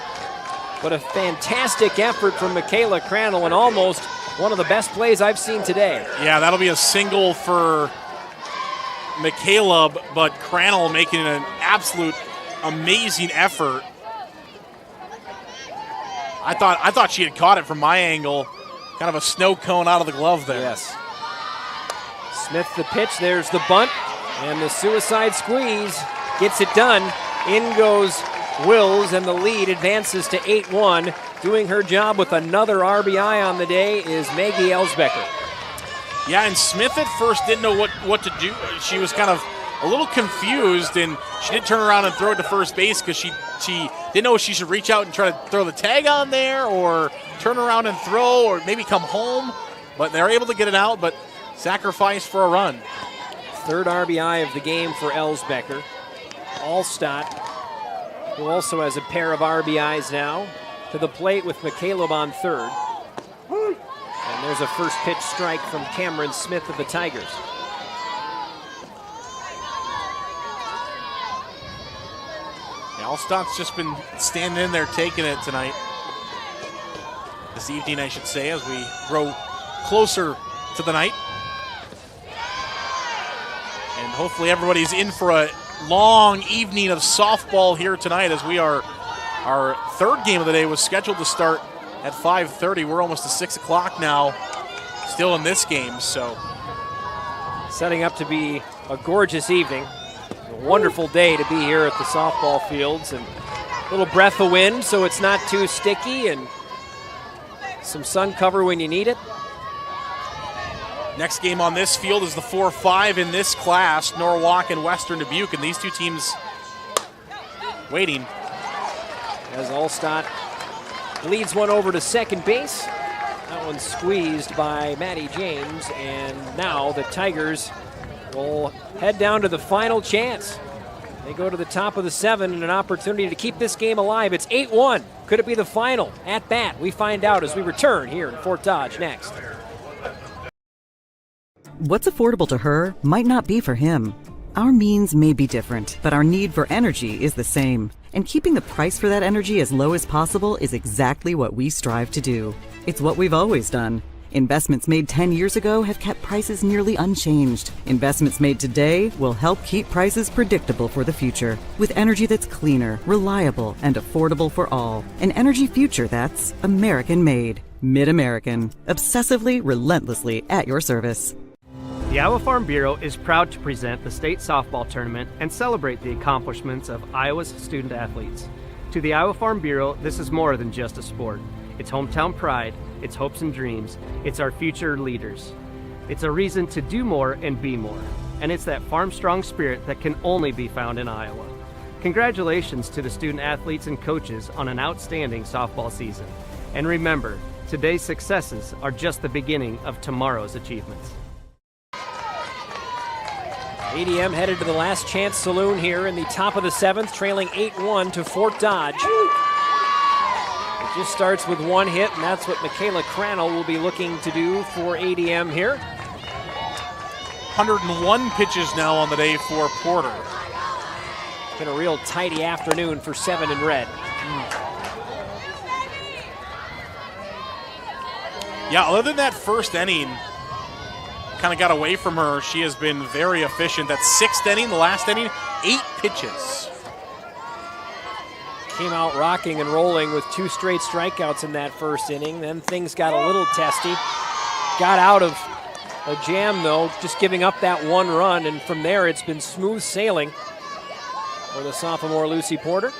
But a fantastic effort from Michaela Crannell, and almost one of the best plays I've seen today. Yeah, that'll be a single for McCaleb, but Crannell making an absolute amazing effort. I thought she had caught it from my angle. Kind of a snow cone out of the glove there. Yes. Smith the pitch. There's the bunt. And the suicide squeeze gets it done. In goes Wills, and the lead advances to 8-1. Doing her job with another RBI on the day is Maggie Elsbecker. Yeah, and Smith at first didn't know what to do. She was kind of a little confused, and she did turn around and throw it to first base because she didn't know if she should reach out and try to throw the tag on there or turn around and throw or maybe come home. But they're able to get it out, but sacrifice for a run. Third RBI of the game for Elsbecker. Allstott, who also has a pair of RBIs now, to the plate with McCaleb on third. And there's a first pitch strike from Cameron Smith of the Tigers. Allstott's just been standing in there taking it tonight. This evening, I should say, as we grow closer to the night. And hopefully everybody's in for a long evening of softball here tonight, as our third game of the day was scheduled to start at 5:30. We're almost to 6 o'clock now, still in this game. So setting up to be a gorgeous evening. A wonderful day to be here at the softball fields, and a little breath of wind so it's not too sticky, and some sun cover when you need it. Next game on this field is the 4-5 in this class, Norwalk and Western Dubuque, and these two teams waiting. As Allstott leads one over to second base. That one's squeezed by Maddie James, and now the Tigers will head down to the final chance. They go to the top of the 7 and an opportunity to keep this game alive. It's 8-1. Could it be the final at bat? We find out as we return here in Fort Dodge next. What's affordable to her might not be for him. Our means may be different, but our need for energy is the same. And keeping the price for that energy as low as possible is exactly what we strive to do. It's what we've always done. Investments made 10 years ago have kept prices nearly unchanged. Investments made today will help keep prices predictable for the future. With energy that's cleaner, reliable, and affordable for all. An energy future that's American-made. Mid-American. Obsessively, relentlessly at your service. The Iowa Farm Bureau is proud to present the state softball tournament and celebrate the accomplishments of Iowa's student athletes. To the Iowa Farm Bureau, this is more than just a sport. It's hometown pride, it's hopes and dreams, it's our future leaders. It's a reason to do more and be more. And it's that farm-strong spirit that can only be found in Iowa. Congratulations to the student athletes and coaches on an outstanding softball season. And remember, today's successes are just the beginning of tomorrow's achievements. ADM headed to the last chance saloon here in the top of the 7th, trailing 8-1 to Fort Dodge. It just starts with one hit, and that's what Michaela Crannell will be looking to do for ADM here. 101 pitches now on the day for Porter. It's been a real tidy afternoon for 7 in red. Yeah, other than that first inning, kind of got away from her. She has been very efficient. That 6th inning, the last inning, 8 pitches. Came out rocking and rolling with 2 straight strikeouts in that first inning. Then things got a little testy. Got out of a jam, though, just giving up that 1 run. And from there, it's been smooth sailing for the sophomore Lucy Porter.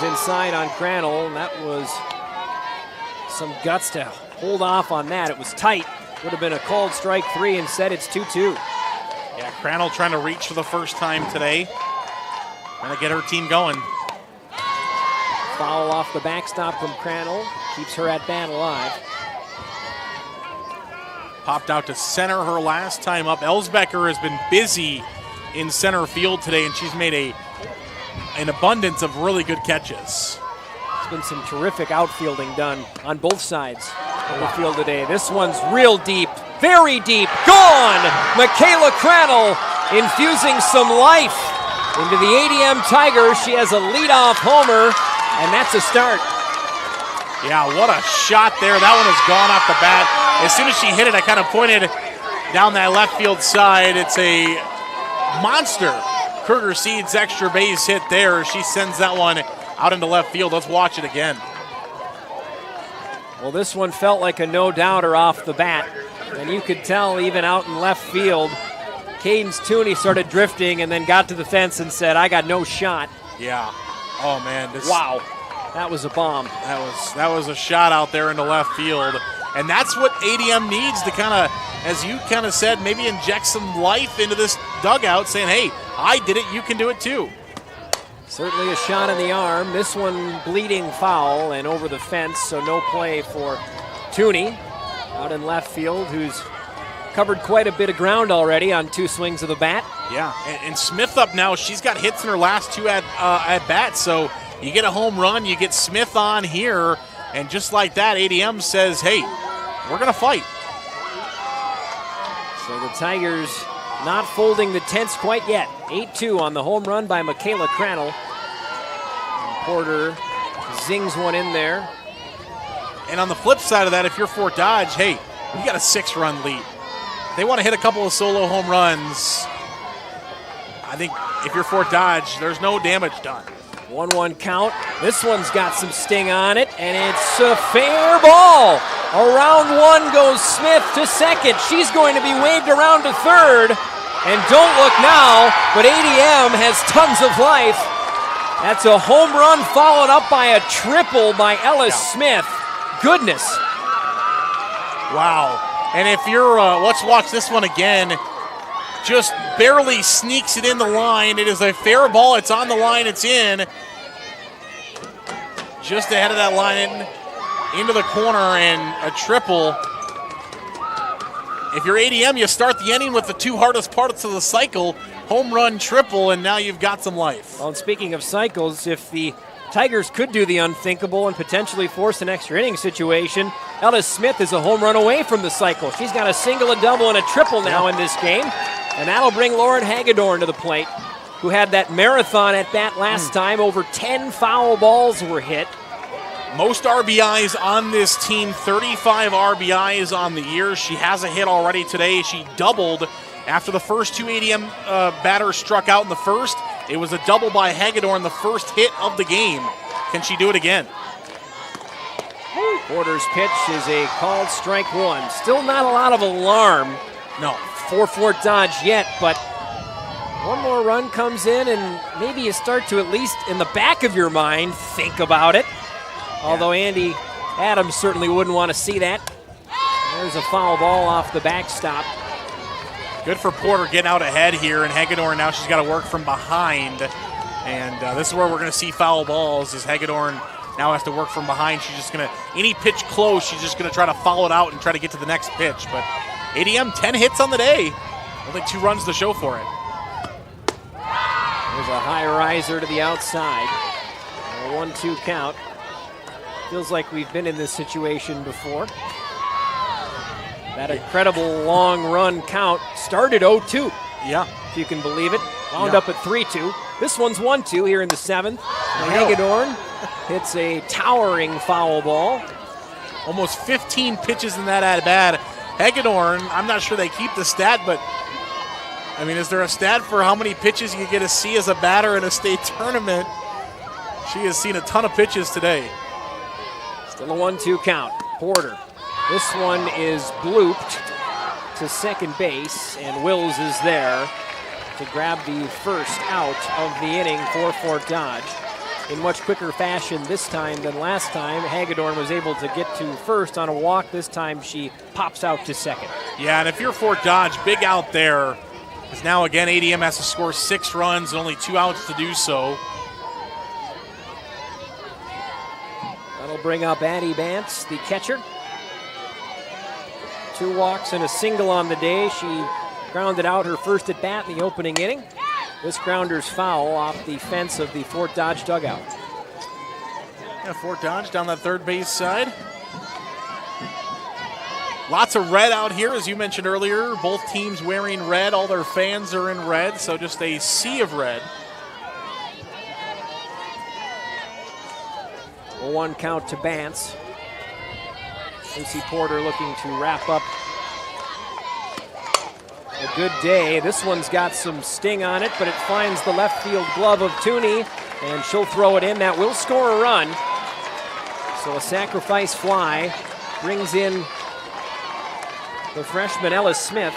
Inside on Crannell, and that was some guts to hold off on that. It was tight. Would have been a called strike 3. Instead, it's 2-2. Yeah, Crannell trying to reach for the first time today. Trying to get her team going. Foul off the backstop from Crannell. Keeps her at bat alive. Popped out to center her last time up. Elsbecker has been busy in center field today, and she's made an abundance of really good catches. There's been some terrific outfielding done on both sides of the field today. This one's real deep, very deep, gone! Michaela Crannell infusing some life into the ADM Tigers. She has a leadoff homer, and that's a start. Yeah, what a shot there. That one has gone off the bat. As soon as she hit it, I kind of pointed down that left field side. It's a monster Kruger Seeds extra base hit there. She sends that one out into left field. Let's watch it again. Well, this one felt like a no-doubter off the bat. And you could tell even out in left field, Cadence Tooney started drifting and then got to the fence and said, I got no shot. Yeah. Oh, man. Wow. That was a bomb. That was a shot out there into left field. And that's what ADM needs to kind of, as you kind of said, maybe inject some life into this dugout, saying, hey, I did it, you can do it too. Certainly a shot in the arm. This one bleeding foul and over the fence, so no play for Tooney out in left field, who's covered quite a bit of ground already on 2 swings of the bat. Yeah, and Smith up now. She's got hits in her last 2 at bats, so you get a home run, you get Smith on here, and just like that, ADM says, hey, we're going to fight. So the Tigers not folding the tents quite yet. 8-2 on the home run by Michaela Crannell. And Porter zings one in there. And on the flip side of that, if you're Fort Dodge, hey, you got a 6-run lead. They want to hit a couple of solo home runs. I think if you're Fort Dodge, there's no damage done. 1-1 count. This one's got some sting on it, and it's a fair ball. Around 1 goes Smith to second. She's going to be waved around to third. And don't look now, but ADM has tons of life. That's a home run followed up by a triple by Ellis Smith. Goodness. Wow. And if you're, let's watch this one again. Just barely sneaks it in the line. It is a fair ball. It's on the line. It's in. Just ahead of that line, into the corner, and a triple. If you're ADM, you start the inning with the 2 hardest parts of the cycle, home run, triple, and now you've got some life. Well, and speaking of cycles, if the Tigers could do the unthinkable and potentially force an extra inning situation, Ellis Smith is a home run away from the cycle. She's got a single, a double, and a triple now in this game, and that'll bring Lauren Hagedorn to the plate, who had that marathon at bat last time. Over 10 foul balls were hit. Most RBIs on this team, 35 RBIs on the year. She has a hit already today. She doubled after the first 2 ADM batters struck out in the first. It was a double by Hagedorn, the first hit of the game. Can she do it again? Porter's pitch is a called strike 1. Still not a lot of alarm. No. For Fort Dodge yet, but one more run comes in and maybe you start to, at least in the back of your mind, think about it. Although Andy Adams certainly wouldn't want to see that. There's a foul ball off the backstop. Good for Porter getting out ahead here, and Hagedorn now she's got to work from behind. And this is where we're going to see foul balls, as Hagedorn now has to work from behind. She's just going to, any pitch close, she's just going to try to foul it out and try to get to the next pitch. But ADM, 10 hits on the day. Only 2 runs to show for it. There's a high riser to the outside. A 1-2 count. Feels like we've been in this situation before. That incredible long run count started 0-2. Yeah. If you can believe it. Wound up at 3-2. This one's 1-2 here in the 7th. Hagedorn hits a towering foul ball. Almost 15 pitches in that at-bat. Hagedorn, I'm not sure they keep the stat, but I mean, is there a stat for how many pitches you get to see as a batter in a state tournament? She has seen a ton of pitches today. Still a 1-2 count. Porter. This one is blooped to second base, and Wills is there to grab the first out of the inning for Fort Dodge. In much quicker fashion this time than last time, Hagedorn was able to get to first on a walk. This time she pops out to second. Yeah, and if you're Fort Dodge, big out there, because now again ADM has to score 6 runs and only 2 outs to do so. That'll bring up Addie Bantz, the catcher. 2 walks and a single on the day. She grounded out her first at bat in the opening inning. This grounder's foul off the fence of the Fort Dodge dugout. Yeah, Fort Dodge down that third base side. Lots of red out here, as you mentioned earlier. Both teams wearing red. All their fans are in red, so just a sea of red. A 1 count to Bantz. Lucy Porter looking to wrap up a good day. This one's got some sting on it, but it finds the left field glove of Tooney, and she'll throw it in. That will score a run. So a sacrifice fly brings in the freshman Ellis Smith.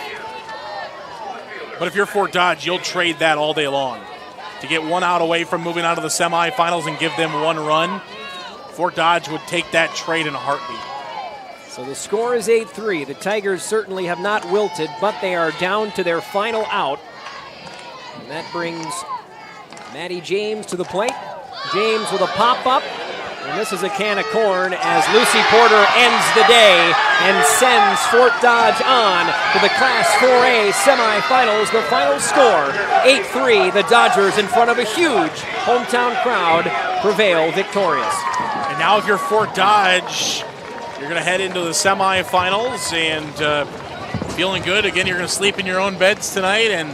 But if you're Fort Dodge, you'll trade that all day long. To get one out away from moving out of the semifinals and give them one run, Fort Dodge would take that trade in a heartbeat. So the score is 8-3. The Tigers certainly have not wilted, but they are down to their final out. And that brings Maddie James to the plate. James with a pop-up. And this is a can of corn as Lucy Porter ends the day and sends Fort Dodge on to the Class 4A semifinals. The final score, 8-3. The Dodgers, in front of a huge hometown crowd, prevail victorious. And now if you're Fort Dodge, you're going to head into the semifinals and feeling good. Again, you're going to sleep in your own beds tonight and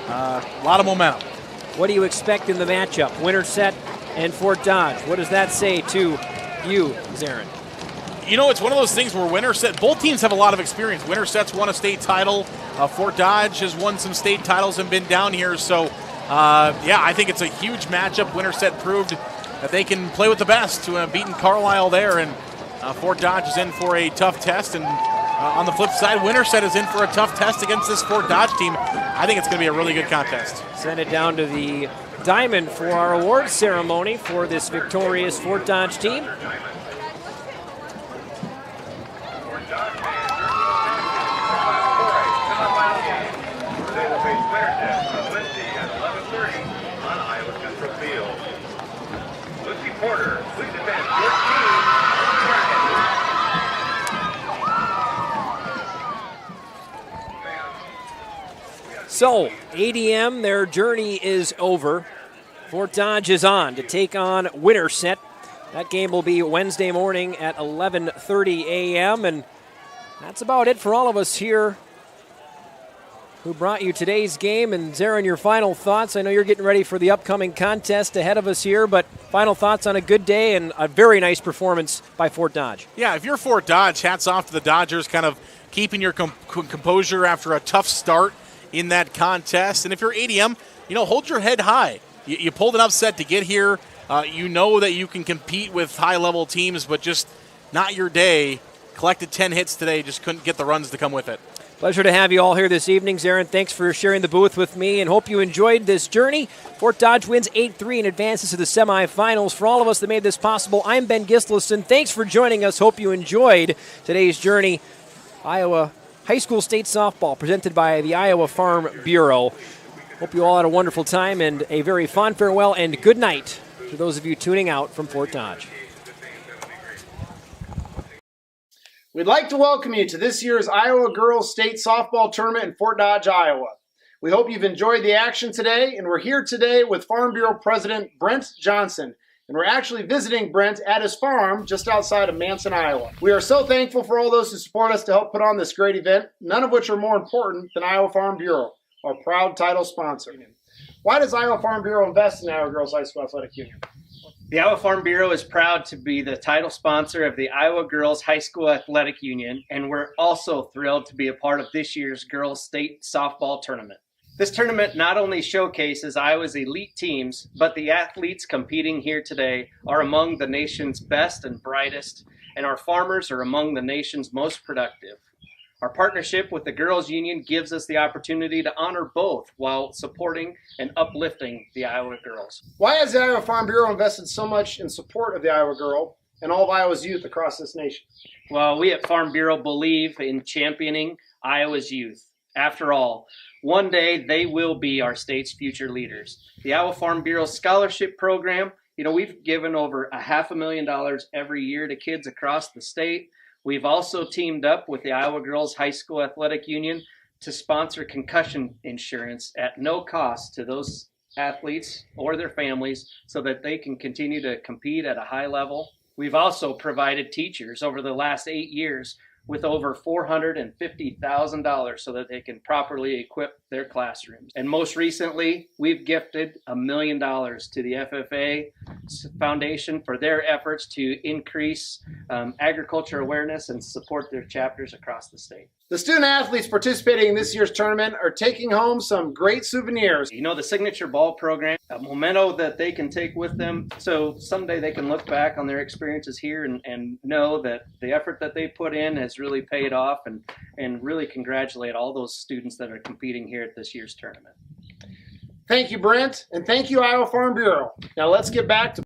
a lot of momentum. What do you expect in the matchup? Winterset and Fort Dodge. What does that say to you, Zarin? You know, it's one of those things where Winterset, both teams have a lot of experience. Winterset's won a state title. Fort Dodge has won some state titles and been down here. So, yeah, I think it's a huge matchup. Winterset proved that they can play with the best to have beaten Carlisle there. And Fort Dodge is in for a tough test. And on the flip side, Winterset is in for a tough test against this Fort Dodge team. I think it's going to be a really good contest. Send it down to the diamond for our awards ceremony for this victorious Fort Dodge team. Lucy Porter, please advance your team. So, ADM, their journey is over. Fort Dodge is on to take on Winterset. That game will be Wednesday morning at 11:30 a.m. And that's about it for all of us here who brought you today's game. And Zarin, your final thoughts. I know you're getting ready for the upcoming contest ahead of us here, but final thoughts on a good day and a very nice performance by Fort Dodge. Yeah, if you're Fort Dodge, hats off to the Dodgers, kind of keeping your composure after a tough start in that contest. And if you're ADM, you know, hold your head high. You pulled an upset to get here. You know that you can compete with high-level teams, but just not your day. Collected 10 hits today, just couldn't get the runs to come with it. Pleasure to have you all here this evening. Zarin, thanks for sharing the booth with me and hope you enjoyed this journey. Fort Dodge wins 8-3 and advances to the semifinals. For all of us that made this possible, I'm Ben Gislason. Thanks for joining us. Hope you enjoyed today's journey. Iowa High School State Softball presented by the Iowa Farm Bureau. Hope you all had a wonderful time and a very fond farewell and good night to those of you tuning out from Fort Dodge. We'd like to welcome you to this year's Iowa Girls State Softball Tournament in Fort Dodge, Iowa. We hope you've enjoyed the action today, and we're here today with Farm Bureau President Brent Johnson. And we're actually visiting Brent at his farm just outside of Manson, Iowa. We are so thankful for all those who support us to help put on this great event, none of which are more important than Iowa Farm Bureau, our proud title sponsor. Why does Iowa Farm Bureau invest in Iowa Girls High School Athletic Union? The Iowa Farm Bureau is proud to be the title sponsor of the Iowa Girls High School Athletic Union, and we're also thrilled to be a part of this year's Girls State Softball Tournament. This tournament not only showcases Iowa's elite teams, but the athletes competing here today are among the nation's best and brightest, and our farmers are among the nation's most productive. Our partnership with the Girls Union gives us the opportunity to honor both while supporting and uplifting the Iowa girls. Why has the Iowa Farm Bureau invested so much in support of the Iowa girl and all of Iowa's youth across this nation? Well, we at Farm Bureau believe in championing Iowa's youth. After all, one day they will be our state's future leaders. The Iowa Farm Bureau Scholarship Program, we've given over $500,000 every year to kids across the state. We've also teamed up with the Iowa Girls High School Athletic Union to sponsor concussion insurance at no cost to those athletes or their families so that they can continue to compete at a high level. We've also provided teachers over the last 8 years with over $450,000 so that they can properly equip their classrooms. And most recently, we've gifted $1 million to the FFA Foundation for their efforts to increase agriculture awareness and support their chapters across the state. The student athletes participating in this year's tournament are taking home some great souvenirs. You know, the signature ball program, a memento that they can take with them, so someday they can look back on their experiences here and know that the effort that they put in has really paid off, and really congratulate all those students that are competing here at this year's tournament. Thank you, Brent, and thank you, Iowa Farm Bureau. Now let's get back to